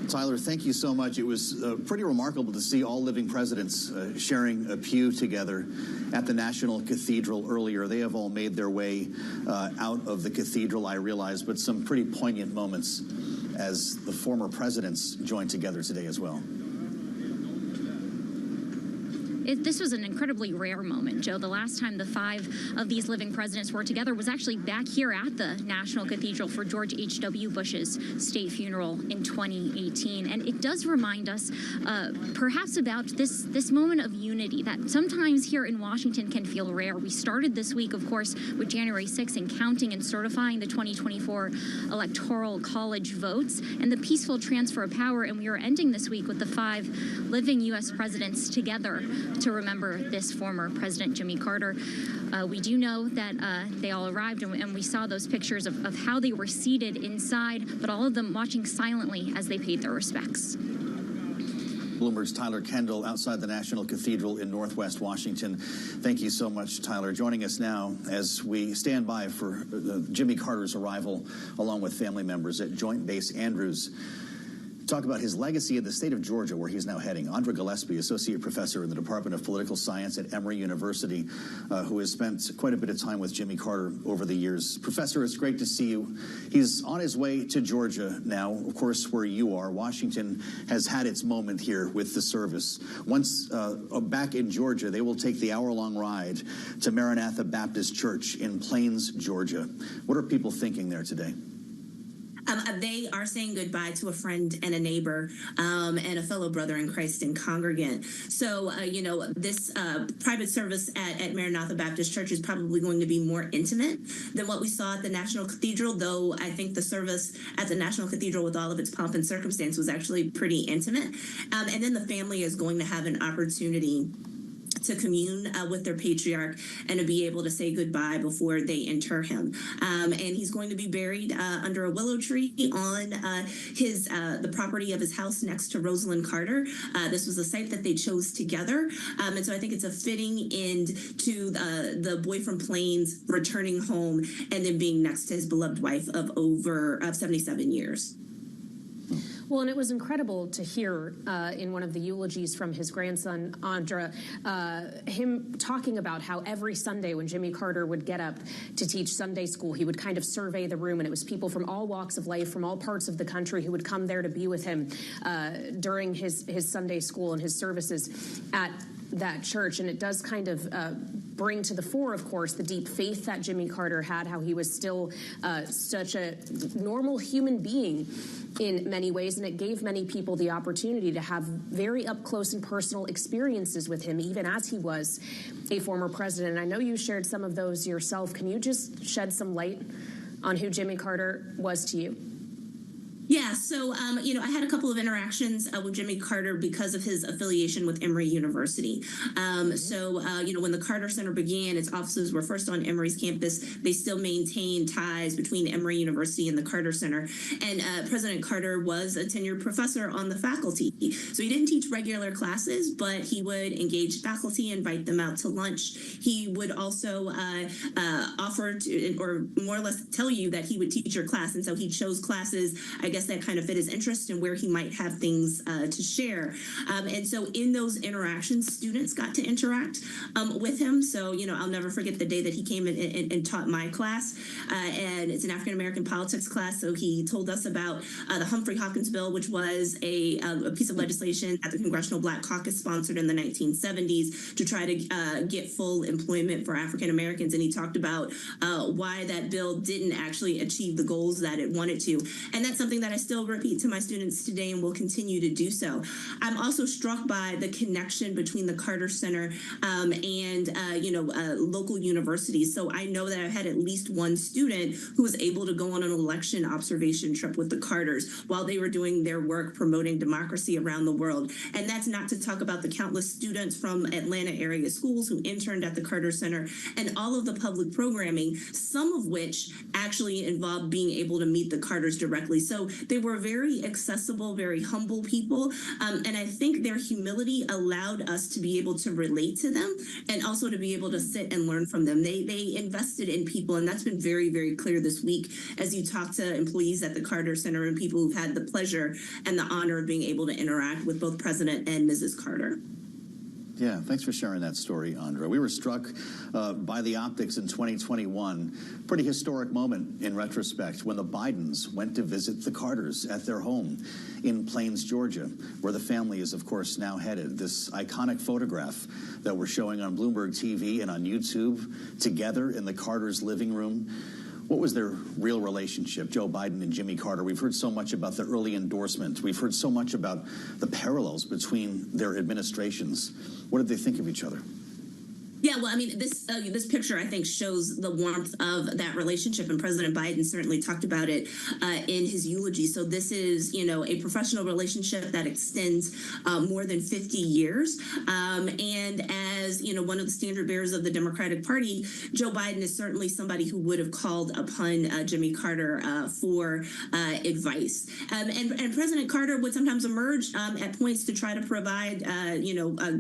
Tyler, thank you so much. It was pretty remarkable to see all living presidents sharing a pew together at the National Cathedral earlier. They have all made their way out of the cathedral, I realize, but some pretty poignant moments as the former presidents joined together today as well. This was an incredibly rare moment, Joe. The last time the 5 of these living presidents were together was actually back here at the National Cathedral for George H.W. Bush's state funeral in 2018. And it does remind us perhaps about this moment of unity that sometimes here in Washington can feel rare. We started this week, of course, with January 6th and counting and certifying the 2024 Electoral College votes and the peaceful transfer of power. And we are ending this week with the 5 living U.S. presidents together to remember this former President Jimmy Carter. We do know that they all arrived, and we saw those pictures of how they were seated inside, but all of them watching silently as they paid their respects. Bloomberg's Tyler Kendall outside the National Cathedral in Northwest Washington. Thank you so much, Tyler. Joining us now as we stand by for Jimmy Carter's arrival along with family members at Joint Base Andrews. Talk about his legacy in the state of Georgia, where he's now heading. Andra Gillespie, associate professor in the Department of Political Science at Emory University, who has spent quite a bit of time with Jimmy Carter over the years. Professor, it's great to see you. He's on his way to Georgia now, of course, where you are. Washington has had its moment here with the service. Once back in Georgia, they will take the hour-long ride to Maranatha Baptist Church in Plains, Georgia. What are people thinking there today? They are saying goodbye to a friend and a neighbor and a fellow brother in Christ and congregant. So, this private service at Maranatha Baptist Church is probably going to be more intimate than what we saw at the National Cathedral, though I think the service at the National Cathedral with all of its pomp and circumstance was actually pretty intimate. And then the family is going to have an opportunity to commune with their patriarch and to be able to say goodbye before they inter him. And he's going to be buried under a willow tree on the property of his house next to Rosalind Carter. This was a site that they chose together. And so I think it's a fitting end to the boy from Plains returning home and then being next to his beloved wife of 77 years. Well, and it was incredible to hear in one of the eulogies from his grandson, Andra, him talking about how every Sunday when Jimmy Carter would get up to teach Sunday school, he would kind of survey the room, and it was people from all walks of life, from all parts of the country who would come there to be with him during his Sunday school and his services at that church. And it does kind of bring to the fore, of course, the deep faith that Jimmy Carter had, how he was still such a normal human being in many ways, and it gave many people the opportunity to have very up close and personal experiences with him, even as he was a former president. And I know you shared some of those yourself. Can you just shed some light on who Jimmy Carter was to you? Yeah, so, I had a couple of interactions with Jimmy Carter because of his affiliation with Emory University. When the Carter Center began, its offices were first on Emory's campus. They still maintain ties between Emory University and the Carter Center. And President Carter was a tenured professor on the faculty. So he didn't teach regular classes, but he would engage faculty, invite them out to lunch. He would also offer to, or more or less tell you that he would teach your class. And so he chose classes, I guess, that kind of fit his interest and where he might have things to share. And so in those interactions, students got to interact with him. So, I'll never forget the day that he came and taught my class. And it's an African-American politics class. So he told us about the Humphrey-Hawkins bill, which was a piece of legislation that the Congressional Black Caucus sponsored in the 1970s to try to get full employment for African-Americans. And he talked about why that bill didn't actually achieve the goals that it wanted to. And that's something that I still repeat to my students today and will continue to do so. I'm also struck by the connection between the Carter Center and local universities. So I know that I've had at least one student who was able to go on an election observation trip with the Carters while they were doing their work promoting democracy around the world. And that's not to talk about the countless students from Atlanta area schools who interned at the Carter Center and all of the public programming, some of which actually involved being able to meet the Carters directly. So they were very accessible, very humble people. And I think their humility allowed us to be able to relate to them and also to be able to sit and learn from them. They invested in people, and that's been very, very clear this week as you talk to employees at the Carter Center and people who've had the pleasure and the honor of being able to interact with both President and Mrs. Carter. Yeah, thanks for sharing that story, Andra. We were struck by the optics in 2021. Pretty historic moment in retrospect when the Bidens went to visit the Carters at their home in Plains, Georgia, where the family is, of course, now headed. This iconic photograph that we're showing on Bloomberg TV and on YouTube together in the Carters' living room. What was their real relationship, Joe Biden and Jimmy Carter? We've heard so much about the early endorsement. We've heard so much about the parallels between their administrations. What did they think of each other? Yeah, well, I mean, this picture, I think, shows the warmth of that relationship, and President Biden certainly talked about it in his eulogy. So this is, a professional relationship that extends more than 50 years. And as, one of the standard bearers of the Democratic Party, Joe Biden is certainly somebody who would have called upon Jimmy Carter for advice. And President Carter would sometimes emerge at points to try to provide,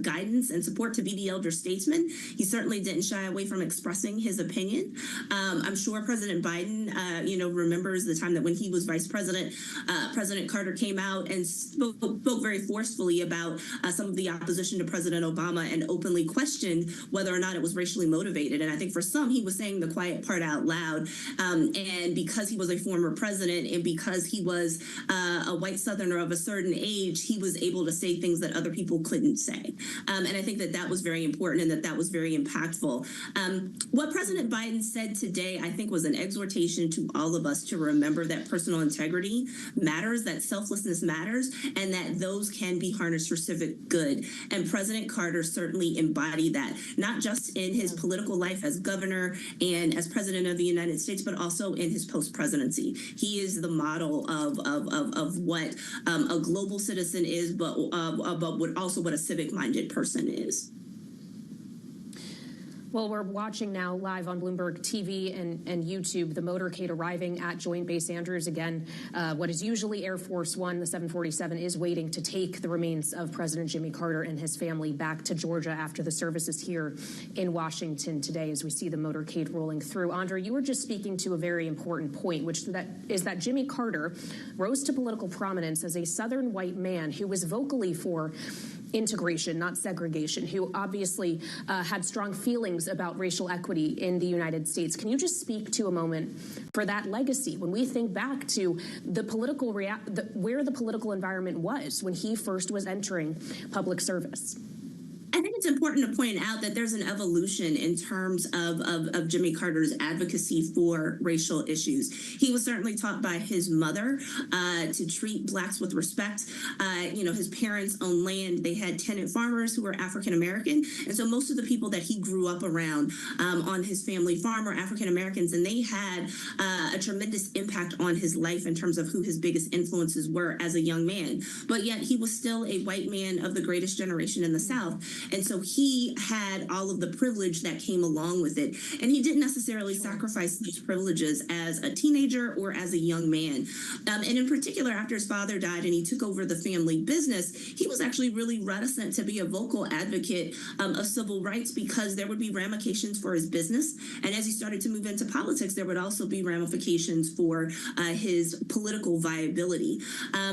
guidance and support to be the elder statesman. He certainly didn't shy away from expressing his opinion. I'm sure President Biden, remembers the time that when he was vice president, President Carter came out and spoke very forcefully about some of the opposition to President Obama and openly questioned whether or not it was racially motivated. And I think for some, he was saying the quiet part out loud. And because he was a former president and because he was a white Southerner of a certain age, he was able to say things that other people couldn't say. And I think that was very important and that was very impactful. What President Biden said today, I think, was an exhortation to all of us to remember that personal integrity matters, that selflessness matters, and that those can be harnessed for civic good. And President Carter certainly embodied that, not just in his political life as governor and as president of the United States, but also in his post-presidency. He is the model of what a global citizen is, but what a civic-minded person is. Well, we're watching now live on Bloomberg TV and YouTube the motorcade arriving at Joint Base Andrews. Again, what is usually Air Force One, the 747, is waiting to take the remains of President Jimmy Carter and his family back to Georgia after the services here in Washington today as we see the motorcade rolling through. Andra, you were just speaking to a very important point, which is that Jimmy Carter rose to political prominence as a Southern white man who was vocally for integration, not segregation, who obviously had strong feelings about racial equity in the United States. Can you just speak to a moment for that legacy when we think back to the political where the political environment was when he first was entering public service? I think it's important to point out that there's an evolution in terms of Jimmy Carter's advocacy for racial issues. He was certainly taught by his mother to treat blacks with respect. His parents owned land. They had tenant farmers who were African American. And so most of the people that he grew up around on his family farm were African Americans. And they had a tremendous impact on his life in terms of who his biggest influences were as a young man. But yet he was still a white man of the greatest generation in the South. And so he had all of the privilege that came along with it. And he didn't necessarily sacrifice those privileges as a teenager or as a young man. And in particular, after his father died and he took over the family business, he was actually really reticent to be a vocal advocate of civil rights because there would be ramifications for his business. And as he started to move into politics, there would also be ramifications for his political viability.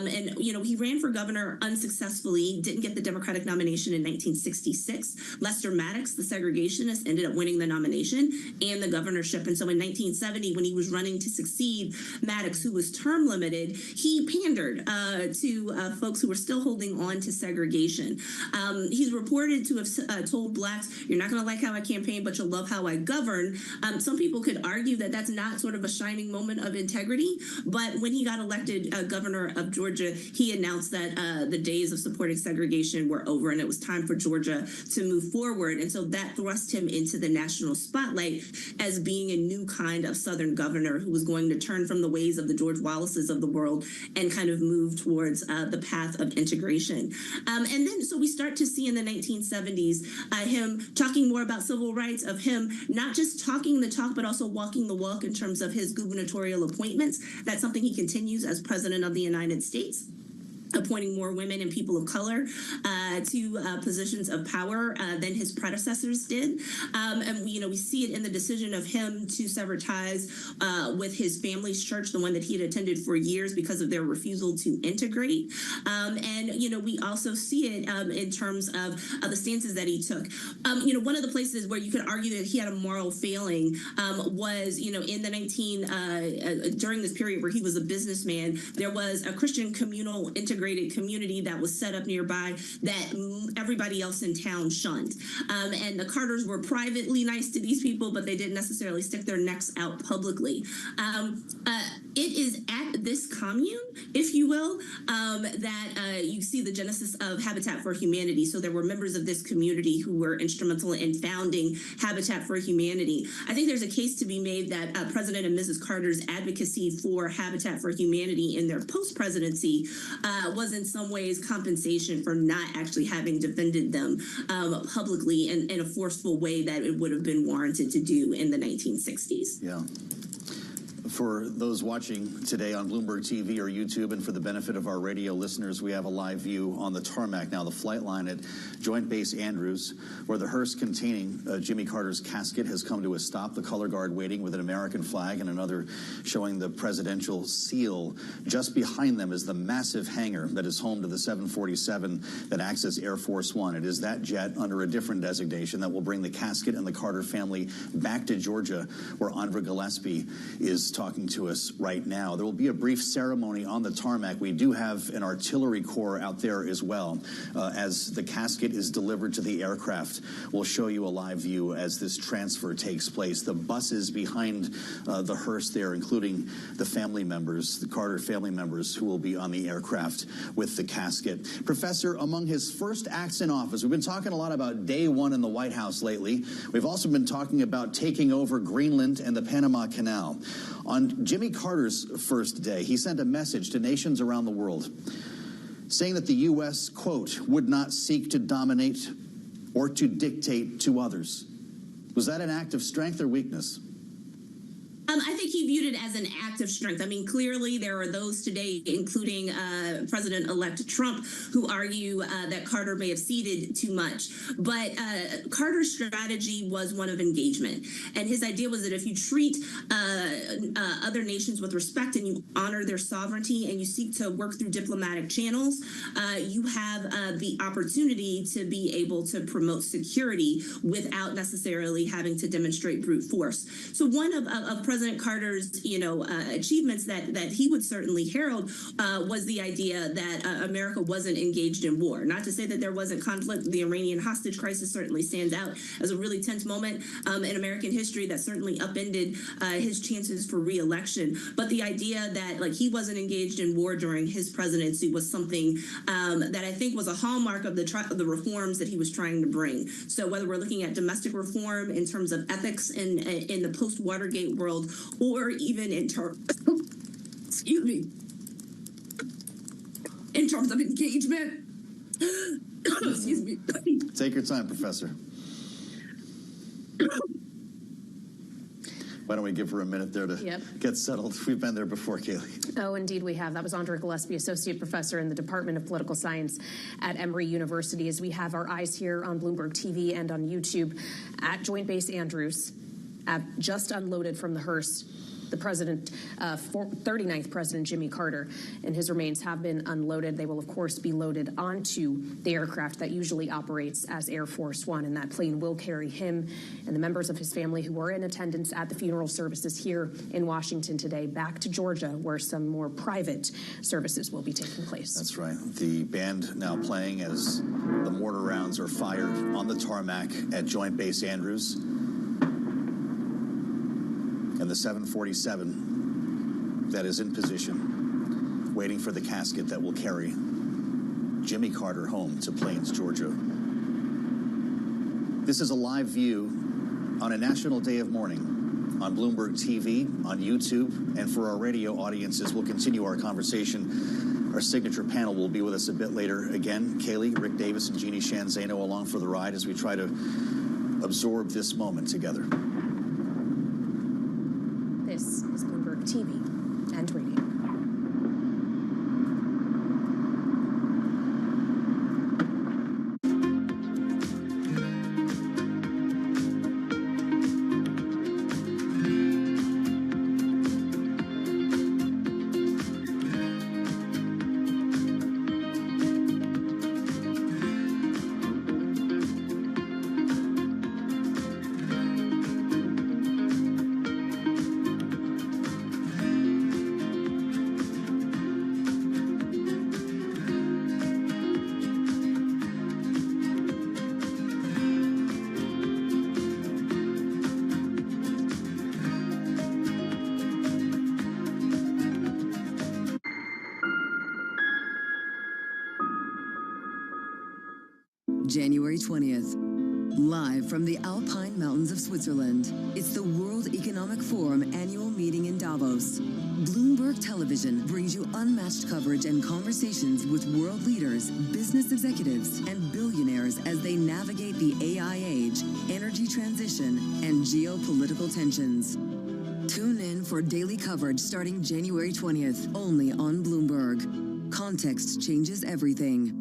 He ran for governor unsuccessfully, didn't get the Democratic nomination in 1966. Lester Maddox, the segregationist, ended up winning the nomination and the governorship. And so in 1970, when he was running to succeed Maddox, who was term limited, he pandered to folks who were still holding on to segregation. He's reported to have told blacks, "You're not going to like how I campaign, but you'll love how I govern." Some people could argue that that's not sort of a shining moment of integrity. But when he got elected governor of Georgia, he announced that the days of supporting segregation were over and it was time for Georgia to move forward. And so that thrust him into the national spotlight as being a new kind of Southern governor who was going to turn from the ways of the George Wallaces of the world and kind of move towards the path of integration. And then so we start to see in the 1970s him talking more about civil rights, of him not just talking the talk, but also walking the walk in terms of his gubernatorial appointments. That's something he continues as president of the United States, appointing more women and people of color to positions of power than his predecessors did. And we see it in the decision of him to sever ties with his family's church, the one that he had attended for years, because of their refusal to integrate. And we also see it in terms of the stances that he took. One of the places where you could argue that he had a moral failing was, in the during this period where he was a businessman, there was a Christian communal integrated community that was set up nearby that everybody else in town shunned. And the Carters were privately nice to these people, but they didn't necessarily stick their necks out publicly. It is at this commune, if you will, that you see the genesis of Habitat for Humanity. So there were members of this community who were instrumental in founding Habitat for Humanity. I think there's a case to be made that President and Mrs. Carter's advocacy for Habitat for Humanity in their post-presidency was in some ways compensation for not actually having defended them publicly in a forceful way that it would have been warranted to do in the 1960s. Yeah. For those watching today on Bloomberg TV or YouTube, and for the benefit of our radio listeners, we have a live view on the tarmac now, the flight line at Joint Base Andrews, where the hearse containing Jimmy Carter's casket has come to a stop. The color guard waiting with an American flag and another showing the presidential seal. Just behind them is the massive hangar that is home to the 747 that acts as Air Force One. It is that jet under a different designation that will bring the casket and the Carter family back to Georgia, where Andra Gillespie is talking to us right now. There will be a brief ceremony on the tarmac. We do have an artillery corps out there as well. As the casket is delivered to the aircraft, we'll show you a live view as this transfer takes place. The buses behind the hearse there, including the family members, the Carter family members who will be on the aircraft with the casket. Professor, among his first acts in office, we've been talking a lot about day one in the White House lately. We've also been talking about taking over Greenland and the Panama Canal. On Jimmy Carter's first day, he sent a message to nations around the world saying that the U.S., quote, would not seek to dominate or to dictate to others. Was that an act of strength or weakness? I think he viewed it as an act of strength. I mean, clearly there are those today, including President-elect Trump, who argue that Carter may have ceded too much. But Carter's strategy was one of engagement. And his idea was that if you treat other nations with respect and you honor their sovereignty and you seek to work through diplomatic channels, you have the opportunity to be able to promote security without necessarily having to demonstrate brute force. So one of President Carter's, achievements that he would certainly herald was the idea that America wasn't engaged in war. Not to say that there wasn't conflict. The Iranian hostage crisis certainly stands out as a really tense moment in American history that certainly upended his chances for re-election. But the idea that he wasn't engaged in war during his presidency was something that I think was a hallmark of the reforms that he was trying to bring. So whether we're looking at domestic reform in terms of ethics in the post-Watergate world, or even in terms, in terms of engagement. Excuse me. Take your time, Professor. Why don't we give her a minute there to get settled? We've been there before, Kaylee. Oh, indeed we have. That was Andra Gillespie, Associate Professor in the Department of Political Science at Emory University. As we have our eyes here on Bloomberg TV and on YouTube at Joint Base Andrews, just unloaded from the hearse, the 39th President Jimmy Carter and his remains have been unloaded. They will, of course, be loaded onto the aircraft that usually operates as Air Force One, and that plane will carry him and the members of his family who were in attendance at the funeral services here in Washington today back to Georgia, where some more private services will be taking place. That's right. The band now playing as the mortar rounds are fired on the tarmac at Joint Base Andrews. And the 747 that is in position, waiting for the casket that will carry Jimmy Carter home to Plains, Georgia. This is a live view on a national day of mourning on Bloomberg TV, on YouTube, and for our radio audiences. We'll continue our conversation. Our signature panel will be with us a bit later. Again, Kaylee, Rick Davis, and Jeannie Shanzano along for the ride as we try to absorb this moment together. This is Bloomberg TV and radio. January 20th, live from the Alpine Mountains of Switzerland. It's the World Economic Forum annual meeting in Davos. Bloomberg Television brings you unmatched coverage and conversations with world leaders, business executives, and billionaires as they navigate the AI age, energy transition, and geopolitical tensions. Tune in for daily coverage starting January 20th, only on Bloomberg. Context changes everything.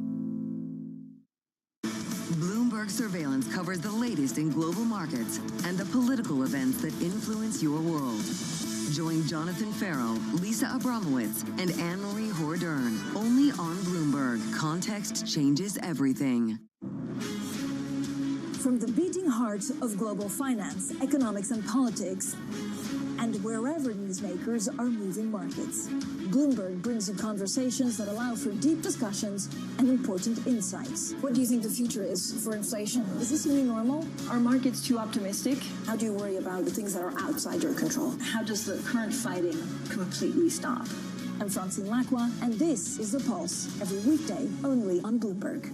Bloomberg Surveillance covers the latest in global markets and the political events that influence your world. Join Jonathan Farrow, Lisa Abramowitz, and Anne-Marie Hordern, only on Bloomberg. Context changes everything. From the beating heart of global finance, economics, and politics, and wherever newsmakers are moving markets, Bloomberg brings you conversations that allow for deep discussions and important insights. What do you think the future is for inflation? Is this a new normal? Are markets too optimistic? How do you worry about the things that are outside your control? How does the current fighting completely stop? I'm Francine Lacroix, and this is The Pulse, every weekday only on Bloomberg.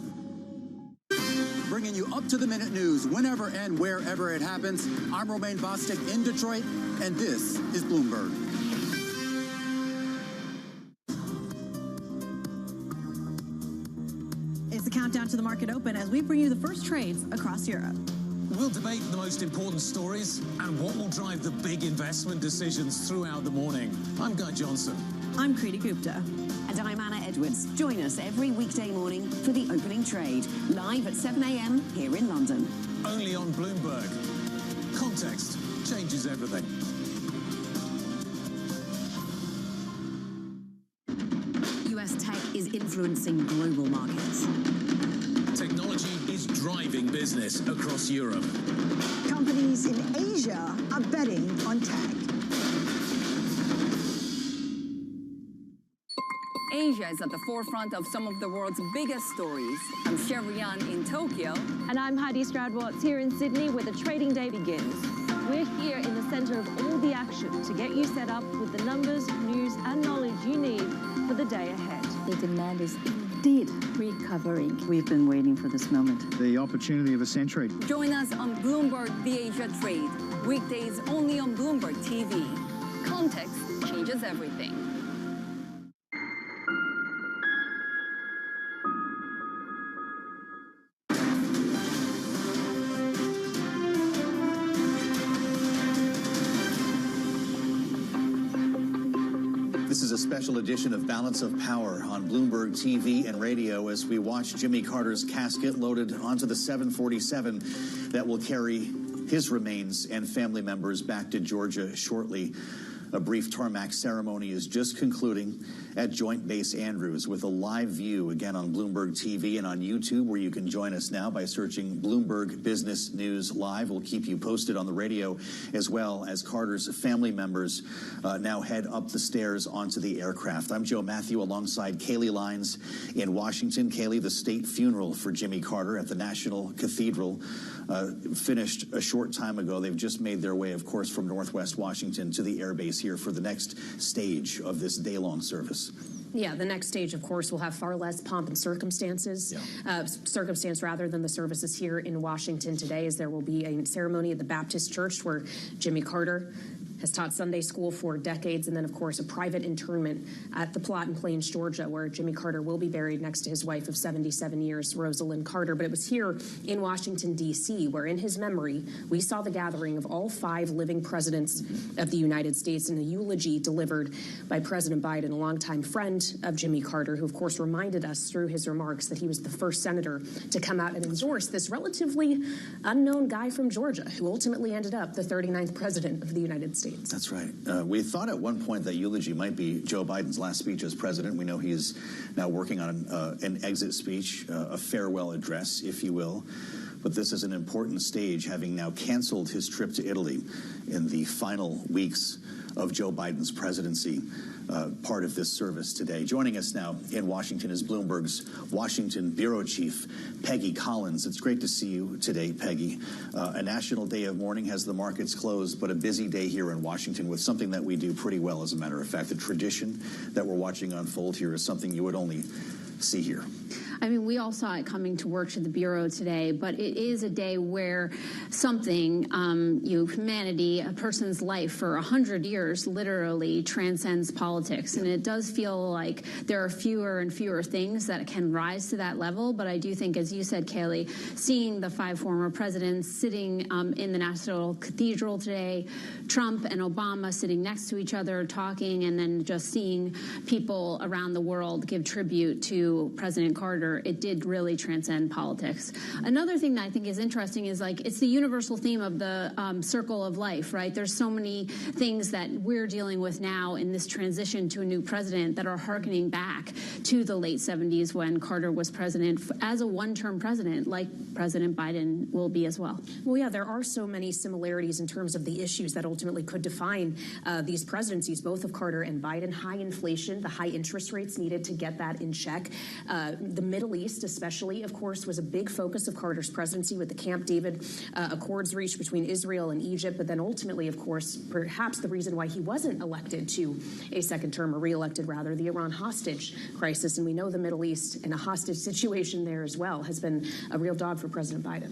Bringing you up-to-the-minute news whenever and wherever it happens. I'm Romaine Bostick in Detroit, and this is Bloomberg. It's the countdown to the market open as we bring you the first trades across Europe. We'll debate the most important stories and what will drive the big investment decisions throughout the morning. I'm Guy Johnson. I'm Kriti Gupta. And I'm Anna Edwards. Join us every weekday morning for the opening trade, live at 7 a.m. here in London. Only on Bloomberg. Context changes everything. US tech is influencing global markets. Technology is driving business across Europe. Companies in Asia are betting on tech. Asia is at the forefront of some of the world's biggest stories. I'm Sherrian in Tokyo. And I'm Heidi Stroud-Watts here in Sydney, where the trading day begins. We're here in the center of all the action to get you set up with the numbers, news, and knowledge you need for the day ahead. The demand is indeed recovering. We've been waiting for this moment. The opportunity of a century. Join us on Bloomberg The Asia Trade. Weekdays only on Bloomberg TV. Context changes everything. This is a special edition of Balance of Power on Bloomberg TV and radio as we watch Jimmy Carter's casket loaded onto the 747 that will carry his remains and family members back to Georgia shortly. A brief tarmac ceremony is just concluding at Joint Base Andrews with a live view again on Bloomberg TV and on YouTube, where you can join us now by searching Bloomberg Business News Live. We'll keep you posted on the radio as well as Carter's family members now head up the stairs onto the aircraft. I'm Joe Matthew alongside Kaylee Lines in Washington. Kaylee, the state funeral for Jimmy Carter at the National Cathedral finished a short time ago. They've just made their way, of course, from Northwest Washington to the airbase here for the next stage of this day-long service. Yeah, the next stage, of course, will have far less pomp and circumstance rather than the services here in Washington today, as there will be a ceremony at the Baptist Church where Jimmy Carter has taught Sunday school for decades, and then, of course, a private interment at the plot in Plains, Georgia, where Jimmy Carter will be buried next to his wife of 77 years, Rosalind Carter. But it was here in Washington, D.C., where in his memory, we saw the gathering of all 5 living presidents of the United States in a eulogy delivered by President Biden, a longtime friend of Jimmy Carter, who, of course, reminded us through his remarks that he was the first senator to come out and endorse this relatively unknown guy from Georgia, who ultimately ended up the 39th president of the United States. That's right. We thought at one point that eulogy might be Joe Biden's last speech as president. We know he's now working on an exit speech, a farewell address, if you will. But this is an important stage, having now canceled his trip to Italy in the final weeks of Joe Biden's presidency. Part of this service today. Joining us now in Washington is Bloomberg's Washington Bureau Chief, Peggy Collins. It's great to see you today, Peggy. A national day of mourning has the markets closed, but a busy day here in Washington with something that we do pretty well, as a matter of fact. The tradition that we're watching unfold here is something you would only see here. I mean, we all saw it coming to work to the Bureau today, but it is a day where something, humanity, a person's life for 100 years literally transcends politics. And it does feel like there are fewer and fewer things that can rise to that level. But I do think, as you said, Kaylee, seeing the 5 former presidents sitting in the National Cathedral today, Trump and Obama sitting next to each other talking, and then just seeing people around the world give tribute to President Carter, it did really transcend politics. Another thing that I think is interesting is, like, it's the universal theme of the circle of life, right? There's so many things that we're dealing with now in this transition to a new president that are hearkening back to the late 70s when Carter was president as a one-term president, like President Biden will be as well. Well, yeah, there are so many similarities in terms of the issues that ultimately could define these presidencies, both of Carter and Biden. High inflation, the high interest rates needed to get that in check. The Middle East, especially, of course, was a big focus of Carter's presidency with the Camp David Accords reached between Israel and Egypt. But then ultimately, of course, perhaps the reason why he wasn't elected to a second term, or reelected rather, the Iran hostage crisis. And we know the Middle East and a hostage situation there as well has been a real dog for President Biden.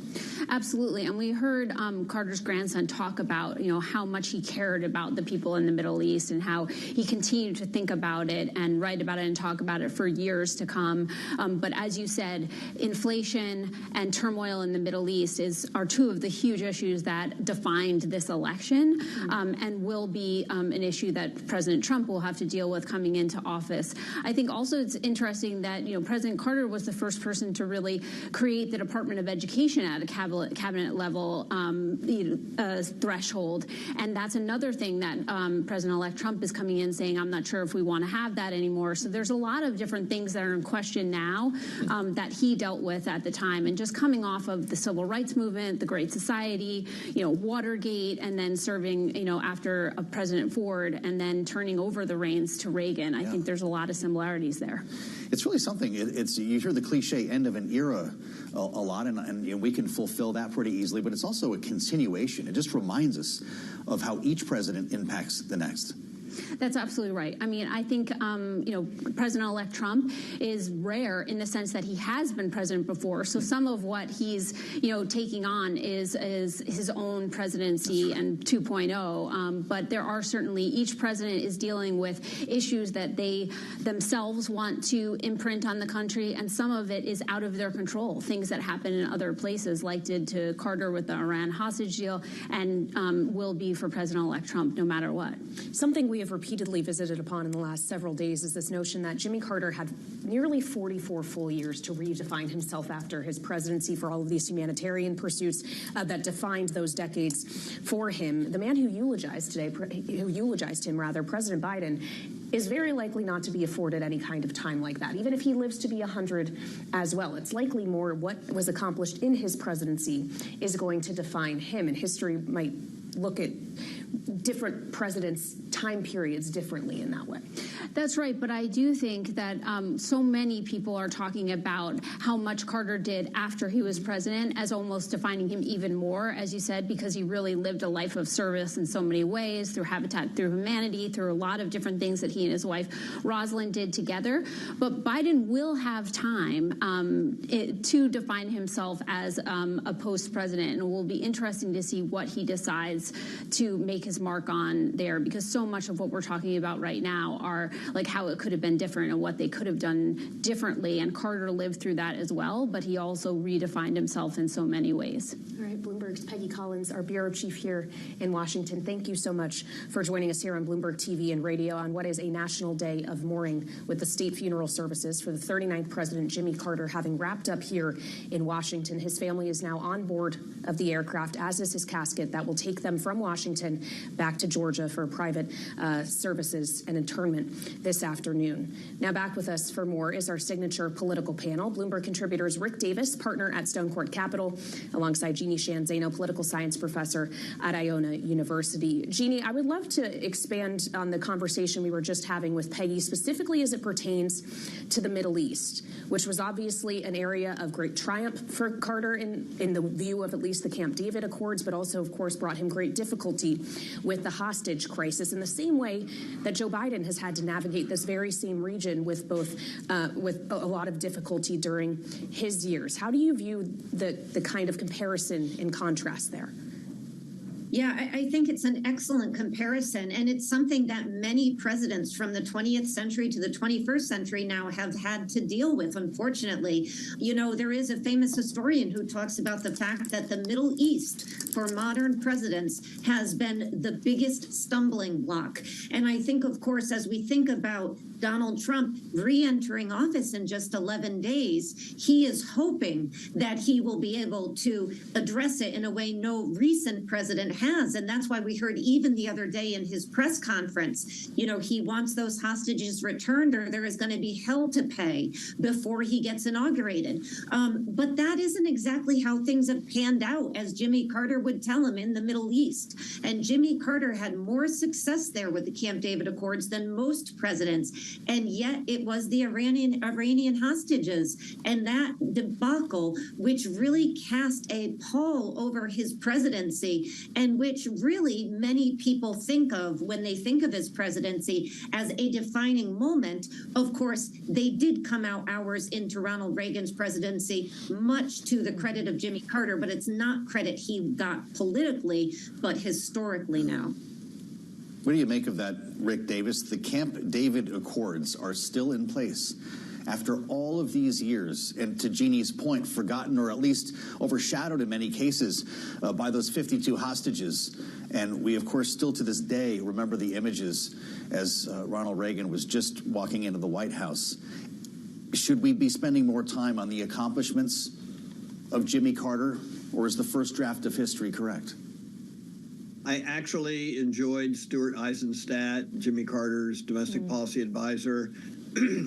Absolutely. And we heard Carter's grandson talk about, how much he cared about the people in the Middle East and how he continued to think about it and write about it and talk about it for years to come. But as you said, inflation and turmoil in the Middle East are 2 of the huge issues that defined this election, and will be an issue that President Trump will have to deal with coming into office. I think also it's interesting that, President Carter was the first person to really create the Department of Education at a cabinet level threshold. And that's another thing that President-elect Trump is coming in saying, I'm not sure if we want to have that anymore. So there's a lot of different things that are in question now that he dealt with at the time. And just coming off of the Civil Rights Movement, the Great Society, Watergate, and then serving, after President Ford, and then turning over the reins to Reagan. I think there's a lot of similarities there. It's really something. You hear the cliche end of an era a lot, and we can fulfill that pretty easily, but it's also a continuation. It just reminds us of how each president impacts the next. That's absolutely right. I mean, I think, President-elect Trump is rare in the sense that he has been president before. So some of what he's, taking on is his own presidency and 2.0. But there are certainly, each president is dealing with issues that they themselves want to imprint on the country. And some of it is out of their control, things that happen in other places, like did to Carter with the Iran hostage deal, and will be for President-elect Trump no matter what. Something we have repeatedly visited upon in the last several days is this notion that Jimmy Carter had nearly 44 full years to redefine himself after his presidency for all of these humanitarian pursuits that defined those decades for him. The man who eulogized him, President Biden, is very likely not to be afforded any kind of time like that, even if he lives to be 100 as well. It's likely more what was accomplished in his presidency is going to define him, and history might look at different presidents' time periods differently in that way. That's right, but I do think that so many people are talking about how much Carter did after he was president as almost defining him even more, as you said, because he really lived a life of service in so many ways, through Habitat through Humanity, through a lot of different things that he and his wife Rosalind did together. But Biden will have time to define himself as a post-president, and it will be interesting to see what he decides to make his mark on there, because so much of what we're talking about right now are like how it could have been different and what they could have done differently, and Carter lived through that as well, but he also redefined himself in so many ways. All right, Bloomberg's Peggy Collins, our bureau chief here in Washington. Thank you so much for joining us here on Bloomberg TV and radio on what is a national day of mourning, with the state funeral services for the 39th President Jimmy Carter having wrapped up here in Washington. His family is now on board of the aircraft, as is his casket, that will take them from Washington back to Georgia for private services and internment this afternoon. Now back with us for more is our signature political panel. Bloomberg contributors Rick Davis, partner at Stone Court Capital, alongside Jeannie Shanzano, political science professor at Iona University. Jeannie, I would love to expand on the conversation we were just having with Peggy, specifically as it pertains to the Middle East, which was obviously an area of great triumph for Carter in the view of at least the Camp David Accords, but also, of course, brought him great difficulty with the hostage crisis, in the same way that Joe Biden has had to navigate this very same region with with a lot of difficulty during his years. How do you view the kind of comparison and contrast there? Yeah, I think it's an excellent comparison, and it's something that many presidents from the 20th century to the 21st century now have had to deal with, unfortunately. You know, there is a famous historian who talks about the fact that the Middle East for modern presidents has been the biggest stumbling block. And I think, of course, as we think about Donald Trump re-entering office in just 11 days, he is hoping that he will be able to address it in a way no recent president has. And that's why we heard even the other day in his press conference, you know, he wants those hostages returned or there is going to be hell to pay before he gets inaugurated. But that isn't exactly how things have panned out, as Jimmy Carter would tell him, in the Middle East. And Jimmy Carter had more success there with the Camp David Accords than most presidents. And yet it was the Iranian hostages and that debacle which really cast a pall over his presidency, and which really many people think of when they think of his presidency as a defining moment. Of course, they did come out hours into Ronald Reagan's presidency, much to the credit of Jimmy Carter, but it's not credit he got politically, but historically now. What do you make of that, Rick Davis? The Camp David Accords are still in place after all of these years, and to Jeannie's point, forgotten or at least overshadowed in many cases by those 52 hostages. And we, of course, still to this day remember the images as Ronald Reagan was just walking into the White House. Should we be spending more time on the accomplishments of Jimmy Carter, or is the first draft of history correct? I actually enjoyed Stuart Eisenstadt, Jimmy Carter's domestic policy advisor.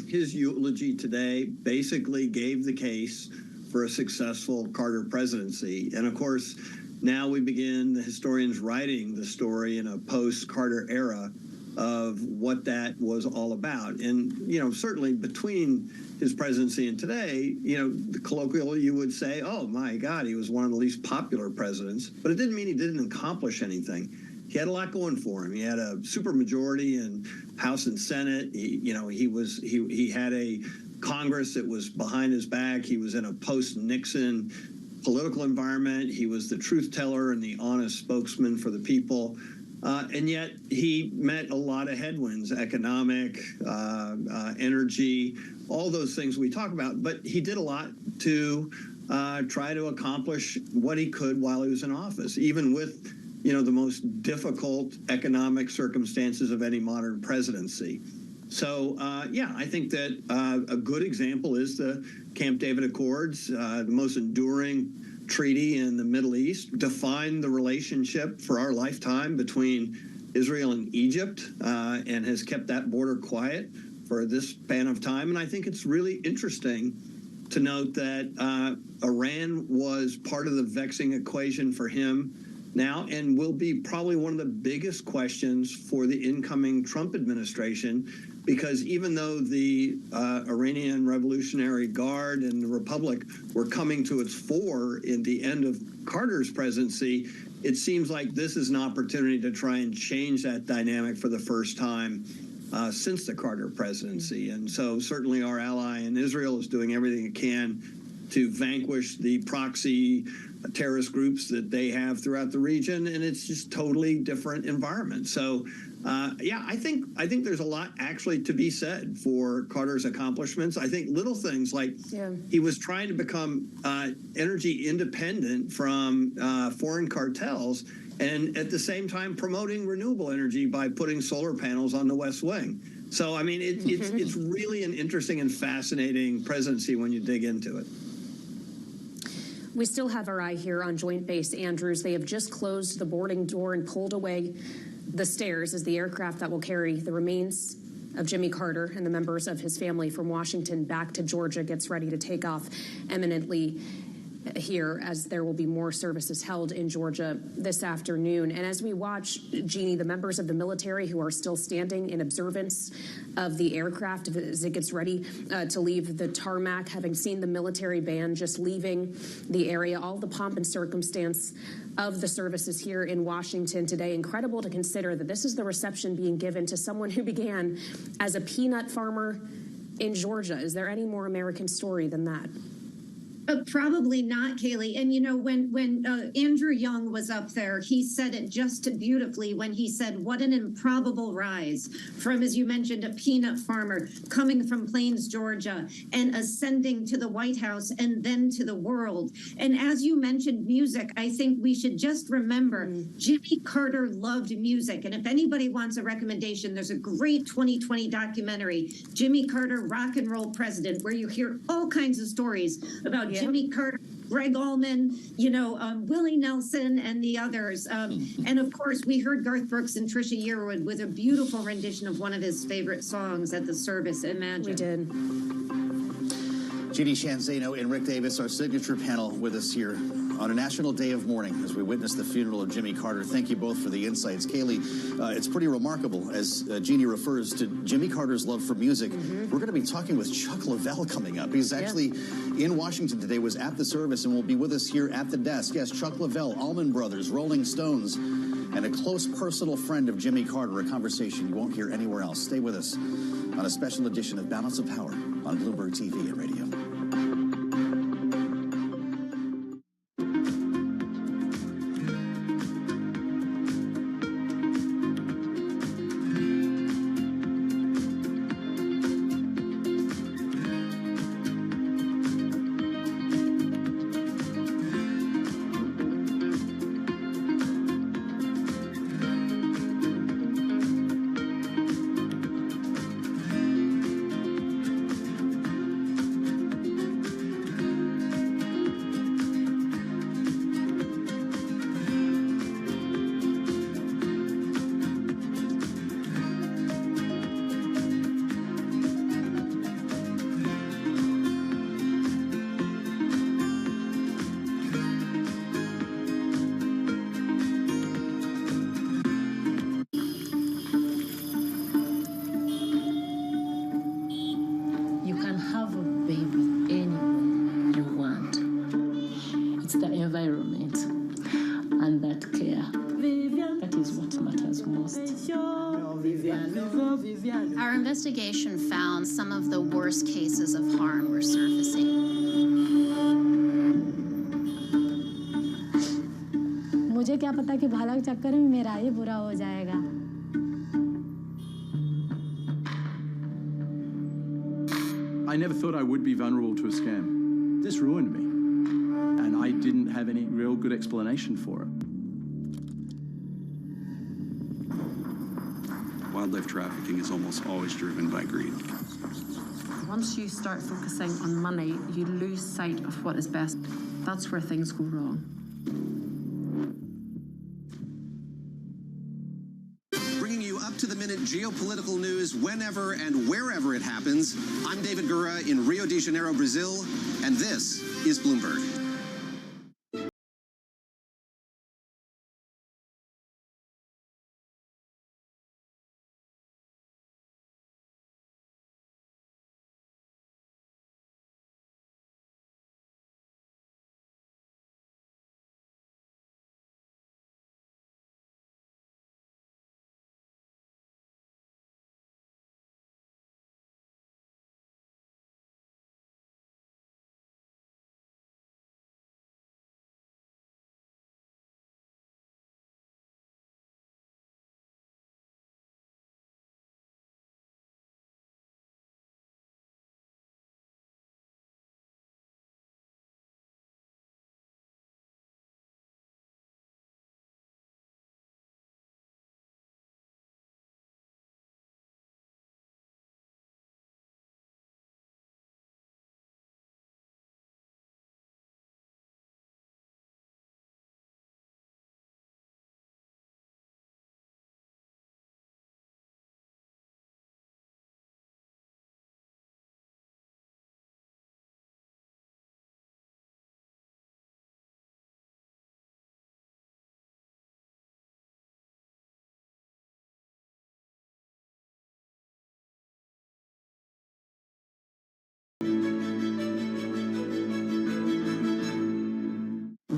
His eulogy today basically gave the case for a successful Carter presidency. And of course, now we begin, the historians writing the story in a post-Carter era of what that was all about. And, you know, certainly between his presidency and today, you know, colloquially you would say, oh my God, he was one of the least popular presidents, but it didn't mean he didn't accomplish anything. He had a lot going for him. He had a supermajority in House and Senate. He had a Congress that was behind his back. He was in a post-Nixon political environment. He was the truth teller and the honest spokesman for the people. And yet he met a lot of headwinds, economic, energy, all those things we talk about. But he did a lot to try to accomplish what he could while he was in office, even with, you know, the most difficult economic circumstances of any modern presidency. So, yeah, I think that a good example is the Camp David Accords, the most enduring treaty in the Middle East, defined the relationship for our lifetime between Israel and Egypt, and has kept that border quiet for this span of time. And I think it's really interesting to note that Iran was part of the vexing equation for him now, and will be probably one of the biggest questions for the incoming Trump administration, because even though the Iranian Revolutionary Guard and the Republic were coming to its fore in the end of Carter's presidency, it seems like this is an opportunity to try and change that dynamic for the first time since the Carter presidency. And so certainly our ally in Israel is doing everything it can to vanquish the proxy terrorist groups that they have throughout the region, and it's just totally different environment. So yeah, I think there's a lot actually to be said for Carter's accomplishments. I think little things like he was trying to become energy independent from foreign cartels, and at the same time promoting renewable energy by putting solar panels on the West Wing. So I mean, it's really an interesting and fascinating presidency when you dig into it. We still have our eye here on Joint Base Andrews. They have just closed the boarding door and pulled away the stairs as the aircraft that will carry the remains of Jimmy Carter and the members of his family from Washington back to Georgia gets ready to take off imminently here, as there will be more services held in Georgia this afternoon. And as we watch, Jeannie, the members of the military who are still standing in observance of the aircraft as it gets ready to leave the tarmac, having seen the military band just leaving the area, all the pomp and circumstance of the services here in Washington today. Incredible to consider that this is the reception being given to someone who began as a peanut farmer in Georgia. Is there any more American story than that? Probably not, Kaylee. And, you know, when Andrew Young was up there, he said it just beautifully when he said, what an improbable rise from, as you mentioned, a peanut farmer coming from Plains, Georgia, and ascending to the White House and then to the world. And as you mentioned music, I think we should just remember Jimmy Carter loved music. And if anybody wants a recommendation, there's a great 2020 documentary, Jimmy Carter, Rock and Roll President, where you hear all kinds of stories about Jimmy Carter, Greg Allman, you know, Willie Nelson, and the others. And of course, we heard Garth Brooks and Trisha Yearwood with a beautiful rendition of one of his favorite songs at the service, Imagine. We did. Jeannie Shanzano and Rick Davis, our signature panel with us here on a National Day of Mourning as we witness the funeral of Jimmy Carter. Thank you both for the insights. Kaylee, it's pretty remarkable as Jeannie refers to Jimmy Carter's love for music. We're going to be talking with Chuck Lavelle coming up. He's actually in Washington today, was at the service, and will be with us here at the desk. Yes, Chuck Lavelle, Allman Brothers, Rolling Stones, and a close personal friend of Jimmy Carter, a conversation you won't hear anywhere else. Stay with us on a special edition of Balance of Power on Bloomberg TV and radio. Our investigation found some of the worst cases of harm were surfacing. मुझे क्या पता कि भाला के चक्कर में मेरा ही बुरा हो जाएगा। I never thought I would be vulnerable to a scam. This ruined me, and I didn't have any real good explanation for it. Wildlife trafficking is almost always driven by greed. Once you start focusing on money, you lose sight of what is best. That's where things go wrong. Bringing you up-to-the-minute geopolitical news whenever and wherever it happens. I'm David Gura in Rio de Janeiro, Brazil, and this is Bloomberg.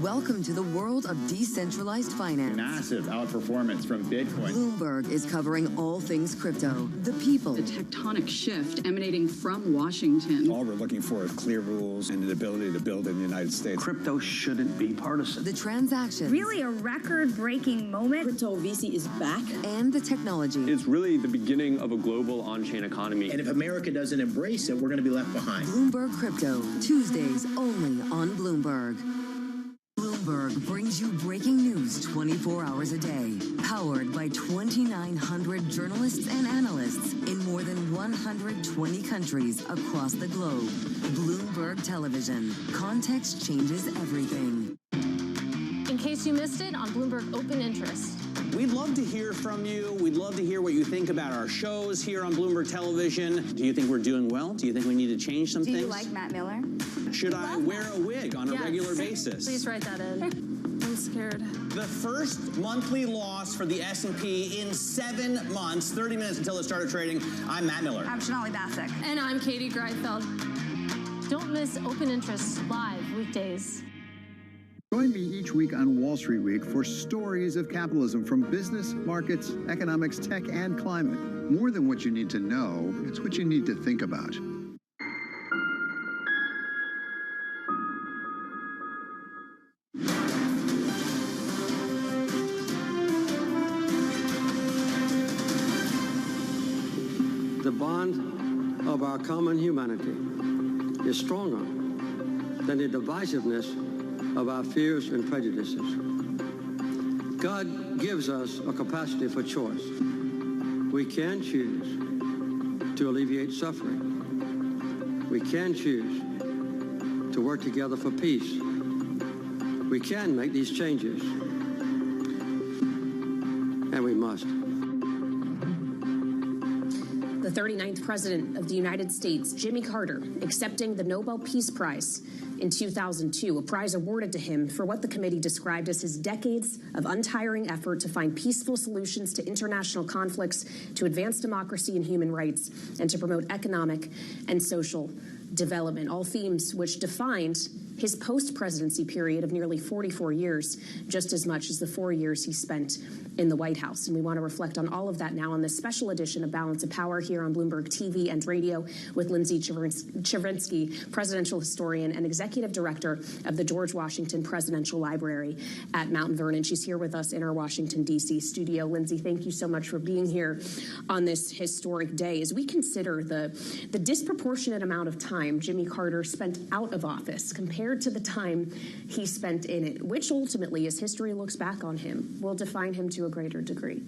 Welcome to the world of decentralized finance. Massive outperformance from Bitcoin. Bloomberg is covering all things crypto, the people, the tectonic shift emanating from Washington. All we're looking for is clear rules and the ability to build in the United States. Crypto shouldn't be partisan. The transactions. Really a record-breaking moment. Crypto VC is back. And the technology. It's really the beginning of a global on-chain economy. And if America doesn't embrace it, we're going to be left behind. Bloomberg Crypto, Tuesdays only on Bloomberg. Bloomberg brings you breaking news 24 hours a day, powered by 2,900 journalists and analysts in more than 120 countries across the globe. Bloomberg Television. Context changes everything. In case you missed it, on Bloomberg Open Interest. We'd love to hear from you. We'd love to hear what you think about our shows here on Bloomberg Television. Do you think we're doing well? Do you think we need to change some things? Do you like Matt Miller? Should I wear a wig on a regular basis? Please write that in. I'm scared. The first monthly loss for the S&P in 7 months, 30 minutes until it started trading. I'm Matt Miller. I'm Sonali Basak. And I'm Katie Greifeld. Don't miss Open Interest live weekdays. Join me each week on Wall Street Week for stories of capitalism from business, markets, economics, tech, and climate. More than what you need to know, it's what you need to think about. The bond of our common humanity is stronger than the divisiveness of our fears and prejudices. God gives us a capacity for choice. We can choose to alleviate suffering. We can choose to work together for peace. We can make these changes, and we must. The 39th President of the United States, Jimmy Carter, accepting the Nobel Peace Prize in 2002, a prize awarded to him for what the committee described as his decades of untiring effort to find peaceful solutions to international conflicts, to advance democracy and human rights, and to promote economic and social development, all themes which defined his post-presidency period of nearly 44 years, just as much as the 4 years he spent in the White House. And we want to reflect on all of that now on this special edition of Balance of Power here on Bloomberg TV and radio with Lindsay Chervinsky, presidential historian and executive director of the George Washington Presidential Library at Mount Vernon. She's here with us in our Washington, D.C. studio. Lindsay, thank you so much for being here on this historic day. As we consider the disproportionate amount of time Jimmy Carter spent out of office compared to the time he spent in it, which ultimately, as history looks back on him, will define him to a greater degree.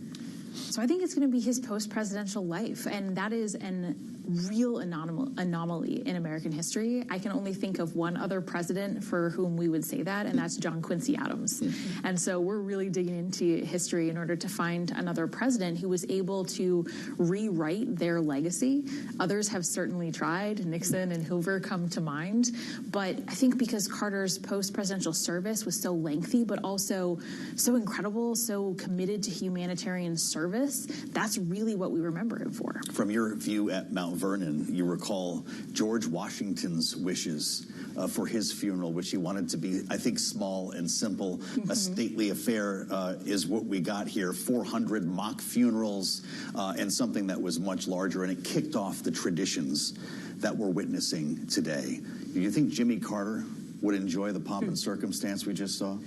So I think it's going to be his post-presidential life, and that is an real anomaly in American history. I can only think of one other president for whom we would say that, and that's John Quincy Adams. Mm-hmm. And so we're really digging into history in order to find another president who was able to rewrite their legacy. Others have certainly tried. Nixon and Hoover come to mind. But I think because Carter's post-presidential service was so lengthy, but also so incredible, so committed to humanitarian service, that's really what we remember him for. From your view at Mount Vernon, you recall George Washington's wishes for his funeral, which he wanted to be, I think, small and simple. Mm-hmm. A stately affair is what we got here. 400 mock funerals and something that was much larger, and it kicked off the traditions that we're witnessing today. Do you think Jimmy Carter would enjoy the pomp and circumstance we just saw?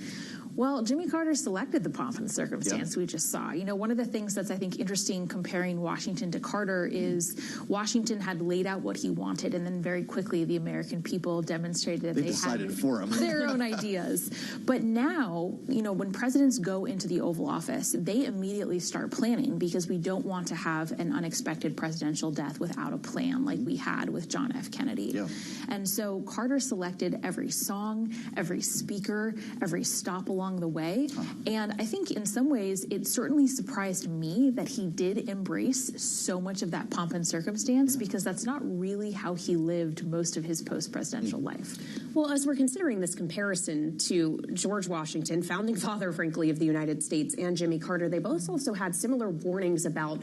Well, Jimmy Carter selected the pomp and circumstance we just saw. You know, one of the things that's, I think, interesting comparing Washington to Carter is Washington had laid out what he wanted, and then very quickly the American people demonstrated that they decided had for him. Their own ideas. But now, you know, when presidents go into the Oval Office, they immediately start planning because we don't want to have an unexpected presidential death without a plan like we had with John F. Kennedy. Yeah. And so Carter selected every song, every speaker, every stop along the way. And I think in some ways it certainly surprised me that he did embrace so much of that pomp and circumstance, because that's not really how he lived most of his post-presidential life. Well, as we're considering this comparison to George Washington, founding father, frankly, of the United States, and Jimmy Carter, they both also had similar warnings about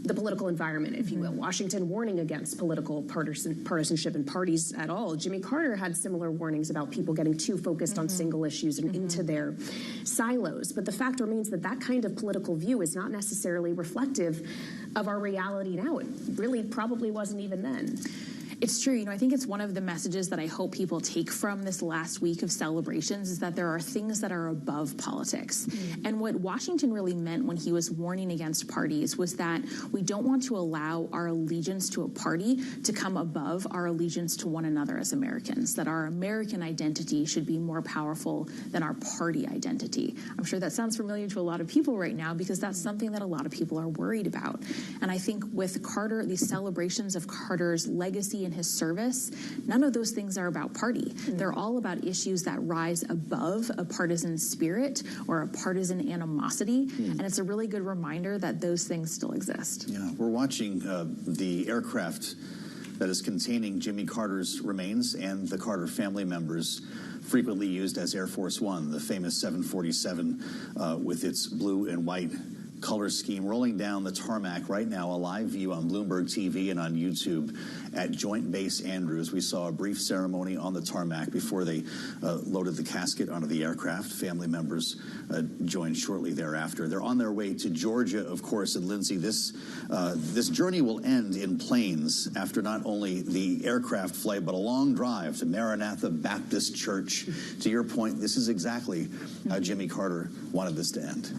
the political environment, if you will. Washington warning against political partisanship and parties at all. Jimmy Carter had similar warnings about people getting too focused on single issues and into their silos. But the fact remains that that kind of political view is not necessarily reflective of our reality now. It really probably wasn't even then. It's true. I think it's one of the messages that I hope people take from this last week of celebrations is that there are things that are above politics. And what Washington really meant when he was warning against parties was that we don't want to allow our allegiance to a party to come above our allegiance to one another as Americans, that our American identity should be more powerful than our party identity. I'm sure that sounds familiar to a lot of people right now because that's something that a lot of people are worried about. And I think with Carter, these celebrations of Carter's legacy and his service, none of those things are about party. They're all about issues that rise above a partisan spirit or a partisan animosity, and it's a really good reminder that those things still exist. Yeah, we're watching the aircraft that is containing Jimmy Carter's remains and the Carter family members, frequently used as Air Force One, the famous 747 with its blue and white color scheme, rolling down the tarmac right now, a live view on Bloomberg TV and on YouTube at Joint Base Andrews. We saw a brief ceremony on the tarmac before they loaded the casket onto the aircraft. Family members joined shortly thereafter. They're on their way to Georgia, of course, and Lindsay, this journey will end in planes after not only the aircraft flight, but a long drive to Maranatha Baptist Church. To your point, this is exactly how Jimmy Carter wanted this to end.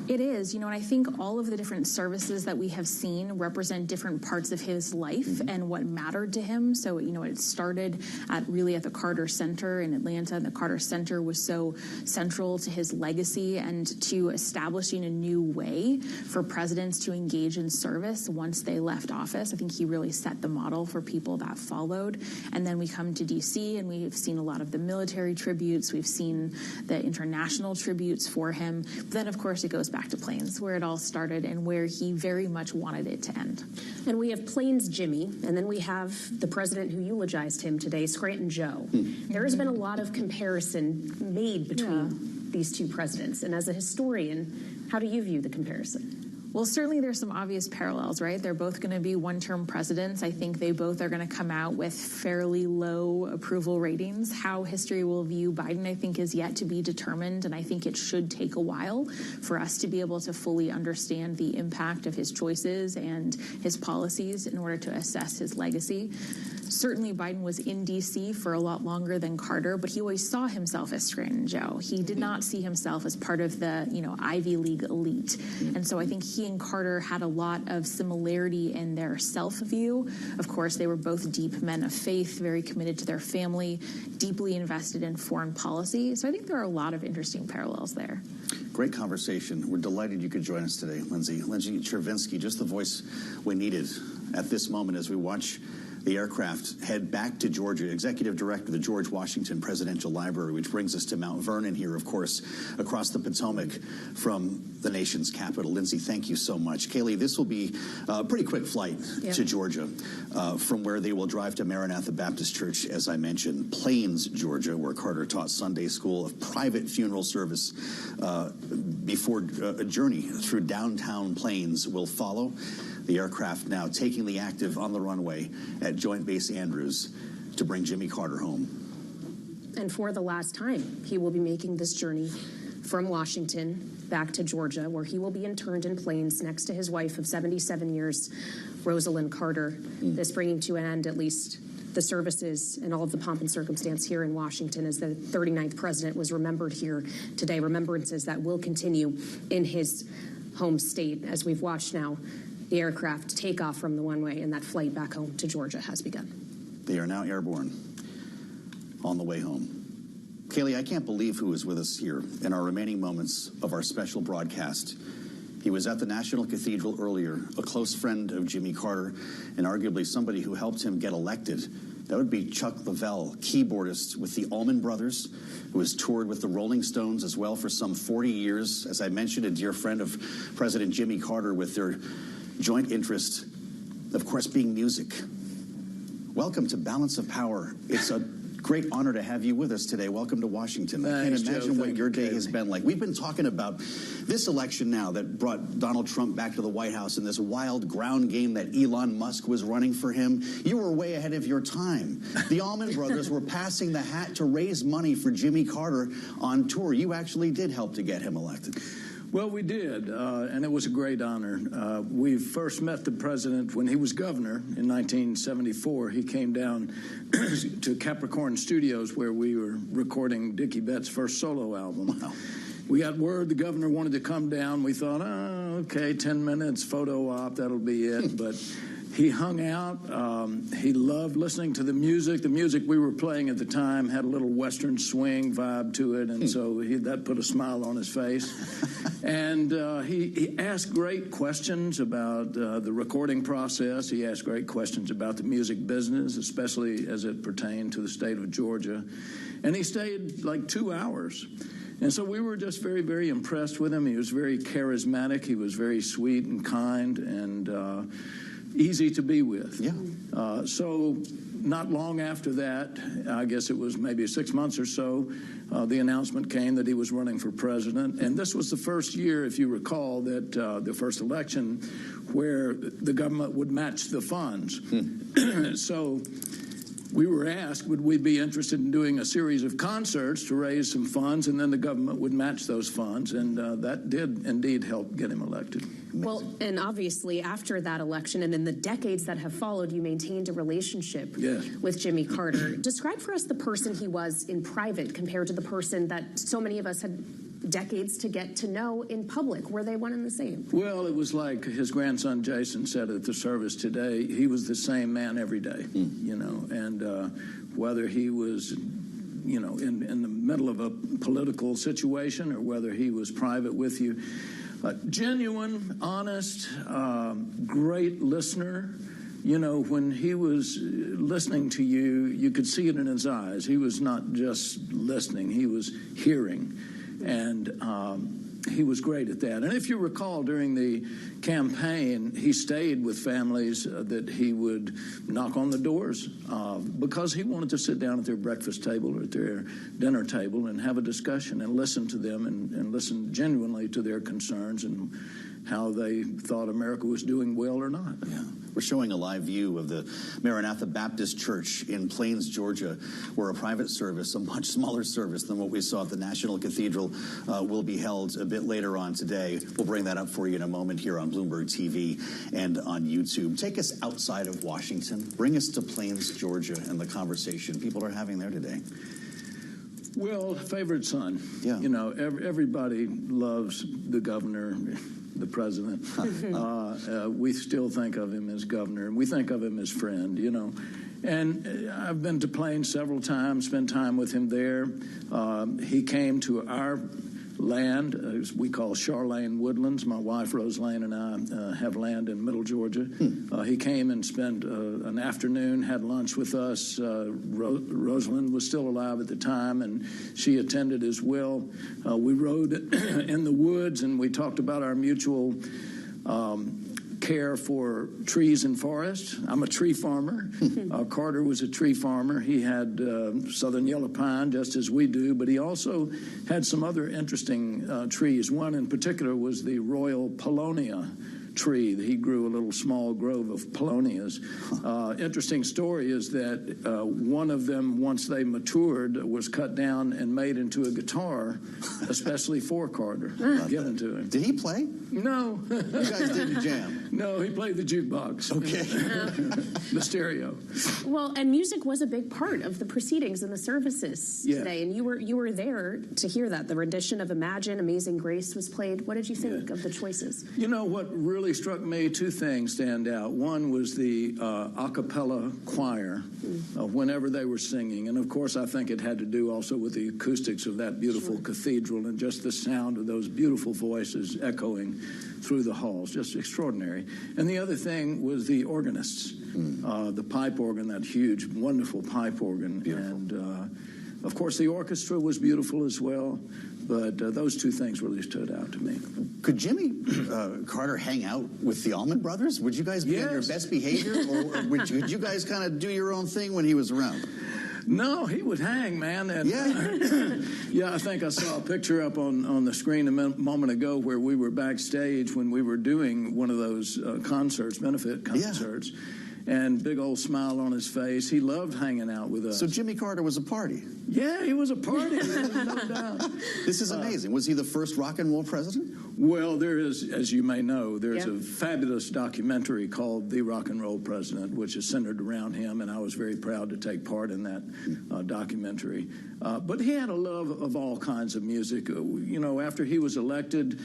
It is, and I think all of the different services that we have seen represent different parts of his life and what mattered to him. So, it started at the Carter Center in Atlanta, and the Carter Center was so central to his legacy and to establishing a new way for presidents to engage in service once they left office. I think he really set the model for people that followed. And then we come to D.C., and we've seen a lot of the military tributes. We've seen the international tributes for him. But then, of course, it goes back to planes, where it all started and where he very much wanted it to end. And we have Plains Jimmy, and then we have the president who eulogized him today, Scranton Joe. There has been a lot of comparison made between these two presidents. And as a historian, how do you view the comparison? Well, certainly there's some obvious parallels, right? They're both going to be one-term presidents. I think they both are going to come out with fairly low approval ratings. How history will view Biden, I think, is yet to be determined, and I think it should take a while for us to be able to fully understand the impact of his choices and his policies in order to assess his legacy. Certainly, Biden was in D.C. for a lot longer than Carter, but he always saw himself as Scranton Joe. He did not see himself as part of the, Ivy League elite. And so I think he and Carter had a lot of similarity in their self-view. Of course, they were both deep men of faith, very committed to their family, deeply invested in foreign policy. So I think there are a lot of interesting parallels there. Great conversation. We're delighted you could join us today, Lindsay. Lindsay Chervinsky, just the voice we needed at this moment as we watch the aircraft head back to Georgia. Executive Director of the George Washington Presidential Library, which brings us to Mount Vernon here, of course, across the Potomac from the nation's capital. Lindsay, thank you so much. Kaylee, this will be a pretty quick flight to Georgia, from where they will drive to Maranatha Baptist Church, as I mentioned, Plains, Georgia, where Carter taught Sunday school, a private funeral service before a journey through downtown Plains will follow. The aircraft now taking the active on the runway at Joint Base Andrews to bring Jimmy Carter home. And for the last time, he will be making this journey from Washington back to Georgia, where he will be interned in Plains next to his wife of 77 years, Rosalind Carter. This bringing to an end, at least, the services and all of the pomp and circumstance here in Washington as the 39th president was remembered here today. Remembrances that will continue in his home state as we've watched now the aircraft take off from the runway, and that flight back home to Georgia has begun. They are now airborne on the way home. Kaylee, I can't believe who is with us here in our remaining moments of our special broadcast. He was at the National Cathedral earlier, a close friend of Jimmy Carter, and arguably somebody who helped him get elected. That would be Chuck Leavell, keyboardist with the Allman Brothers, who has toured with the Rolling Stones as well for some 40 years. As I mentioned, a dear friend of President Jimmy Carter with their joint interest, of course, being music. Welcome to Balance of Power. It's a Great honor to have you with us today. Welcome to Washington. I Thanks, can't imagine Joe. what your day has been like. We've been talking about this election now that brought Donald Trump back to the White House and this wild ground game that Elon Musk was running for him. You were way ahead of your time. The Allman Brothers were passing the hat to raise money for Jimmy Carter on tour. You actually did help to get him elected. Well, we did, and it was a great honor. We first met the president when he was governor in 1974. He came down to Capricorn Studios where we were recording Dickie Betts' first solo album. Wow. We got word the governor wanted to come down. We thought, oh, okay, 10 minutes, photo op, that'll be it. But he hung out. He loved listening to the music. The music we were playing at the time had a little Western swing vibe to it, and so that put a smile on his face. And he asked great questions about the recording process. He asked great questions about the music business, especially as it pertained to the state of Georgia. And he stayed like 2 hours. And so we were just very, very impressed with him. He was very charismatic. He was very sweet and kind and easy to be with. Yeah. So not long after that, I guess it was maybe 6 months or so, the announcement came that he was running for president. And this was the first year, if you recall, that the first election where the government would match the funds. So we were asked, would we be interested in doing a series of concerts to raise some funds, and then the government would match those funds, and that did indeed help get him elected. Well, and obviously after that election and in the decades that have followed, you maintained a relationship with Jimmy Carter. Describe for us the person he was in private compared to the person that so many of us had decades to get to know in public. Were they one and the same? Well, it was like his grandson Jason said at the service today. He was the same man every day, you know, and whether he was, you know, in the middle of a political situation or whether he was private with you, genuine, honest, great listener. You know, when he was listening to you, you could see it in his eyes. He was not just listening, he was hearing. And he was great at that. And if you recall, during the campaign, he stayed with families that he would knock on the doors because he wanted to sit down at their breakfast table or at their dinner table and have a discussion and listen to them and listen genuinely to their concerns and how they thought America was doing well or not. Yeah. We're showing a live view of the Maranatha Baptist Church in Plains, Georgia, where a private service, a much smaller service than what we saw at the National Cathedral, will be held a bit later on today. We'll bring that up for you in a moment here on Bloomberg TV and on YouTube. Take us outside of Washington. Bring us to Plains, Georgia, and the conversation people are having there today. Well, favorite son. Yeah. You know, everybody loves the governor, the president. We still think of him as governor, and we think of him as friend, you know. And I've been to Plains several times, spent time with him there. He came to our land, we call Charlane Woodlands. My wife, Rose Lane, and I have land in Middle Georgia. He came and spent an afternoon, had lunch with us. Rosalind was still alive at the time, and she attended as well. We rode in the woods, and we talked about our mutual care for trees and forests. I'm a tree farmer. Carter was a tree farmer. He had southern yellow pine, just as we do, but he also had some other interesting trees. One in particular was the Royal Paulownia tree. He grew a little small grove of polonias. Interesting story is that one of them, once they matured, was cut down and made into a guitar, especially for Carter, given to him. Did he play? No. You guys didn't jam? No, he played the jukebox. Okay. The stereo. Well, and music was a big part of the proceedings and the services today, and you were there to hear that. The rendition of Imagine, Amazing Grace was played. What did you think of the choices? You know, what really struck me, two things stand out. One was the a cappella choir whenever they were singing. And, of course, I think it had to do also with the acoustics of that beautiful cathedral and just the sound of those beautiful voices echoing through the halls. Just extraordinary. And the other thing was the organists, the pipe organ, that huge, wonderful pipe organ. Beautiful. And, of course, the orchestra was beautiful as well. But those two things really stood out to me. Could Jimmy Carter hang out with the Allman Brothers? Would you guys be on your best behavior? Or would you guys kind of do your own thing when he was around? No, he would hang, man. And, yeah, I think I saw a picture up on the screen a moment ago where we were backstage when we were doing one of those concerts, benefit concerts. And big old smile on his face. He loved hanging out with us. So Jimmy Carter was a party. Yeah, he was a party. There's no doubt. This is amazing. Was he the first rock and roll president? Well, there is, as you may know, there's a fabulous documentary called The Rock and Roll President, which is centered around him, and I was very proud to take part in that documentary. But he had a love of all kinds of music. You know, after he was elected,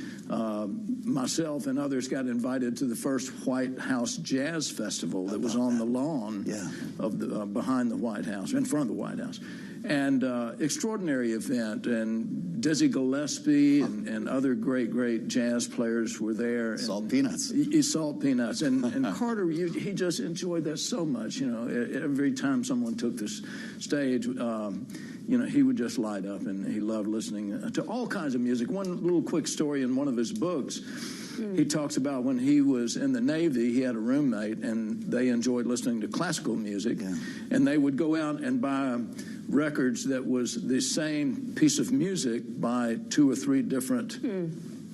myself and others got invited to the first White House Jazz Festival that was on the lawn of the behind the White House, in front of the White House. And extraordinary event, and Dizzy Gillespie and other great jazz players were there. Salt Peanuts. Salt Peanuts. And Carter, he just enjoyed that so much. You know, every time someone took this stage, you know, he would just light up, and he loved listening to all kinds of music. One little quick story in one of his books, he talks about when he was in the Navy, he had a roommate, and they enjoyed listening to classical music, and they would go out and buy records that was the same piece of music by 2 or 3 different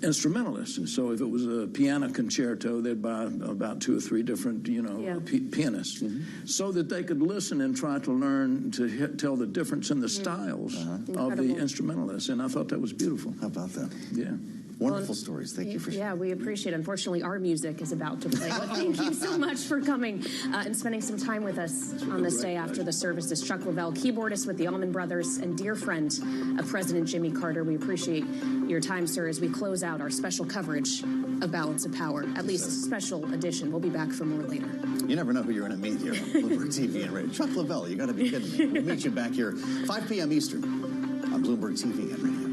instrumentalists. And so if it was a piano concerto, they'd buy about 2 or 3 different, you know, pianists, so that they could listen and try to learn to tell the difference in the styles of the instrumentalists. And I thought that was beautiful. How about that? Yeah. Wonderful stories. Thank you for sharing. Yeah, we appreciate it. Unfortunately, our music is about to play. But thank you so much for coming and spending some time with us on this day after the services. Chuck Lavelle, keyboardist with the Allman Brothers and dear friend of President Jimmy Carter. We appreciate your time, sir, as we close out our special coverage of Balance of Power, at least a special edition. We'll be back for more later. You never know who you're going to meet here on Bloomberg TV and radio. Chuck Lavelle, you got to be kidding me. We'll meet you back here 5 p.m. Eastern on Bloomberg TV and radio.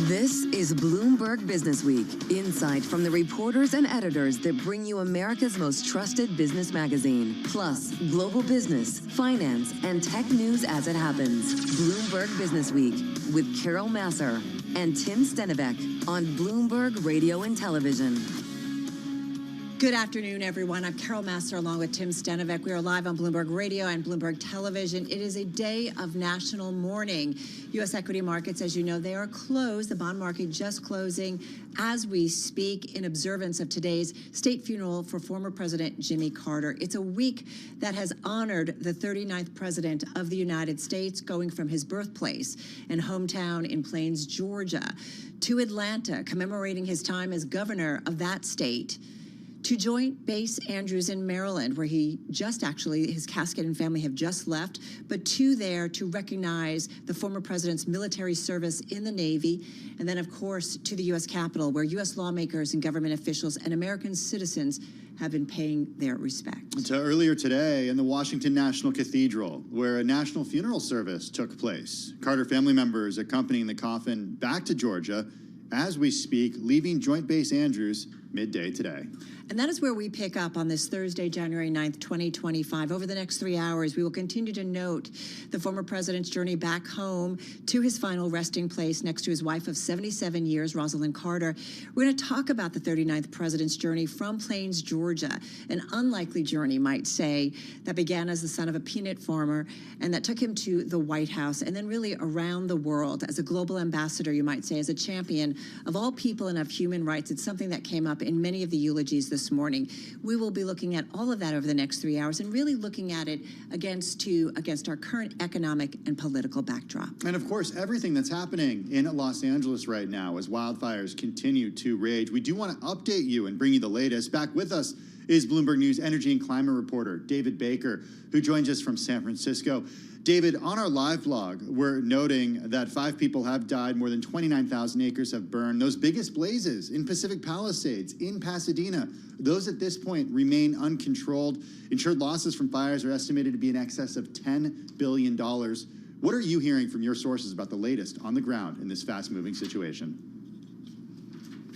This is Bloomberg Business Week, insight from the reporters and editors that bring you America's most trusted business magazine, plus global business, finance, and tech news as it happens. Bloomberg Business Week with Carol Massar and Tim Stenivek on Bloomberg Radio and Television. Good afternoon, everyone. I'm Carol Massar along with Tim Stenivek. We are live on Bloomberg Radio and Bloomberg Television. It is a day of national mourning. U.S. equity markets, as you know, they are closed. The bond market just closing as we speak in observance of today's state funeral for former President Jimmy Carter. It's a week that has honored the 39th President of the United States, going from his birthplace and hometown in Plains, Georgia, to Atlanta, commemorating his time as governor of that state, to Joint Base Andrews in Maryland, where he just actually, his casket and family have just left, but to there to recognize the former president's military service in the Navy, and then, of course, to the U.S. Capitol, where U.S. lawmakers and government officials and American citizens have been paying their respects. To earlier today in the Washington National Cathedral, where a national funeral service took place. Carter family members accompanying the coffin back to Georgia as we speak, leaving Joint Base Andrews midday today. And that is where we pick up on this Thursday, January 9th, 2025. Over the next 3 hours, we will continue to note the former president's journey back home to his final resting place next to his wife of 77 years, Rosalind Carter. We're going to talk about the 39th president's journey from Plains, Georgia, an unlikely journey, might say, that began as the son of a peanut farmer and that took him to the White House and then really around the world as a global ambassador, you might say, as a champion of all people and of human rights. It's something that came up in many of the eulogies this morning. We will be looking at all of that over the next 3 hours and really looking at it against our current economic and political backdrop. And of course, everything that's happening in Los Angeles right now as wildfires continue to rage. We do want to update you and bring you the latest. Back with us is Bloomberg News energy and climate reporter David Baker, who joins us from San Francisco. David, on our live blog, we're noting that 5 people have died, more than 29,000 acres have burned. Those biggest blazes in Pacific Palisades, in Pasadena, those at this point remain uncontrolled. Insured losses from fires are estimated to be in excess of $10 billion. What are you hearing from your sources about the latest on the ground in this fast-moving situation?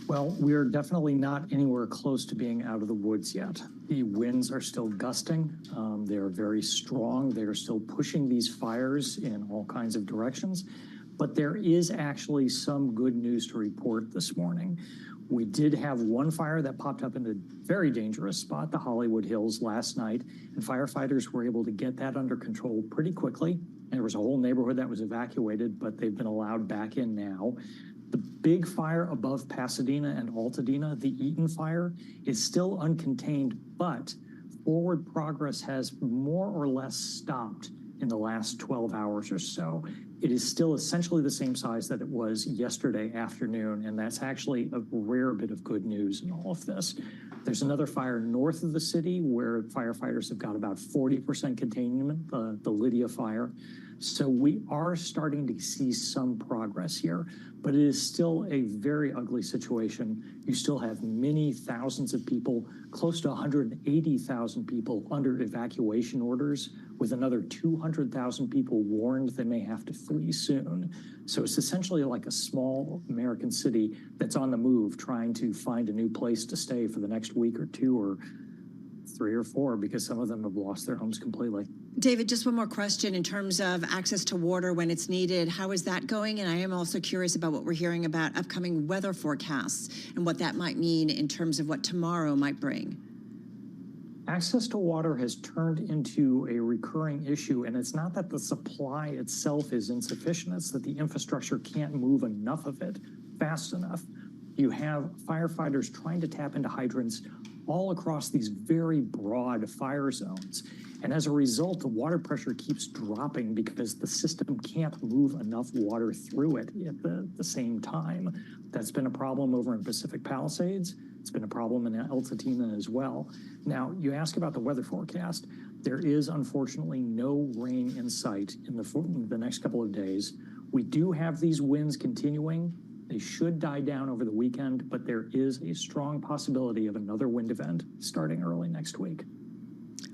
Well, we're definitely not anywhere close to being out of the woods yet. The winds are still gusting. They are very strong. They are still pushing these fires in all kinds of directions. But there is actually some good news to report this morning. We did have one fire that popped up in a very dangerous spot, the Hollywood Hills, last night, and firefighters were able to get that under control pretty quickly. And there was a whole neighborhood that was evacuated, but they've been allowed back in now. The big fire above Pasadena and Altadena, the Eaton fire, is still uncontained, but forward progress has more or less stopped in the last 12 hours or so. It is still essentially the same size that it was yesterday afternoon, and that's actually a rare bit of good news in all of this. There's another fire north of the city where firefighters have got about 40% containment, the Lydia fire. So we are starting to see some progress here, but it is still a very ugly situation. You still have many thousands of people, close to 180,000 people under evacuation orders, with another 200,000 people warned they may have to flee soon. So it's essentially like a small American city that's on the move, trying to find a new place to stay for the next week or 2 or 3 or 4, because some of them have lost their homes completely. David, just one more question in terms of access to water when it's needed. How is that going? And I am also curious about what we're hearing about upcoming weather forecasts and what that might mean in terms of what tomorrow might bring. Access to water has turned into a recurring issue, and it's not that the supply itself is insufficient, it's that the infrastructure can't move enough of it fast enough. You have firefighters trying to tap into hydrants all across these very broad fire zones. And as a result, the water pressure keeps dropping because the system can't move enough water through it at the same time. That's been a problem over in Pacific Palisades. It's been a problem in Altadena as well. Now, you ask about the weather forecast. There is unfortunately no rain in sight in the next couple of days. We do have these winds continuing. They should die down over the weekend, but there is a strong possibility of another wind event starting early next week.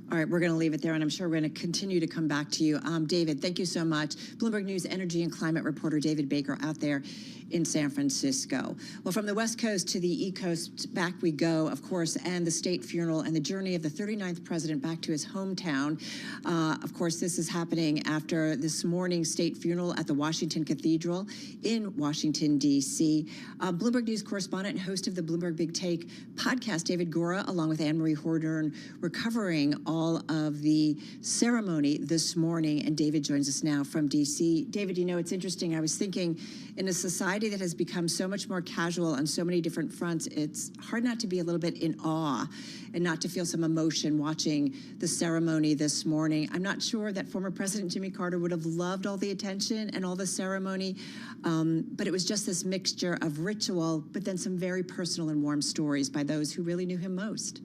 All right, we're going to leave it there, and I'm sure we're going to continue to come back to you. David, thank you so much. Bloomberg News energy and climate reporter David Baker out there in San Francisco. Well, from the West Coast to the East Coast, back we go, of course, and the state funeral and the journey of the 39th president back to his hometown. Of course, this is happening after this morning's state funeral at the Washington Cathedral in Washington, D.C. Bloomberg News correspondent and host of the Bloomberg Big Take podcast, David Gura, along with Anne-Marie Hordern, were covering all of the ceremony this morning, and David joins us now from D.C. David, you know, it's interesting. I was thinking, in a society that has become so much more casual on so many different fronts, it's hard not to be a little bit in awe and not to feel some emotion watching the ceremony this morning. I'm not sure that former President Jimmy Carter would have loved all the attention and all the ceremony, but it was just this mixture of ritual, but then some very personal and warm stories by those who really knew him most.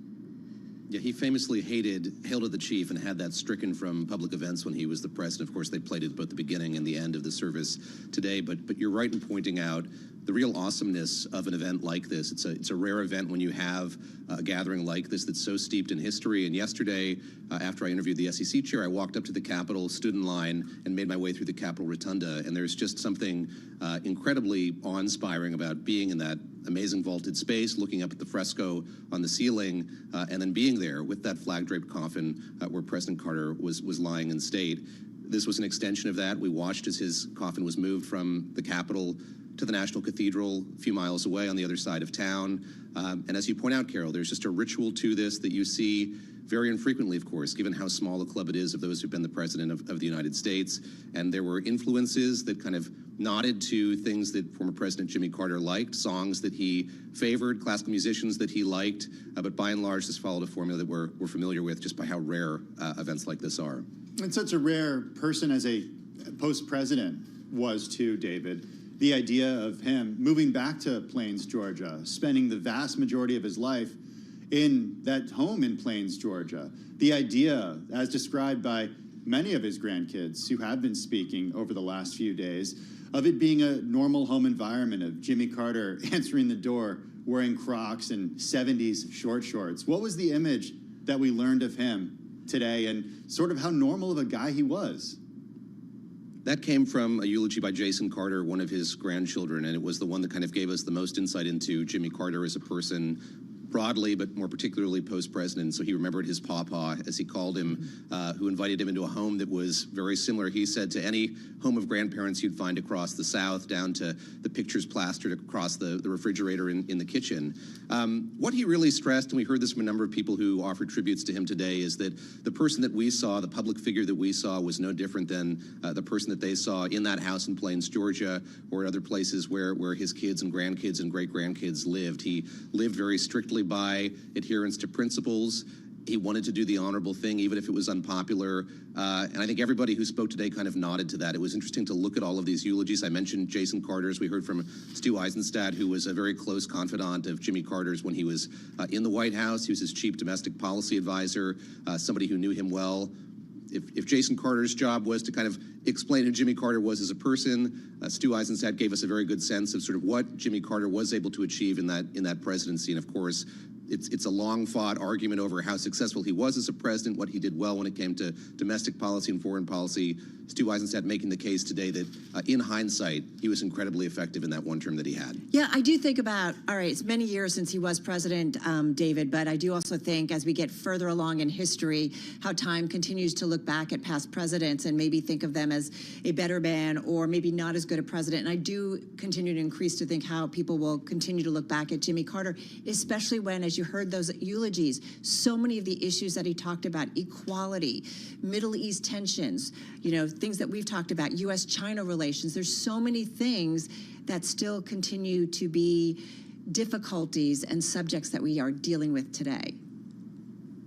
Yeah, he famously hated Hail to the Chief and had that stricken from public events when he was the president. Of course, they played it both the beginning and the end of the service today. But you're right in pointing out the real awesomeness of an event like this. It's a rare event when you have a gathering like this that's so steeped in history. And yesterday, after I interviewed the SEC chair, I walked up to the Capitol, stood in line, and made my way through the Capitol Rotunda. And there's just something incredibly awe-inspiring about being in that amazing vaulted space, looking up at the fresco on the ceiling, and then being there with that flag-draped coffin where President Carter was lying in state. This was an extension of that. We watched as his coffin was moved from the Capitol to the National Cathedral a few miles away on the other side of town. And as you point out, Carol, there's just a ritual to this that you see very infrequently, of course, given how small a club it is of those who've been the president of the United States. And there were influences that kind of nodded to things that former President Jimmy Carter liked, songs that he favored, classical musicians that he liked. But by and large, this followed a formula that we're familiar with just by how rare events like this are. And such a rare person as a post-president was too, David. The idea of him moving back to Plains, Georgia, spending the vast majority of his life in that home in Plains, Georgia. The idea, as described by many of his grandkids who have been speaking over the last few days, of it being a normal home environment, of Jimmy Carter answering the door wearing Crocs and 70s short shorts. What was the image that we learned of him today, and sort of how normal of a guy he was? That came from a eulogy by Jason Carter, one of his grandchildren, and it was the one that kind of gave us the most insight into Jimmy Carter as a person broadly, but more particularly post-president. So he remembered his pawpaw, as he called him, who invited him into a home that was very similar, he said, to any home of grandparents you'd find across the South, down to the pictures plastered across the refrigerator in the kitchen. What he really stressed, and we heard this from a number of people who offered tributes to him today, is that the person that we saw, the public figure that we saw, was no different than the person that they saw in that house in Plains, Georgia, or other places where his kids and grandkids and great-grandkids lived. He lived very strictly by adherence to principles. He wanted to do the honorable thing, even if it was unpopular. And I think everybody who spoke today kind of nodded to that. It was interesting to look at all of these eulogies. I mentioned Jason Carter's. We heard from Stu Eisenstadt, who was a very close confidant of Jimmy Carter's when he was in the White House. He was his chief domestic policy advisor, somebody who knew him well. If Jason Carter's job was to kind of explain who Jimmy Carter was as a person, Stu Eisenstadt gave us a very good sense of sort of what Jimmy Carter was able to achieve in that presidency. And of course, it's a long-fought argument over how successful he was as a president, what he did well when it came to domestic policy and foreign policy. Stu Eisenstadt making the case today that, in hindsight, he was incredibly effective in that one term that he had. Yeah, I do think about, all right, it's many years since he was president, David, but I do also think as we get further along in history, how time continues to look back at past presidents and maybe think of them as a better man or maybe not as good a president. And I do continue to increase to think how people will continue to look back at Jimmy Carter, especially when, as you heard those eulogies, so many of the issues that he talked about, equality, Middle East tensions, things that we've talked about, U.S.-China relations. There's so many things that still continue to be difficulties and subjects that we are dealing with today.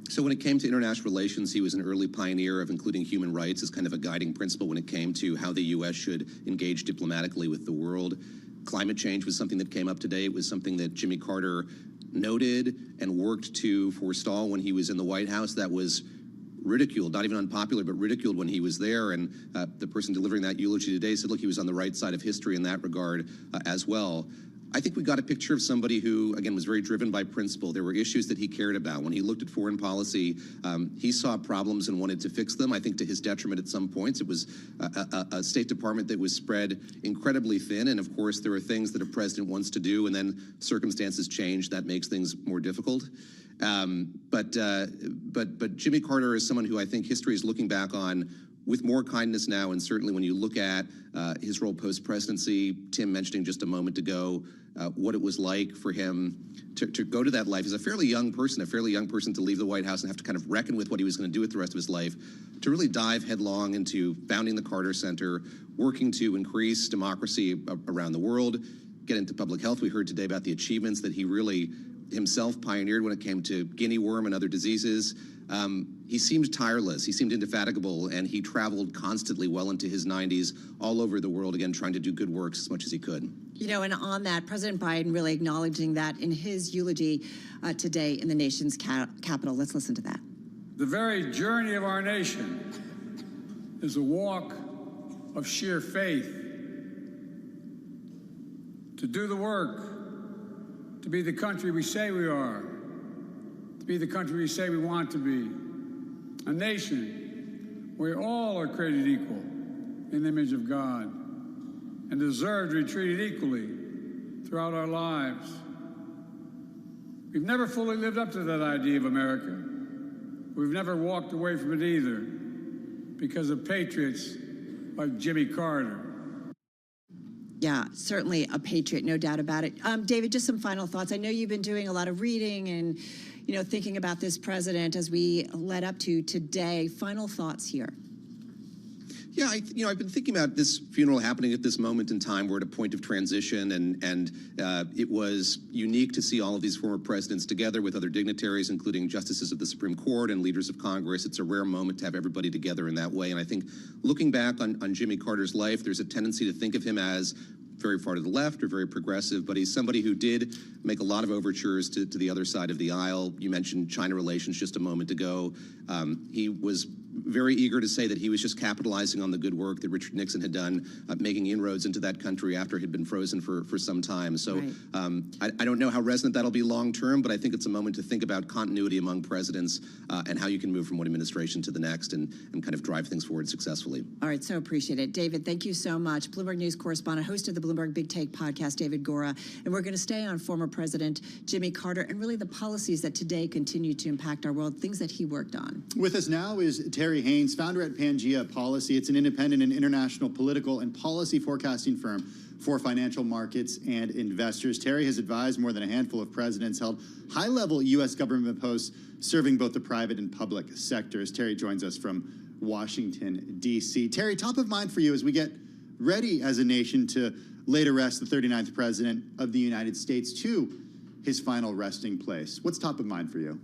So when it came to international relations, he was an early pioneer of including human rights as kind of a guiding principle when it came to how the U.S. should engage diplomatically with the world. Climate change was something that came up today. It was something that Jimmy Carter noted and worked to forestall when he was in the White House. That was ridiculed, not even unpopular, but ridiculed when he was there. And the person delivering that eulogy today said, look, he was on the right side of history in that regard as well. I think we got a picture of somebody who, again, was very driven by principle. There were issues that he cared about. When he looked at foreign policy, he saw problems and wanted to fix them. I think to his detriment at some points. It was a State Department that was spread incredibly thin. And of course, there are things that a president wants to do, and then circumstances change. That makes things more difficult. But Jimmy Carter is someone who I think history is looking back on with more kindness now, and certainly when you look at his role post-presidency, Tim mentioning just a moment ago what it was like for him to go to that life as a fairly young person to leave the White House and have to kind of reckon with what he was going to do with the rest of his life, to really dive headlong into founding the Carter Center, working to increase democracy around the world, get into public health. We heard today about the achievements that he really himself pioneered when it came to guinea worm and other diseases. He seemed tireless, he seemed indefatigable, and he traveled constantly well into his 90s all over the world, again, trying to do good works as much as he could. You know, and on that, President Biden really acknowledging that in his eulogy today in the nation's capital. Let's listen to that. The very journey of our nation is a walk of sheer faith. To do the work, to be the country we say we are, to be the country we say we want to be, a nation where all are created equal in the image of God and deserve to be treated equally throughout our lives. We've never fully lived up to that idea of America. We've never walked away from it either because of patriots like Jimmy Carter. Yeah, certainly a patriot, no doubt about it. David, just some final thoughts. I know you've been doing a lot of reading and, you know, thinking about this president as we led up to today. Final thoughts here. Yeah, I've been thinking about this funeral happening at this moment in time. We're at a point of transition, and it was unique to see all of these former presidents together with other dignitaries, including justices of the Supreme Court and leaders of Congress. It's a rare moment to have everybody together in that way. And I think looking back on Jimmy Carter's life, there's a tendency to think of him as very far to the left or very progressive, but he's somebody who did make a lot of overtures to the other side of the aisle. You mentioned China relations just a moment ago. He was very eager to say that he was just capitalizing on the good work that Richard Nixon had done, making inroads into that country after it had been frozen for some time. So I don't know how resonant that'll be long term, but I think it's a moment to think about continuity among presidents and how you can move from one administration to the next and kind of drive things forward successfully. All right, so appreciate it. David, thank you so much. Bloomberg News correspondent, host of the Bloomberg Big Take podcast, David Gora. And we're going to stay on former President Jimmy Carter and really the policies that today continue to impact our world, things that he worked on. With us now is Terry Haynes, founder at Pangea Policy. It's an independent and international political and policy forecasting firm for financial markets and investors. Terry has advised more than a handful of presidents, held high-level U.S. government posts serving both the private and public sectors. Terry joins us from Washington, D.C. Terry, top of mind for you as we get ready as a nation to lay to rest the 39th president of the United States to his final resting place. What's top of mind for you?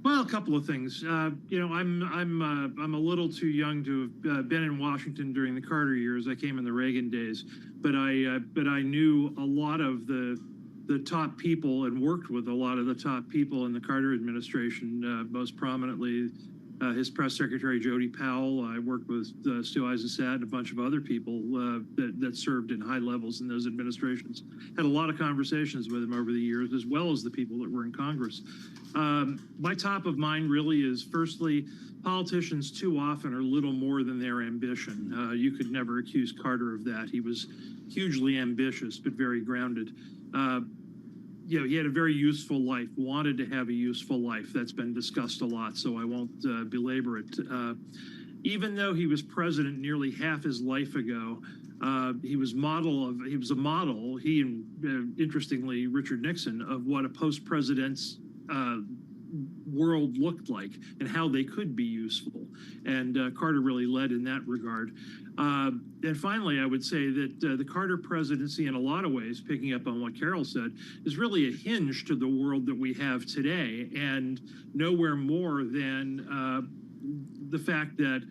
Well, a couple of things. You know, I'm a little too young to have been in Washington during the Carter years. I came in the Reagan days, but I knew a lot of the top people and worked with a lot of the top people in the Carter administration. Most prominently, his press secretary Jody Powell. I worked with Stu Eizenstat and a bunch of other people that served in high levels in those administrations. Had a lot of conversations with him over the years, as well as the people that were in Congress. My top of mind really is, firstly, politicians too often are little more than their ambition. You could never accuse Carter of that. He was hugely ambitious, but very grounded. You know, he had a very useful life, wanted to have a useful life. That's been discussed a lot, so I won't belabor it. Even though he was president nearly half his life ago, he was a model, he and, interestingly, Richard Nixon, of what a post-president's world looked like and how they could be useful. And Carter really led in that regard. And finally, I would say that the Carter presidency, in a lot of ways, picking up on what Carol said, is really a hinge to the world that we have today, and nowhere more than the fact that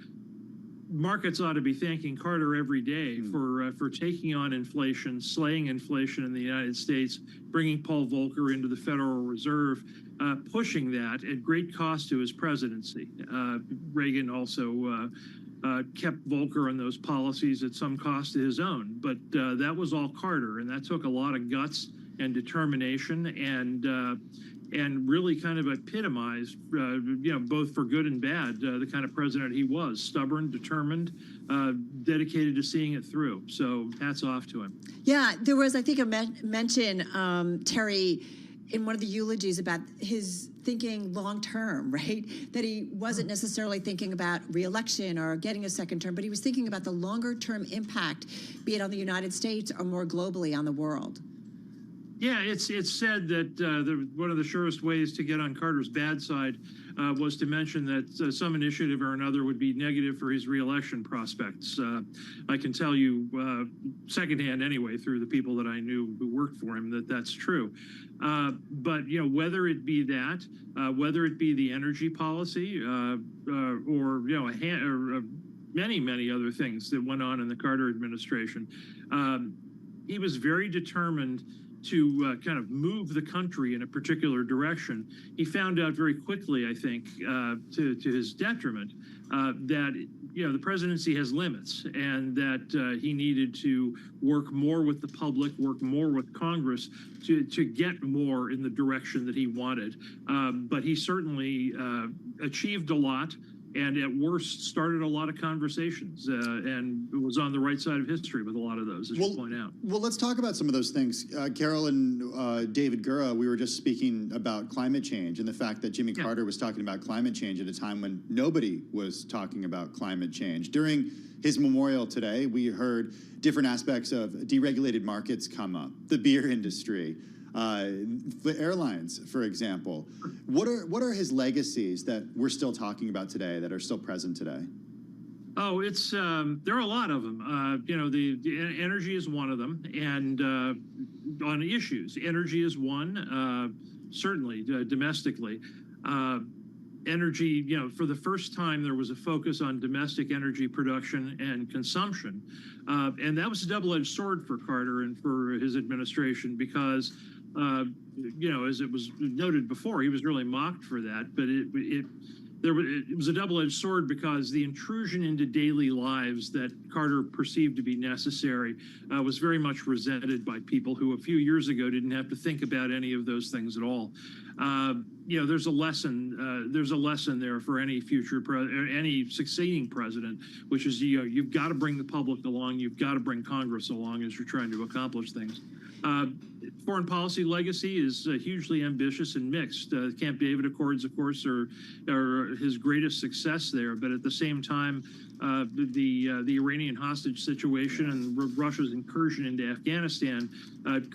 markets ought to be thanking Carter every day for taking on inflation, slaying inflation in the United States, bringing Paul Volcker into the Federal Reserve, pushing that at great cost to his presidency. Reagan also kept Volcker and those policies at some cost to his own. But that was all Carter, and that took a lot of guts and determination, and really kind of epitomized, both for good and bad, the kind of president he was: stubborn, determined, dedicated to seeing it through. So hats off to him. Yeah, there was, I think, a mention, Terry, in one of the eulogies about his thinking long term, right? That he wasn't necessarily thinking about re-election or getting a second term, but he was thinking about the longer term impact, be it on the United States or more globally on the world. Yeah, it's said that one of the surest ways to get on Carter's bad side was to mention that some initiative or another would be negative for his reelection prospects. I can tell you secondhand anyway, through the people that I knew who worked for him, that that's true. But whether it be that, whether it be the energy policy, or many other things that went on in the Carter administration, he was very determined to kind of move the country in a particular direction. He found out very quickly, I think, to his detriment, that the presidency has limits, and that he needed to work more with the public, work more with Congress to get more in the direction that he wanted. But he certainly achieved a lot, and at worst started a lot of conversations, and was on the right side of history with a lot of those, as you point out. Well, let's talk about some of those things. Carol and David Gura, we were just speaking about climate change and the fact that Jimmy Carter was talking about climate change at a time when nobody was talking about climate change. During his memorial today, we heard different aspects of deregulated markets come up, the beer industry, the airlines, for example. What are his legacies that we're still talking about today, that are still present today? Oh, it's there are a lot of them. The energy is one of them, and on issues, energy is one. Certainly, domestically, energy. For the first time, there was a focus on domestic energy production and consumption, and that was a double-edged sword for Carter and for his administration, because as it was noted before, he was really mocked for that. But it was a double-edged sword, because the intrusion into daily lives that Carter perceived to be necessary was very much resented by people who a few years ago didn't have to think about any of those things at all. There's a lesson. There's a lesson there for any any succeeding president, which is you've got to bring the public along. You've got to bring Congress along as you're trying to accomplish things. Foreign policy legacy is hugely ambitious and mixed. Camp David Accords, of course, are his greatest success there. But at the same time, the Iranian hostage situation and Russia's incursion into Afghanistan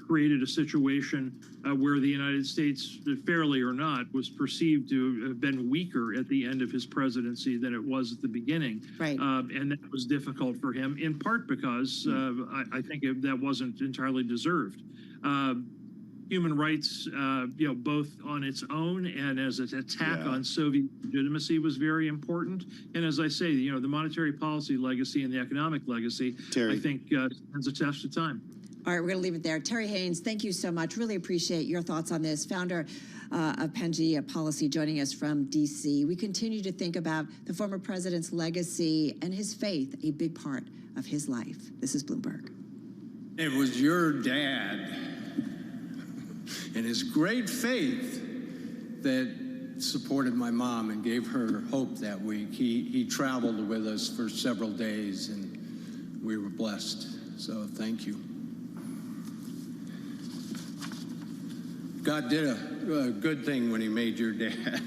created a situation where the United States, fairly or not, was perceived to have been weaker at the end of his presidency than it was at the beginning. Right. And that was difficult for him, in part because I think that wasn't entirely deserved. Human rights, both on its own and as an attack on Soviet legitimacy, was very important. And as I say, the monetary policy legacy and the economic legacy, I think, stands a test of time. All right, we're going to leave it there. Terry Haynes, thank you so much. Really appreciate your thoughts on this. Founder of Pangea Policy, joining us from D.C. We continue to think about the former president's legacy and his faith, a big part of his life. This is Bloomberg. It was your dad and his great faith that supported my mom and gave her hope that week. He traveled with us for several days, and we were blessed. So thank you. God did a good thing when he made your dad.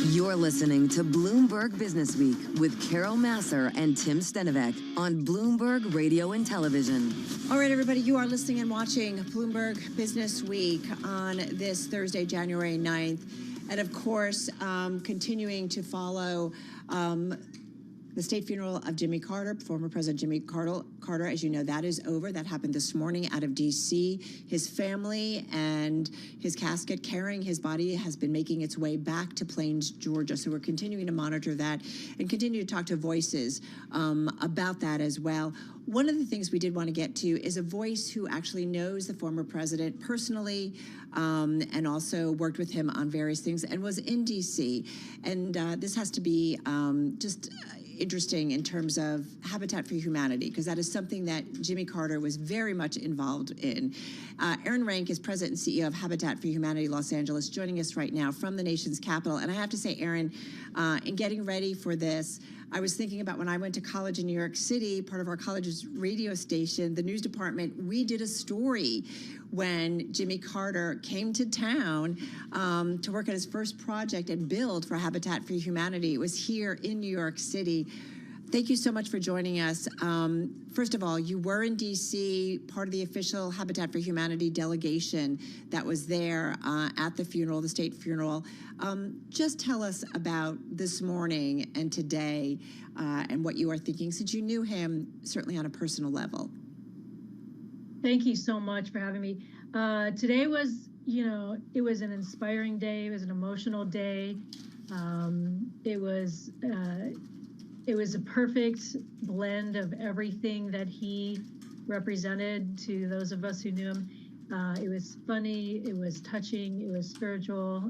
You're listening to Bloomberg Business Week with Carol Massar and Tim Stenovec on Bloomberg Radio and Television. All right, everybody, you are listening and watching Bloomberg Business Week on this Thursday, January 9th. And of course, continuing to follow the state funeral of Jimmy Carter, former President Jimmy Carter. As you know, that is over. That happened this morning out of D.C. His family and his casket carrying his body has been making its way back to Plains, Georgia. So we're continuing to monitor that and continue to talk to voices about that as well. One of the things we did want to get to is a voice who actually knows the former president personally and also worked with him on various things and was in D.C. And this has to be just interesting in terms of Habitat for Humanity, because that is something that Jimmy Carter was very much involved in. Aaron Rank is president and CEO of Habitat for Humanity Los Angeles, joining us right now from the nation's capital. And I have to say, Aaron, in getting ready for this, I was thinking about when I went to college in New York City, part of our college's radio station, the news department, we did a story when Jimmy Carter came to town to work on his first project and build for Habitat for Humanity. It was here in New York City. Thank you so much for joining us. First of all, you were in D.C., part of the official Habitat for Humanity delegation that was there at the funeral, the state funeral. Just tell us about this morning and today and what you are thinking, since you knew him certainly on a personal level. Thank you so much for having me. Today was, it was an inspiring day. It was an emotional day. It was a perfect blend of everything that he represented to those of us who knew him. It was funny, it was touching, it was spiritual,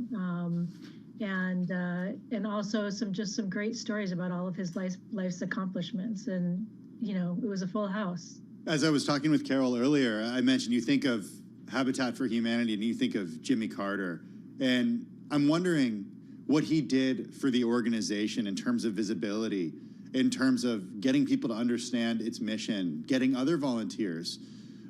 and also some great stories about all of his life's accomplishments. And it was a full house. As I was talking with Carol earlier, I mentioned you think of Habitat for Humanity and you think of Jimmy Carter. And I'm wondering what he did for the organization in terms of visibility, in terms of getting people to understand its mission, getting other volunteers,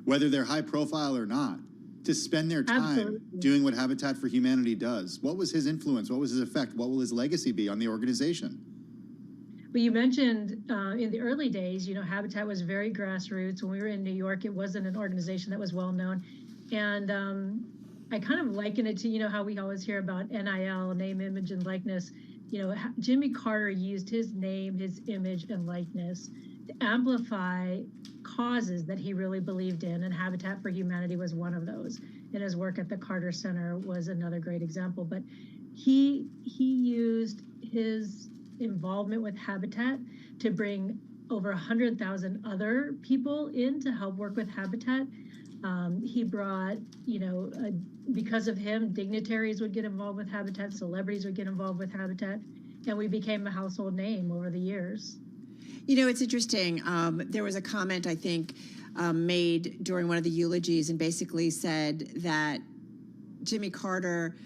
whether they're high profile or not, to spend their time doing what Habitat for Humanity does. What was his influence? What was his effect? What will his legacy be on the organization? But you mentioned in the early days, Habitat was very grassroots. When we were in New York, it wasn't an organization that was well known. And I kind of liken it to, how we always hear about NIL, name, image, and likeness. Jimmy Carter used his name, his image, and likeness to amplify causes that he really believed in, and Habitat for Humanity was one of those. And his work at the Carter Center was another great example. But he used his involvement with Habitat to bring over 100,000 other people in to help work with Habitat. He brought, because of him, dignitaries would get involved with Habitat, celebrities would get involved with Habitat, and we became a household name over the years. It's interesting. There was a comment, I think, made during one of the eulogies and basically said that Jimmy Carter,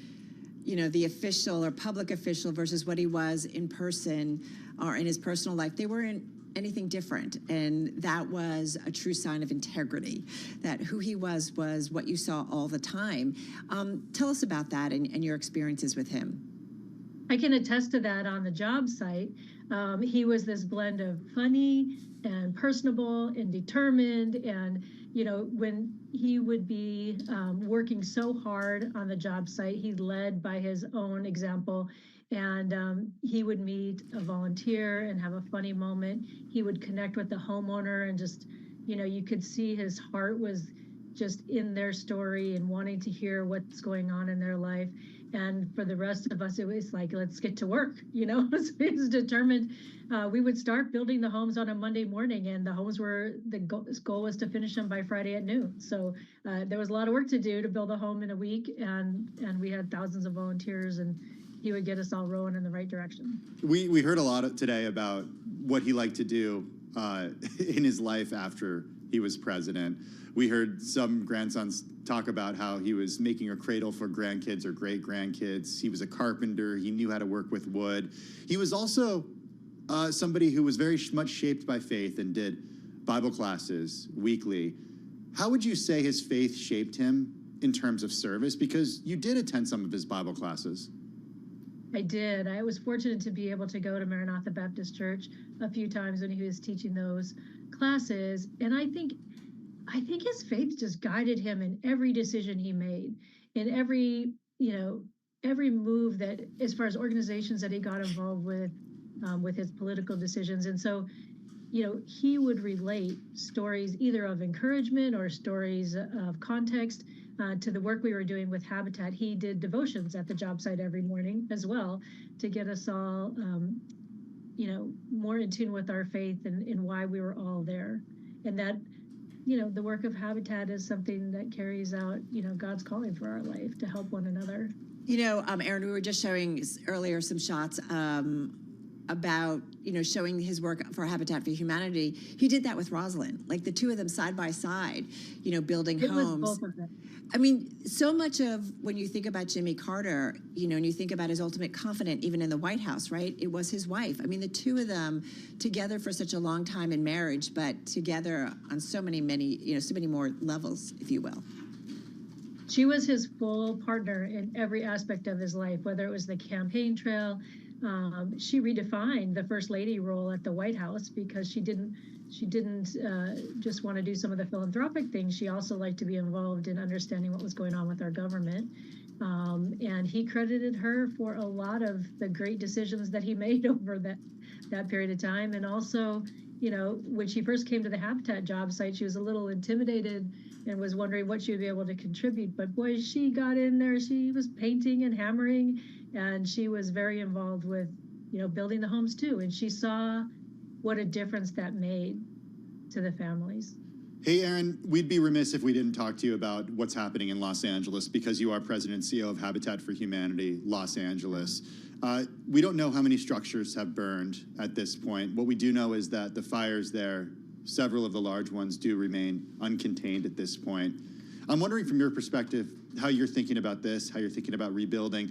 the official or public official versus what he was in person or in his personal life, they weren't anything different. And that was a true sign of integrity, that who he was what you saw all the time. Tell us about that and your experiences with him. I can attest to that on the job site. He was this blend of funny and personable and determined. And, when he would be working so hard on the job site, he led by his own example. And he would meet a volunteer and have a funny moment. He would connect with the homeowner and just, you could see his heart was just in their story and wanting to hear what's going on in their life. And for the rest of us, it was like, let's get to work, He was determined. We would start building the homes on a Monday morning, and the homes the goal was to finish them by Friday at noon. So there was a lot of work to do to build a home in a week, and we had thousands of volunteers, and he would get us all rowing in the right direction. We heard a lot today about what he liked to do in his life after he was president. We heard some grandsons talk about how he was making a cradle for grandkids or great-grandkids. He was a carpenter. He knew how to work with wood. He was also somebody who was very much shaped by faith and did Bible classes weekly. How would you say his faith shaped him in terms of service? Because you did attend some of his Bible classes. I did. I was fortunate to be able to go to Maranatha Baptist Church a few times when he was teaching those classes. And I think his faith just guided him in every decision he made, in every, every move that, as far as organizations that he got involved with his political decisions. And so, he would relate stories either of encouragement or stories of context to the work we were doing with Habitat. He did devotions at the job site every morning as well to get us all, more in tune with our faith and why we were all there. And that, the work of Habitat is something that carries out, God's calling for our life to help one another. Aaron, we were just showing earlier some shots about, showing his work for Habitat for Humanity. He did that with Rosalind, like the two of them side by side, building homes. Was both of them. I mean, so much of when you think about Jimmy Carter, and you think about his ultimate confidant, even in the White House, right? It was his wife. I mean, the two of them together for such a long time in marriage, but together on so many more levels, if you will. She was his full partner in every aspect of his life, whether it was the campaign trail. She redefined the First Lady role at the White House because she didn't just want to do some of the philanthropic things. She also liked to be involved in understanding what was going on with our government. And he credited her for a lot of the great decisions that he made over that period of time. And also, when she first came to the Habitat job site, she was a little intimidated and was wondering what she would be able to contribute. But boy, she got in there. She was painting and hammering, and she was very involved with, building the homes too. And she saw what a difference that made to the families. Hey, Aaron, we'd be remiss if we didn't talk to you about what's happening in Los Angeles because you are president and CEO of Habitat for Humanity, Los Angeles. We don't know how many structures have burned at this point. What we do know is that the fires there, several of the large ones, do remain uncontained at this point. I'm wondering from your perspective how you're thinking about this, how you're thinking about rebuilding.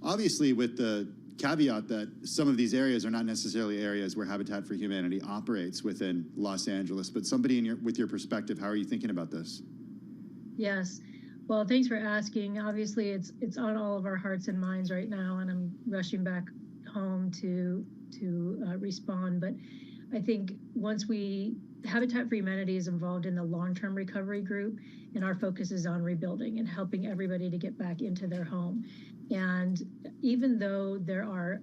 Obviously, with the caveat that some of these areas are not necessarily areas where Habitat for Humanity operates within Los Angeles, but somebody with your perspective, how are you thinking about this? Yes. Well, thanks for asking. Obviously, it's on all of our hearts and minds right now, and I'm rushing back home to respond. But I think once Habitat for Humanity is involved in the long-term recovery group, and our focus is on rebuilding and helping everybody to get back into their home. And even though there are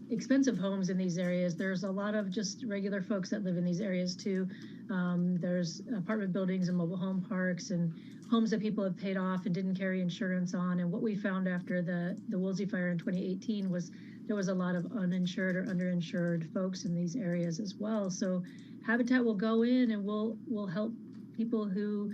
expensive homes in these areas, there's a lot of just regular folks that live in these areas too. There's apartment buildings and mobile home parks and homes that people have paid off and didn't carry insurance on. And what we found after the Woolsey fire in 2018 was there was a lot of uninsured or underinsured folks in these areas as well. So Habitat will go in and we'll help people who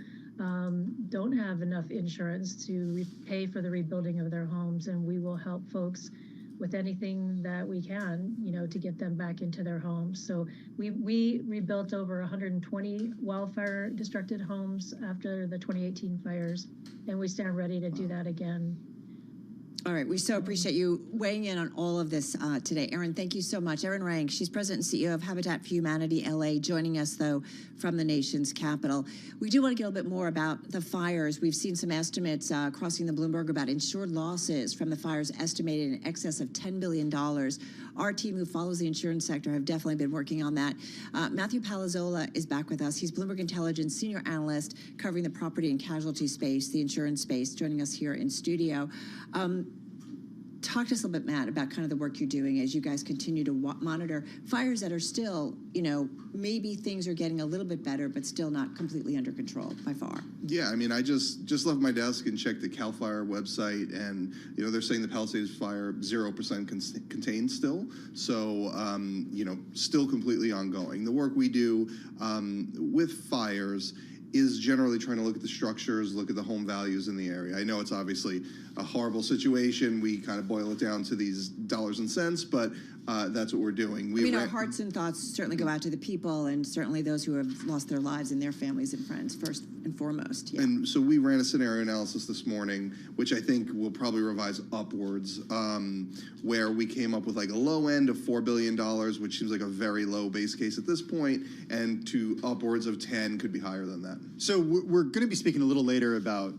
don't have enough insurance to pay for the rebuilding of their homes, and we will help folks with anything that we can, to get them back into their homes. So we rebuilt over 120 wildfire destructed homes after the 2018 fires, and we stand ready to do that again. All right, we so appreciate you weighing in on all of this today. Erin, thank you so much. Erin Rank, she's president and CEO of Habitat for Humanity LA, joining us, though, from the nation's capital. We do want to get a little bit more about the fires. We've seen some estimates crossing the Bloomberg about insured losses from the fires estimated in excess of $10 billion. Our team who follows the insurance sector have definitely been working on that. Matthew Palazzola is back with us. He's Bloomberg Intelligence senior analyst covering the property and casualty space, the insurance space, joining us here in studio. Talk to us a little bit, Matt, about kind of the work you're doing as you guys continue to monitor fires that are still, maybe things are getting a little bit better, but still not completely under control by far. Yeah, I mean, I just left my desk and checked the CAL FIRE website, and, they're saying the Palisades fire 0% contained still. So, still completely ongoing. The work we do with fires is generally trying to look at the structures, look at the home values in the area. I know it's obviously a horrible situation. We kind of boil it down to these dollars and cents, but that's what we're doing. Our hearts and thoughts certainly go out to the people and certainly those who have lost their lives and their families and friends, first and foremost. Yeah. And so we ran a scenario analysis this morning, which I think we'll probably revise upwards, where we came up with like a low end of $4 billion, which seems like a very low base case at this point, and to upwards of 10 could be higher than that. So we're going to be speaking a little later about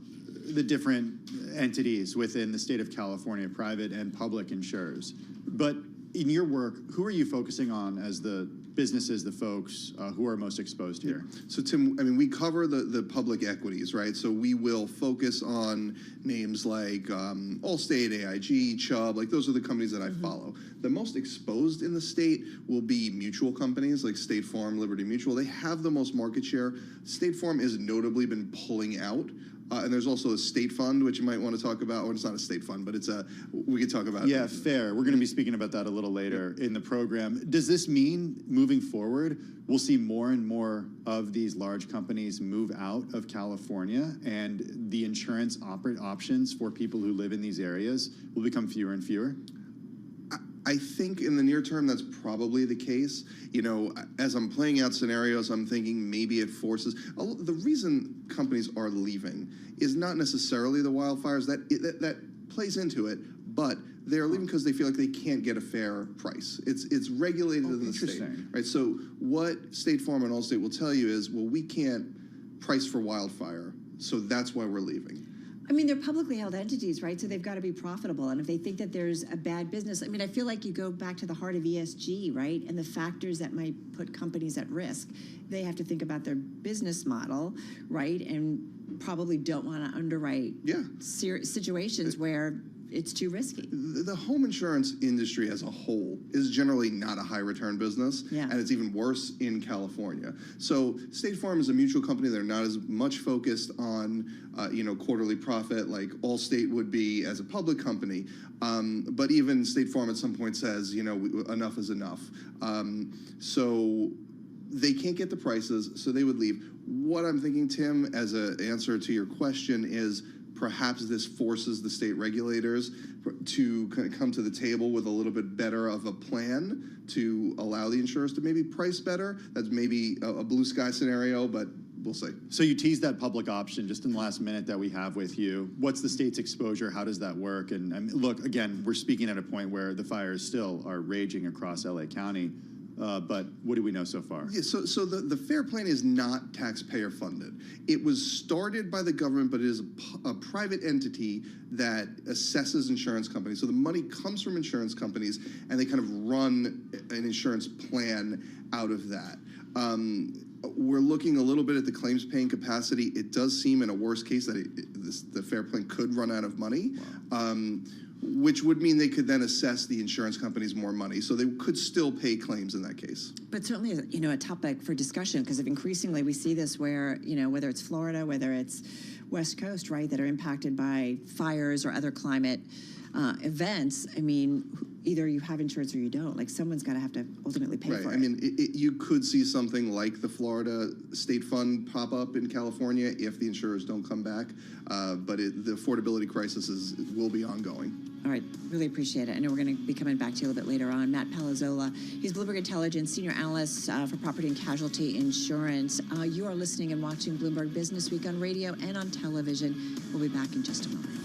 the different entities within the state of California, private and public insurers. But in your work, who are you focusing on as the businesses, the folks who are most exposed here? So Tim, I mean, we cover the public equities, right? So we will focus on names like Allstate, AIG, Chubb, like those are the companies that I follow. The most exposed in the state will be mutual companies like State Farm, Liberty Mutual. They have the most market share. State Farm has notably been pulling out. And there's also a state fund, which you might want to talk about. Or it's not a state fund, but we could talk about. Yeah, fair. We're going to be speaking about that a little later in the program. Does this mean moving forward, we'll see more and more of these large companies move out of California and the insurance options for people who live in these areas will become fewer and fewer? I think in the near term, that's probably the case. You know, as I'm playing out scenarios, I'm thinking maybe it forces. The reason companies are leaving is not necessarily the wildfires. That plays into it, but they're leaving because they feel like they can't get a fair price. It's regulated in the state, right? So what State Farm and Allstate will tell you is, well, we can't price for wildfire, so that's why we're leaving. I mean, they're publicly held entities, right? So they've got to be profitable. And if they think that there's a bad business, I mean, I feel like you go back to the heart of ESG, right? And the factors that might put companies at risk. They have to think about their business model, right? And probably don't want to underwrite situations where it's too risky. The home insurance industry as a whole is generally not a high return business, and it's even worse in California. So State Farm is a mutual company. They're not as much focused on quarterly profit like Allstate would be as a public company. But even State Farm at some point says, enough is enough. So they can't get the prices, so they would leave. What I'm thinking, Tim, as an answer to your question is, perhaps this forces the state regulators to come to the table with a little bit better of a plan to allow the insurers to maybe price better. That's maybe a blue sky scenario, but we'll see. So you teased that public option just in the last minute that we have with you. What's the state's exposure? How does that work? And look, again, we're speaking at a point where the fires still are raging across LA County. But what do we know so far? Yeah, so the FAIR plan is not taxpayer funded. It was started by the government, but it is a private entity that assesses insurance companies. So the money comes from insurance companies, and they kind of run an insurance plan out of that. We're looking a little bit at the claims paying capacity. It does seem in a worst case that the FAIR plan could run out of money. Which would mean they could then assess the insurance companies more money. So they could still pay claims in that case. But certainly, a topic for discussion, because increasingly we see this where, whether it's Florida, whether it's West Coast, right, that are impacted by fires or other climate events. I mean, either you have insurance or you don't. Like, someone's got to have to ultimately pay for it. I mean, you could see something like the Florida State Fund pop up in California if the insurers don't come back. But the affordability crisis will be ongoing. All right, really appreciate it. I know we're going to be coming back to you a little bit later on. Matt Palazzola, he's Bloomberg Intelligence Senior Analyst for Property and Casualty Insurance. You are listening and watching Bloomberg Business Week on radio and on television. We'll be back in just a moment.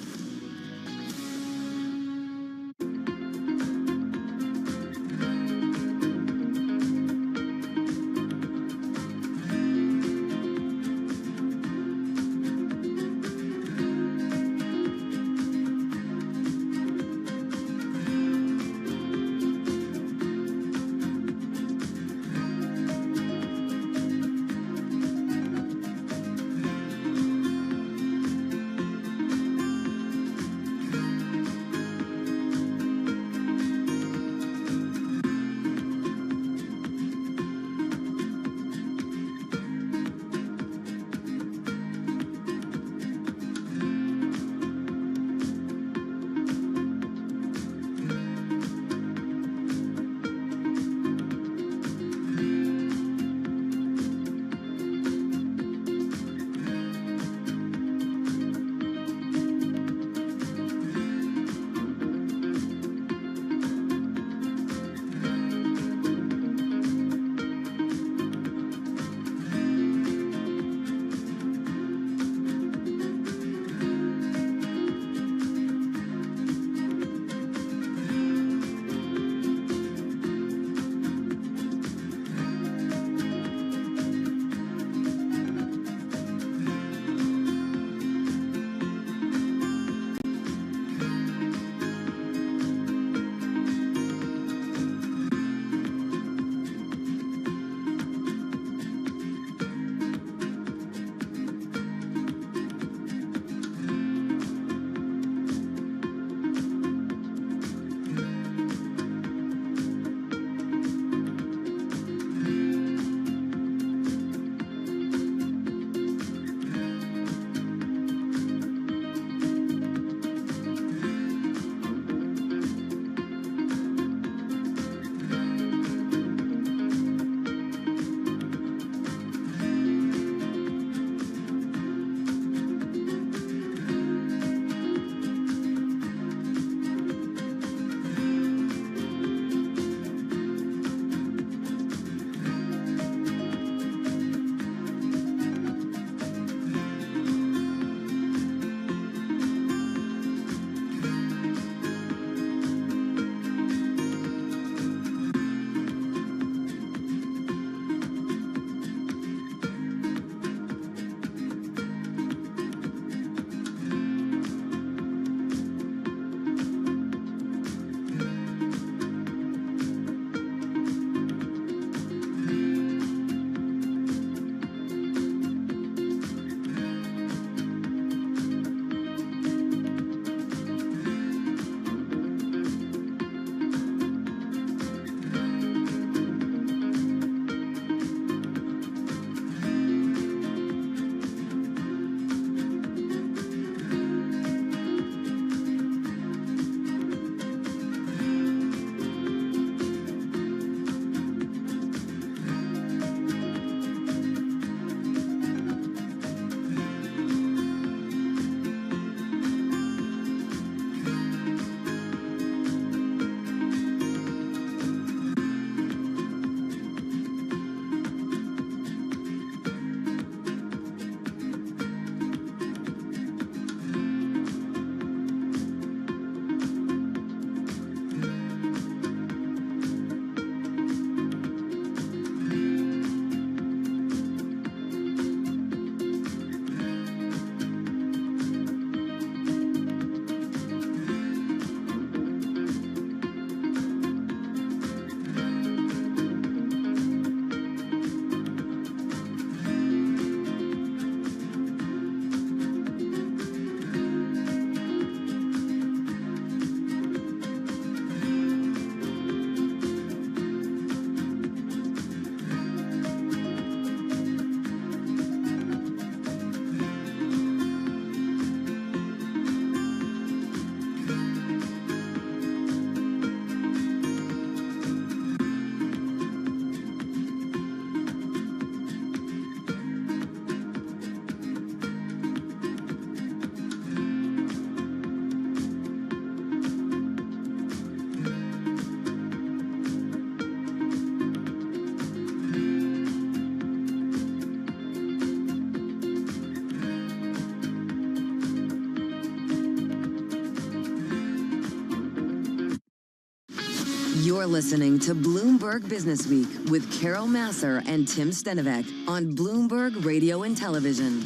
You're listening to Bloomberg Business Week with Carol Massar and Tim Stenovec on Bloomberg Radio and Television.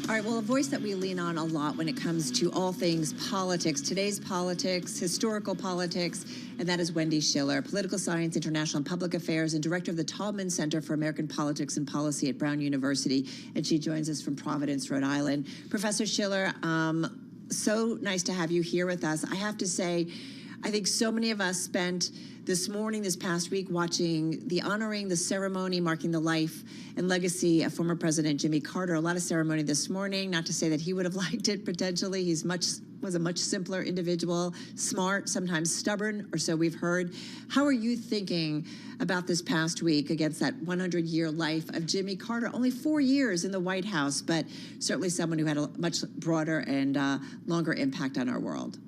All right, well, a voice that we lean on a lot when it comes to all things politics, today's politics, historical politics, and that is Wendy Schiller, political science, international and public affairs, and director of the Taubman Center for American Politics and Policy at Brown University. And she joins us from Providence, Rhode Island. Professor Schiller, so nice to have you here with us. I have to say, I think so many of us spent this morning, this past week, watching the ceremony marking the life and legacy of former President Jimmy Carter. A lot of ceremony this morning, not to say that he would have liked it potentially. Was a much simpler individual, smart, sometimes stubborn, or so we've heard. How are you thinking about this past week against that 100-year life of Jimmy Carter? Only 4 years in the White House, but certainly someone who had a much broader and longer impact on our world.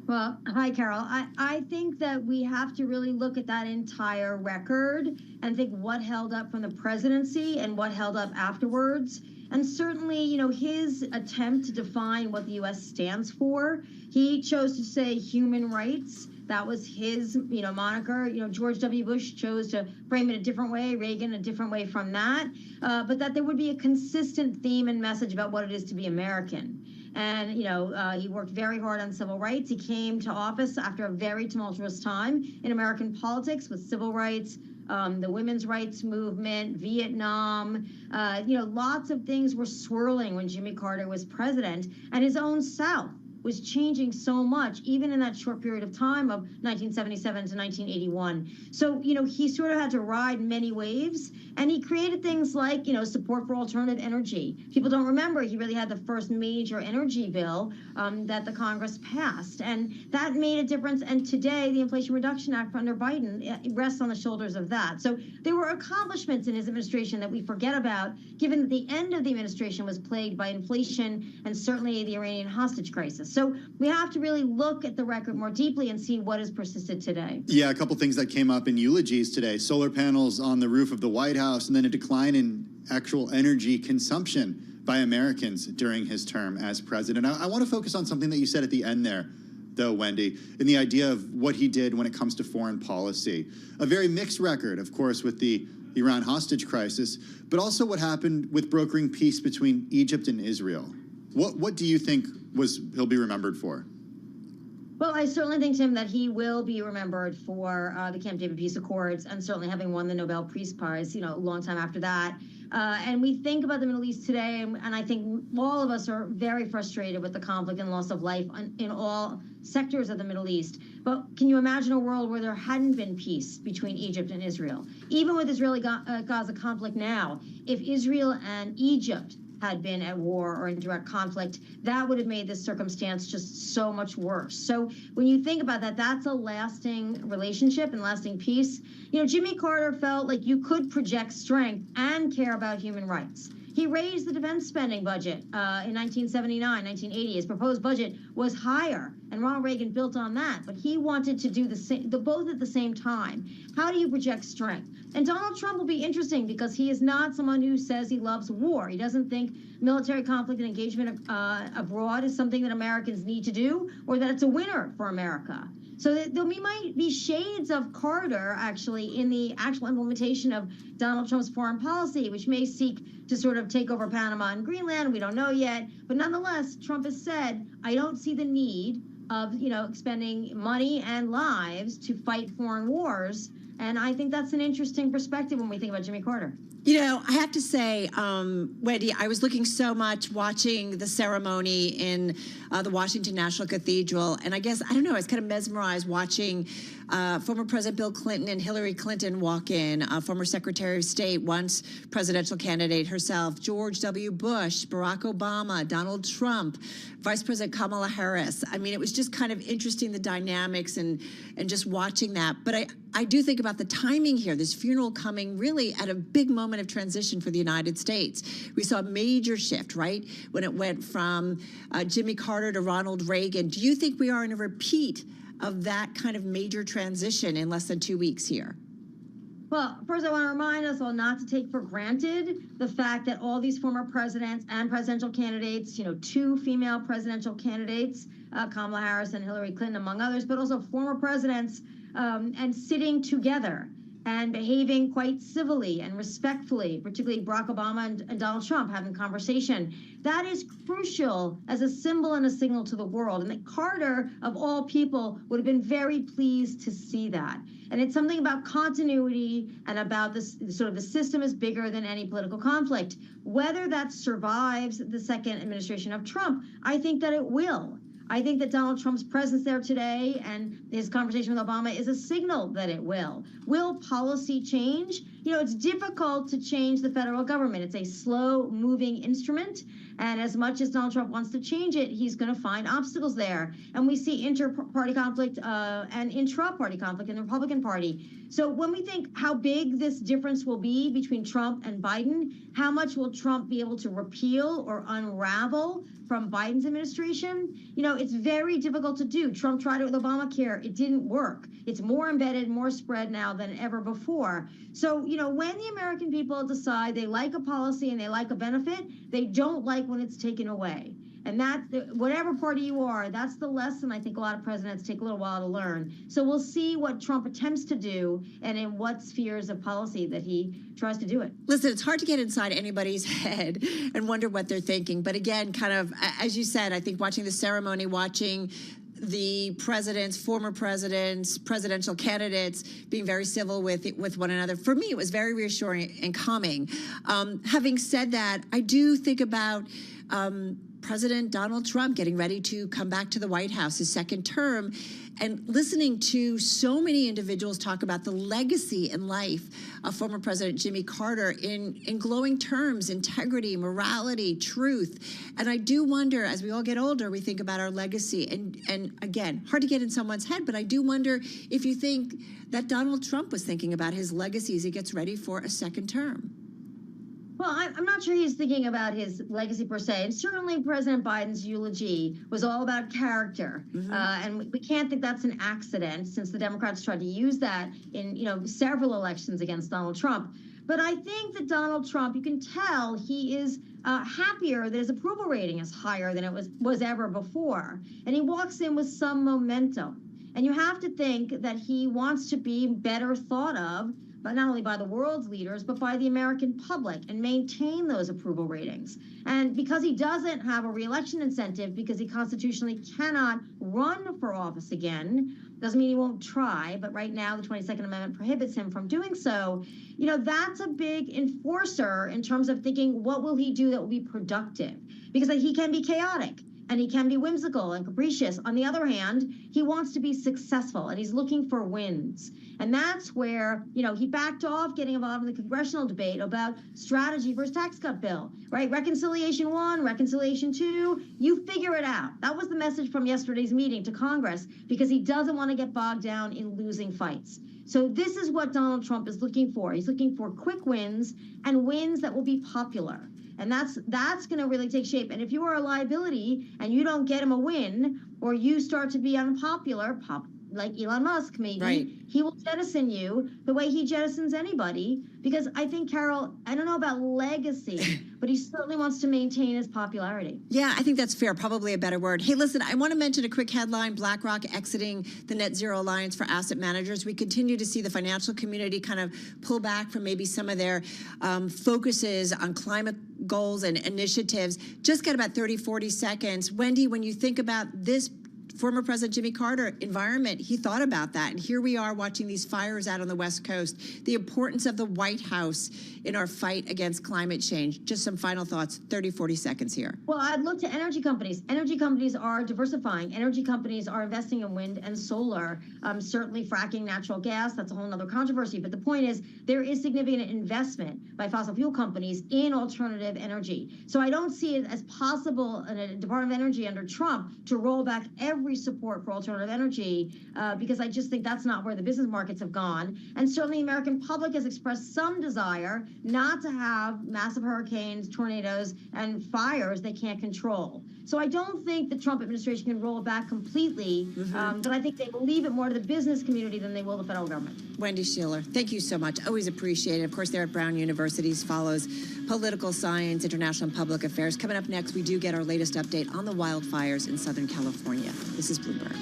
Well, hi, Carol. I think that we have to really look at that entire record and think what held up from the presidency and what held up afterwards. And certainly, you know, his attempt to define what the U.S. stands for, he chose to say human rights. That was his, moniker. George W. Bush chose to frame it a different way, Reagan a different way from that. But that there would be a consistent theme and message about what it is to be American. And, he worked very hard on civil rights. He came to office after a very tumultuous time in American politics with civil rights, the women's rights movement, Vietnam. Lots of things were swirling when Jimmy Carter was president, and his own South was changing so much, even in that short period of time of 1977 to 1981. So, he sort of had to ride many waves, and he created things like, support for alternative energy. People don't remember he really had the first major energy bill that the Congress passed, and that made a difference. And today, the Inflation Reduction Act under Biden rests on the shoulders of that. So there were accomplishments in his administration that we forget about, given that the end of the administration was plagued by inflation and certainly the Iranian hostage crisis. So we have to really look at the record more deeply and see what has persisted today. Yeah, a couple things that came up in eulogies today. Solar panels on the roof of the White House, and then a decline in actual energy consumption by Americans during his term as president. I want to focus on something that you said at the end there, though, Wendy, in the idea of what he did when it comes to foreign policy. A very mixed record, of course, with the Iran hostage crisis, but also what happened with brokering peace between Egypt and Israel. What do you think he'll be remembered for? Well, I certainly think, Tim, that he will be remembered for the Camp David Peace Accords and certainly having won the Nobel Peace Prize, a long time after that. And we think about the Middle East today, and I think all of us are very frustrated with the conflict and loss of life in all sectors of the Middle East. But can you imagine a world where there hadn't been peace between Egypt and Israel? Even with Israeli-Gaza conflict now, if Israel and Egypt had been at war or in direct conflict, that would have made this circumstance just so much worse. So when you think about that, that's a lasting relationship and lasting peace. Jimmy Carter felt like you could project strength and care about human rights. He raised the defense spending budget in 1979, 1980. His proposed budget was higher, and Ronald Reagan built on that. But he wanted to do both at the same time. How do you project strength? And Donald Trump will be interesting because he is not someone who says he loves war. He doesn't think military conflict and engagement abroad is something that Americans need to do, or that it's a winner for America. So there might be shades of Carter, actually, in the actual implementation of Donald Trump's foreign policy, which may seek to sort of take over Panama and Greenland. We don't know yet. But nonetheless, Trump has said, I don't see the need of, expending money and lives to fight foreign wars. And I think that's an interesting perspective when we think about Jimmy Carter. I have to say, Wendy, I was looking so much watching the ceremony in the Washington National Cathedral. And I guess, I was kind of mesmerized watching former President Bill Clinton and Hillary Clinton walk in, former Secretary of State, once presidential candidate herself, George W. Bush, Barack Obama, Donald Trump, Vice President Kamala Harris. It was just kind of interesting, the dynamics and just watching that. But I do think about the timing here, this funeral coming really at a big moment of transition for the United States. We saw a major shift, right, when it went from Jimmy Carter to Ronald Reagan. Do you think we are in a repeat of that kind of major transition in less than 2 weeks here? Well, first I want to remind us all not to take for granted the fact that all these former presidents and presidential candidates, 2 female presidential candidates, Kamala Harris and Hillary Clinton, among others, but also former presidents and sitting together and behaving quite civilly and respectfully, particularly Barack Obama and Donald Trump having conversation. That is crucial as a symbol and a signal to the world. And that Carter, of all people, would have been very pleased to see that. And it's something about continuity and about this sort of the system is bigger than any political conflict. Whether that survives the second administration of Trump, I think that it will. I think that Donald Trump's presence there today and his conversation with Obama is a signal that it will. Will policy change? You know, it's difficult to change the federal government. It's a slow-moving instrument. And as much as Donald Trump wants to change it, he's going to find obstacles there. And we see inter-party conflict and intra-party conflict in the Republican Party. So when we think how big this difference will be between Trump and Biden, how much will Trump be able to repeal or unravel from Biden's administration? You know, it's very difficult to do. Trump tried it with Obamacare. It didn't work. It's more embedded, more spread now than ever before. So, you know, when the American people decide they like a policy and they like a benefit, they don't like when it's taken away. And that, whatever party you are, that's the lesson I think a lot of presidents take a little while to learn. So we'll see what Trump attempts to do and in what spheres of policy that he tries to do it. Listen, it's hard to get inside anybody's head and wonder what they're thinking. But again, kind of, as you said, I think watching the ceremony, watching the presidents, former presidents, presidential candidates being very civil with one another. For me, it was very reassuring and calming. Having said that, I do think about President Donald Trump getting ready to come back to the White House, his second term, and listening to so many individuals talk about the legacy and life of former President Jimmy Carter in glowing terms, integrity, morality, truth. And I do wonder, as we all get older, we think about our legacy. And again, hard to get in someone's head, but I do wonder if you think that Donald Trump was thinking about his legacy as he gets ready for a second term. Well, I'm not sure he's thinking about his legacy per se. And certainly President Biden's eulogy was all about character. And we can't think that's an accident, since the Democrats tried to use that in, you know, several elections against Donald Trump. But I think that Donald Trump, you can tell he is happier that his approval rating is higher than it was ever before. And he walks in with some momentum. And you have to think that he wants to be better thought of, but not only by the world's leaders, but by the American public, and maintain those approval ratings. And because he doesn't have a reelection incentive, because he constitutionally cannot run for office again, doesn't mean he won't try, but right now the 22nd Amendment prohibits him from doing so. You know, that's a big enforcer in terms of thinking, what will he do that will be productive? Because he can be chaotic, and he can be whimsical and capricious. On the other hand, he wants to be successful, and he's looking for wins. And that's where, you know, he backed off getting involved in the congressional debate about strategy for his tax cut bill, right? Reconciliation 1, reconciliation 2, you figure it out. That was the message from yesterday's meeting to Congress, because he doesn't want to get bogged down in losing fights. So this is what Donald Trump is looking for. He's looking for quick wins and wins that will be popular. And that's going to really take shape. And if you are a liability and you don't get him a win, or you start to be unpopular, like Elon Musk maybe, right, he will jettison you the way he jettisons anybody. Because I think, Carol, I don't know about legacy, but he certainly wants to maintain his popularity. Yeah, I think that's fair, probably a better word. Hey, listen, I want to mention a quick headline: BlackRock exiting the Net Zero Alliance for Asset Managers. We continue to see the financial community kind of pull back from maybe some of their focuses on climate goals and initiatives. Just got about 30, 40 seconds. Wendy, when you think about this former President Jimmy Carter environment, he thought about that. And here we are watching these fires out on the West Coast, the importance of the White House in our fight against climate change. Just some final thoughts, 30, 40 seconds here. Well, I'd look to energy companies. Energy companies are diversifying. Energy companies are investing in wind and solar. Certainly fracking natural gas, that's a whole other controversy. But the point is, there is significant investment by fossil fuel companies in alternative energy. So I don't see it as possible in a Department of Energy under Trump to roll back every support for alternative energy, because I just think that's not where the business markets have gone. And certainly the American public has expressed some desire not to have massive hurricanes, tornadoes, and fires they can't control. So I don't think the Trump administration can roll it back completely, but I think they will leave it more to the business community than they will the federal government. Wendy Schiller, thank you so much. Always appreciate it. Of course, there at Brown University follows political science, international and public affairs. Coming up next, we do get our latest update on the wildfires in Southern California. This is Bloomberg.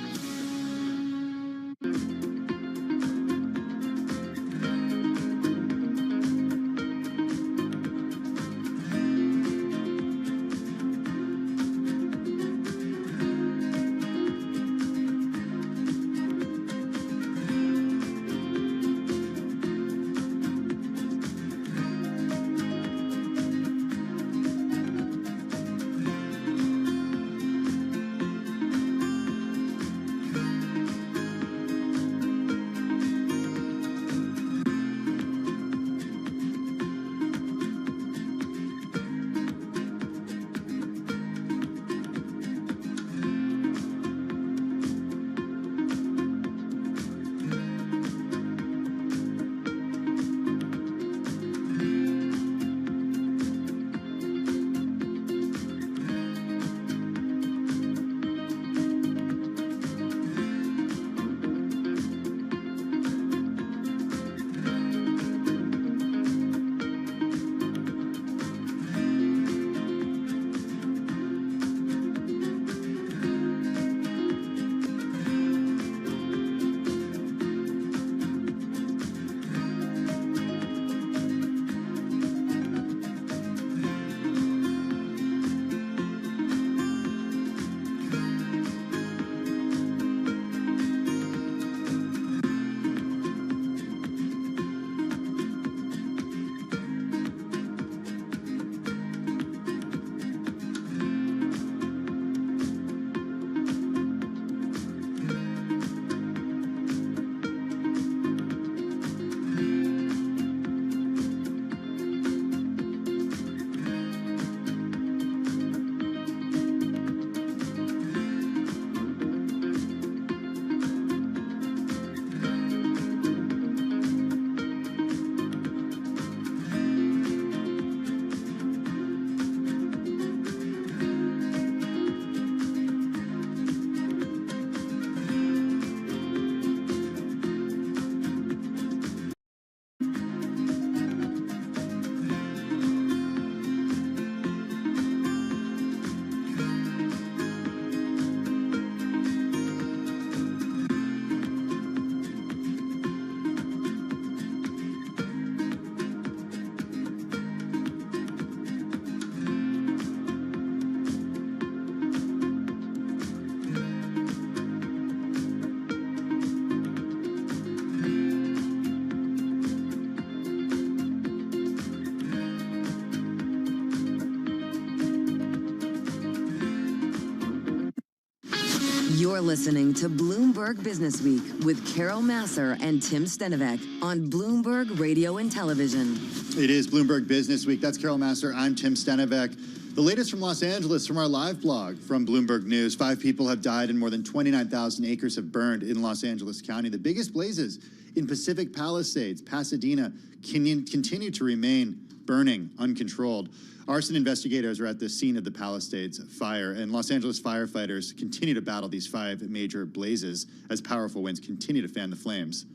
You're listening to Bloomberg Business Week with Carol Massar and Tim Stenovec on Bloomberg Radio and Television. It is Bloomberg Business Week. That's Carol Massar. I'm Tim Stenovec. The latest from Los Angeles from our live blog from Bloomberg News. 5 people have died and more than 29,000 acres have burned in Los Angeles County. The biggest blazes in Pacific Palisades, Pasadena, continue to remain burning uncontrolled. Arson investigators are at the scene of the Palisades fire, and Los Angeles firefighters continue to battle these 5 major blazes as powerful winds continue to fan the flames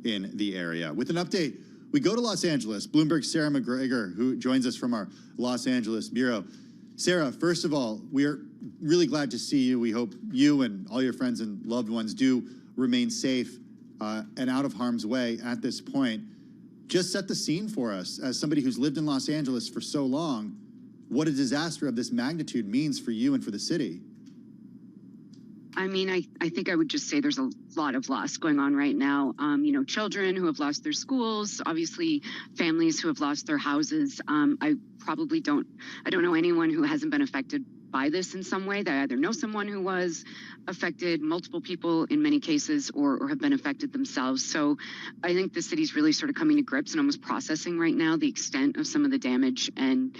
in the area. With an update, we go to Los Angeles. Bloomberg's Sarah McGregor, who joins us from our Los Angeles bureau. Sarah, first of all, we are really glad to see you. We hope you and all your friends and loved ones do remain safe and out of harm's way at this point. Just set the scene for us, as somebody who's lived in Los Angeles for so long, what a disaster of this magnitude means for you and for the city. I mean, I think I would just say there's a lot of loss going on right now. Children who have lost their schools, obviously families who have lost their houses. I don't know anyone who hasn't been affected by this in some way. They either know someone who was affected, multiple people in many cases, or have been affected themselves. So I think the city's really sort of coming to grips and almost processing right now the extent of some of the damage. And,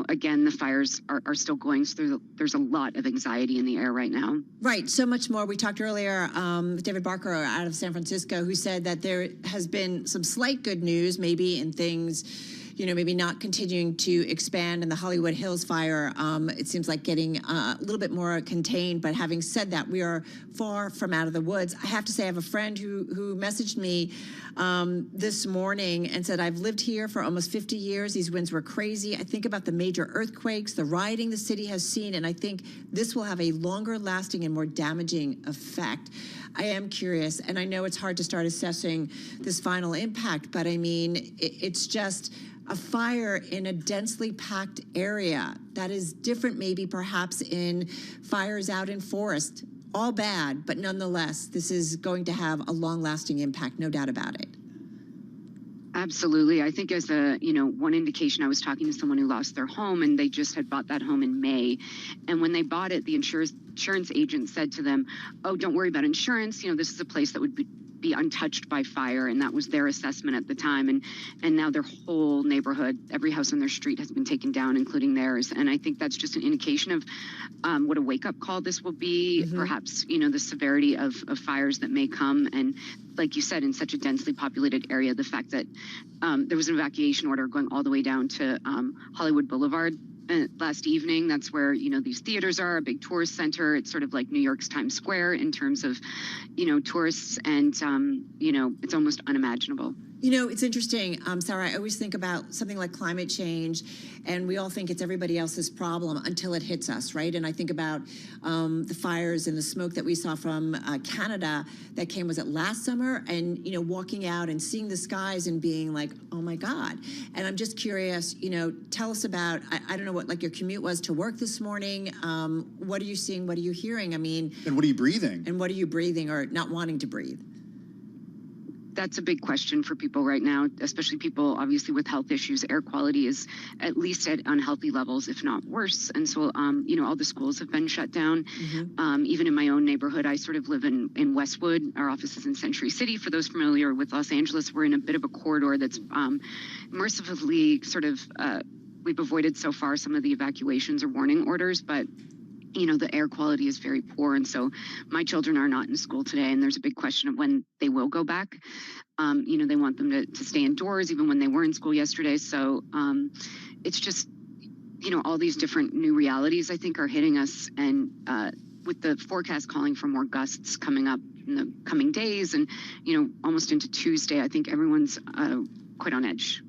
again, the fires are still going through. There's a lot of anxiety in the air right now. Right. So much more. We talked earlier with David Barker out of San Francisco, who said that there has been some slight good news, maybe in things, maybe not continuing to expand in the Hollywood Hills fire. It seems like getting a little bit more contained. But having said that, we are far from out of the woods. I have to say, I have a friend who messaged me this morning and said, I've lived here for almost 50 years. These winds were crazy. I think about the major earthquakes, the rioting the city has seen, and I think this will have a longer lasting and more damaging effect. I am curious, and I know it's hard to start assessing this final impact, but I mean, it's just a fire in a densely packed area that is different maybe perhaps in fires out in forest. All bad, but nonetheless, this is going to have a long-lasting impact, no doubt about it. Absolutely. I think as one indication, I was talking to someone who lost their home and they just had bought that home in May. And when they bought it, the insurance agent said to them, oh, don't worry about insurance. This is a place that would be untouched by fire, and that was their assessment at the time. And now their whole neighborhood, every house on their street has been taken down, including theirs. And I think that's just an indication of what a wake-up call this will be, perhaps, the severity of fires that may come. And like you said, in such a densely populated area, the fact that there was an evacuation order going all the way down to Hollywood Boulevard last evening. That's where, these theaters are, a big tourist center. It's sort of like New York's Times Square in terms of, tourists. And, it's almost unimaginable. It's interesting, Sarah, I always think about something like climate change, and we all think it's everybody else's problem until it hits us, right? And I think about the fires and the smoke that we saw from Canada that came, was it last summer? And, walking out and seeing the skies and being like, oh my God. And I'm just curious, tell us about, I don't know what your commute was to work this morning. What are you seeing? What are you hearing? I mean. And what are you breathing? And what are you breathing or not wanting to breathe? That's a big question for people right now, especially people obviously with health issues. Air quality is at least at unhealthy levels, if not worse. And so, all the schools have been shut down. Even in my own neighborhood, I sort of live in Westwood. Our office is in Century City. For those familiar with Los Angeles, we're in a bit of a corridor that's mercifully we've avoided so far some of the evacuations or warning orders, but the air quality is very poor. And so my children are not in school today, and there's a big question of when they will go back. They want them to stay indoors even when they were in school yesterday. So it's just, all these different new realities, I think, are hitting us. And with the forecast calling for more gusts coming up in the coming days and, almost into Tuesday, I think everyone's quite on edge.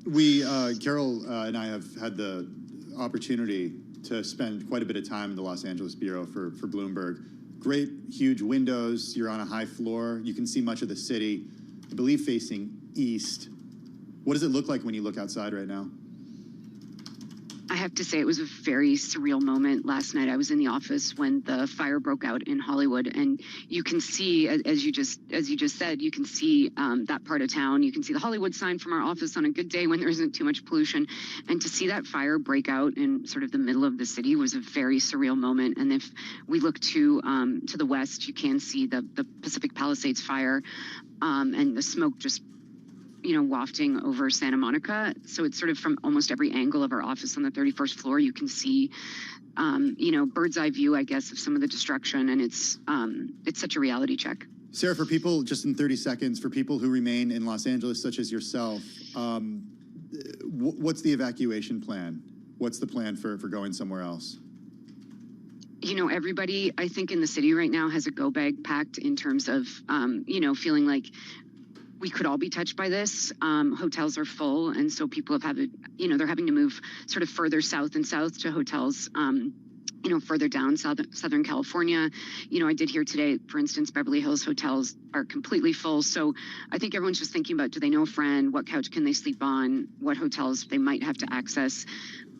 Carol and I have had the opportunity to spend quite a bit of time in the Los Angeles bureau for Bloomberg. Great, huge windows. You're on a high floor. You can see much of the city, I believe facing east. What does it look like when you look outside right now? I I have to say it was a very surreal moment last night. I was in the office when the fire broke out in Hollywood, and you can see, as you just said, you can see that part of town. You can see the Hollywood sign from our office on a good day when there isn't too much pollution. And to see that fire break out in sort of the middle of the city was a very surreal moment. And if we look to the west, you can see the Pacific Palisades fire and the smoke just wafting over Santa Monica. So it's sort of from almost every angle of our office on the 31st floor, you can see, bird's eye view, I guess, of some of the destruction. And it's such a reality check. Sarah, for people, just in 30 seconds, for people who remain in Los Angeles, such as yourself, what's the evacuation plan? What's the plan for going somewhere else? Everybody, I think, in the city right now has a go bag packed in terms of, feeling like we could all be touched by this. Hotels are full, and so people they're having to move sort of further south and south to hotels, further down Southern California. I did hear today, for instance, Beverly Hills hotels are completely full. So I think everyone's just thinking about, do they know a friend? What couch can they sleep on? What hotels they might have to access?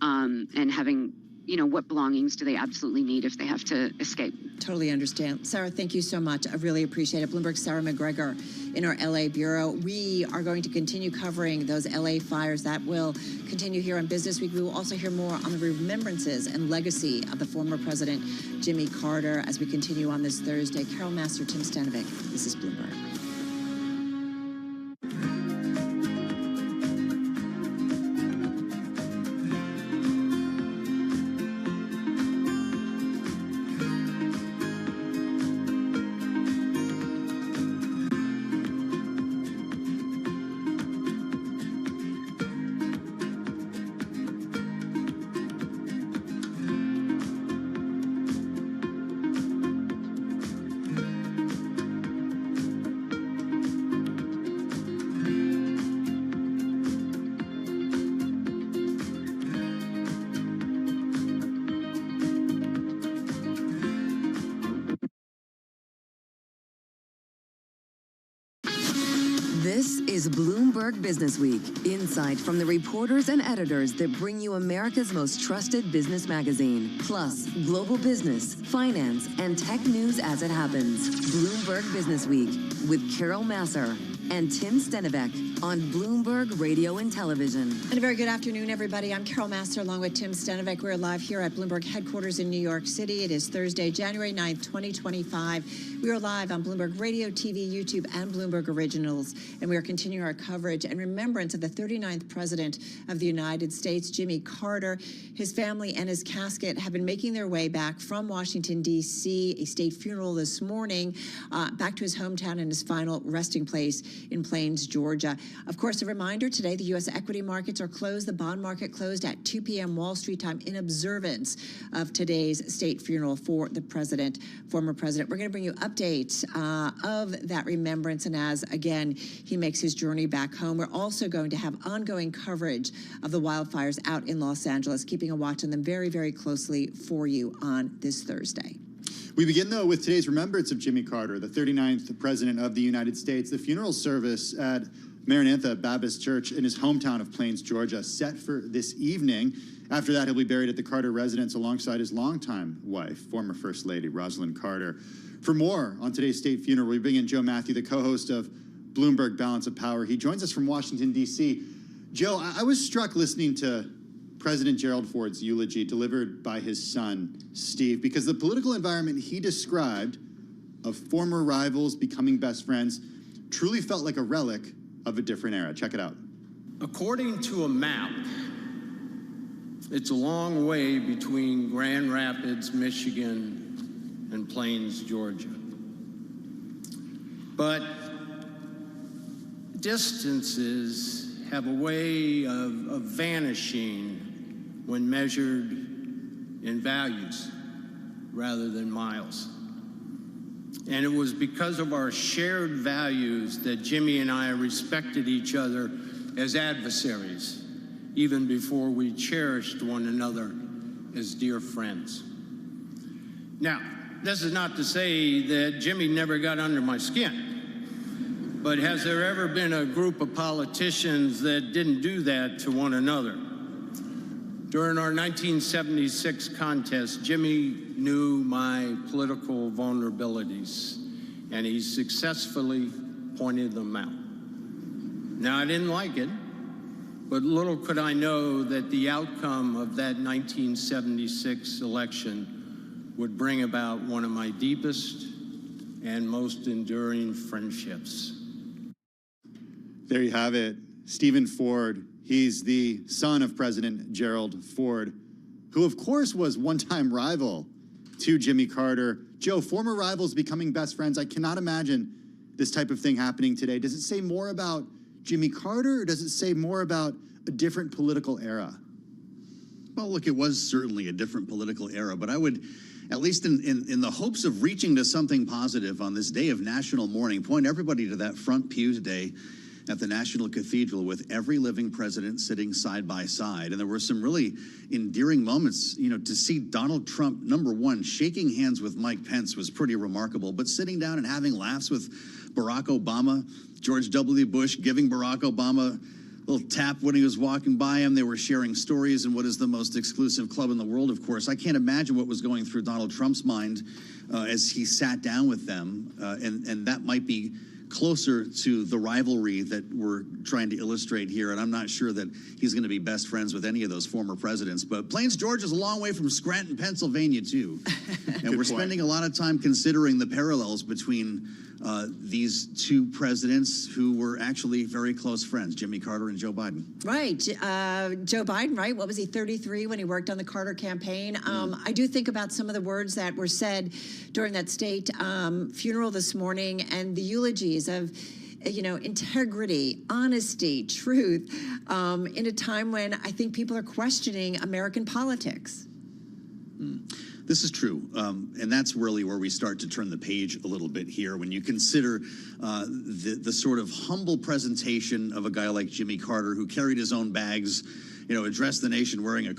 And having, what belongings do they absolutely need if they have to escape? Totally understand. Sarah, thank you so much. I really appreciate it. Bloomberg's Sarah McGregor in our LA bureau. We are going to continue covering those LA fires. That will continue here on Business Week. We will also hear more on the remembrances and legacy of the former President Jimmy Carter as we continue on this Thursday. Carol Master, Tim Stanovic. This is Bloomberg. This is Bloomberg Business Week, insight from the reporters and editors that bring you America's most trusted business magazine, plus global business, finance, and tech news as it happens. Bloomberg Business Week with Carol Massar and Tim Stanovic on Bloomberg Radio and Television. And a very good afternoon, everybody. I'm Carol Massar along with Tim Stanovic. We're live here at Bloomberg headquarters in New York City. It is Thursday, January 9th, 2025. We are live on Bloomberg Radio, TV, YouTube, and Bloomberg Originals. And we are continuing our coverage and remembrance of the 39th President of the United States, Jimmy Carter. His family and his casket have been making their way back from Washington, D.C., a state funeral this morning, back to his hometown and his final resting place in Plains, Georgia. Of course, a reminder, today the U.S. equity markets are closed. The bond market closed at 2 p.m. Wall Street time in observance of today's state funeral for the president, former president. We're going to bring you updates of that remembrance, and as, again, he makes his journey back home. We're also going to have ongoing coverage of the wildfires out in Los Angeles, keeping a watch on them very, very closely for you on this Thursday. We begin, though, with today's remembrance of Jimmy Carter, the 39th President of the United States. The funeral service at Maranatha Baptist Church in his hometown of Plains, Georgia, set for this evening. After that, he'll be buried at the Carter residence alongside his longtime wife, former First Lady Rosalind Carter. For more on today's state funeral, we bring in Joe Matthew, the co-host of Bloomberg Balance of Power. He joins us from Washington, D.C. Joe, I was struck listening to President Gerald Ford's eulogy delivered by his son, Steve, because the political environment he described of former rivals becoming best friends truly felt like a relic of a different era. Check it out. According to a map, it's a long way between Grand Rapids, Michigan, and Plains, Georgia. But distances have a way of vanishing when measured in values rather than miles. And it was because of our shared values that Jimmy and I respected each other as adversaries, even before we cherished one another as dear friends. Now, this is not to say that Jimmy never got under my skin, but has there ever been a group of politicians that didn't do that to one another? During our 1976 contest, Jimmy knew my political vulnerabilities, and he successfully pointed them out. Now, I didn't like it, but little could I know that the outcome of that 1976 election would bring about one of my deepest and most enduring friendships. There you have it. Stephen Ford. He's the son of President Gerald Ford, who, of course, was one-time rival to Jimmy Carter. Joe, former rivals becoming best friends. I cannot imagine this type of thing happening today. Does it say more about Jimmy Carter, or does it say more about a different political era? Well, look, it was certainly a different political era, but I would, at least in the hopes of reaching to something positive on this day of national mourning, point everybody to that front pew today at the National Cathedral with every living president sitting side by side. And there were some really endearing moments, you know, to see Donald Trump, number one, shaking hands with Mike Pence was pretty remarkable, but sitting down and having laughs with Barack Obama, George W. Bush giving Barack Obama a little tap when he was walking by him. They were sharing stories in what is the most exclusive club in the world, of course. I can't imagine what was going through Donald Trump's mind as he sat down with them, and that might be closer to the rivalry that we're trying to illustrate here, and I'm not sure that he's going to be best friends with any of those former presidents. But Plains, Georgia is a long way from Scranton, Pennsylvania, too. And we're spending a lot of time considering the parallels between these two presidents who were actually very close friends, Jimmy Carter and Joe Biden. Right. Joe Biden, right? What was he, 33 when he worked on the Carter campaign? I do think about some of the words that were said during that state funeral this morning and the eulogies of, you know, integrity, honesty, truth, in a time when I think people are questioning American politics. This is true, and that's really where we start to turn the page a little bit here. When you consider the sort of humble presentation of a guy like Jimmy Carter, who carried his own bags, you know, addressed the nation wearing a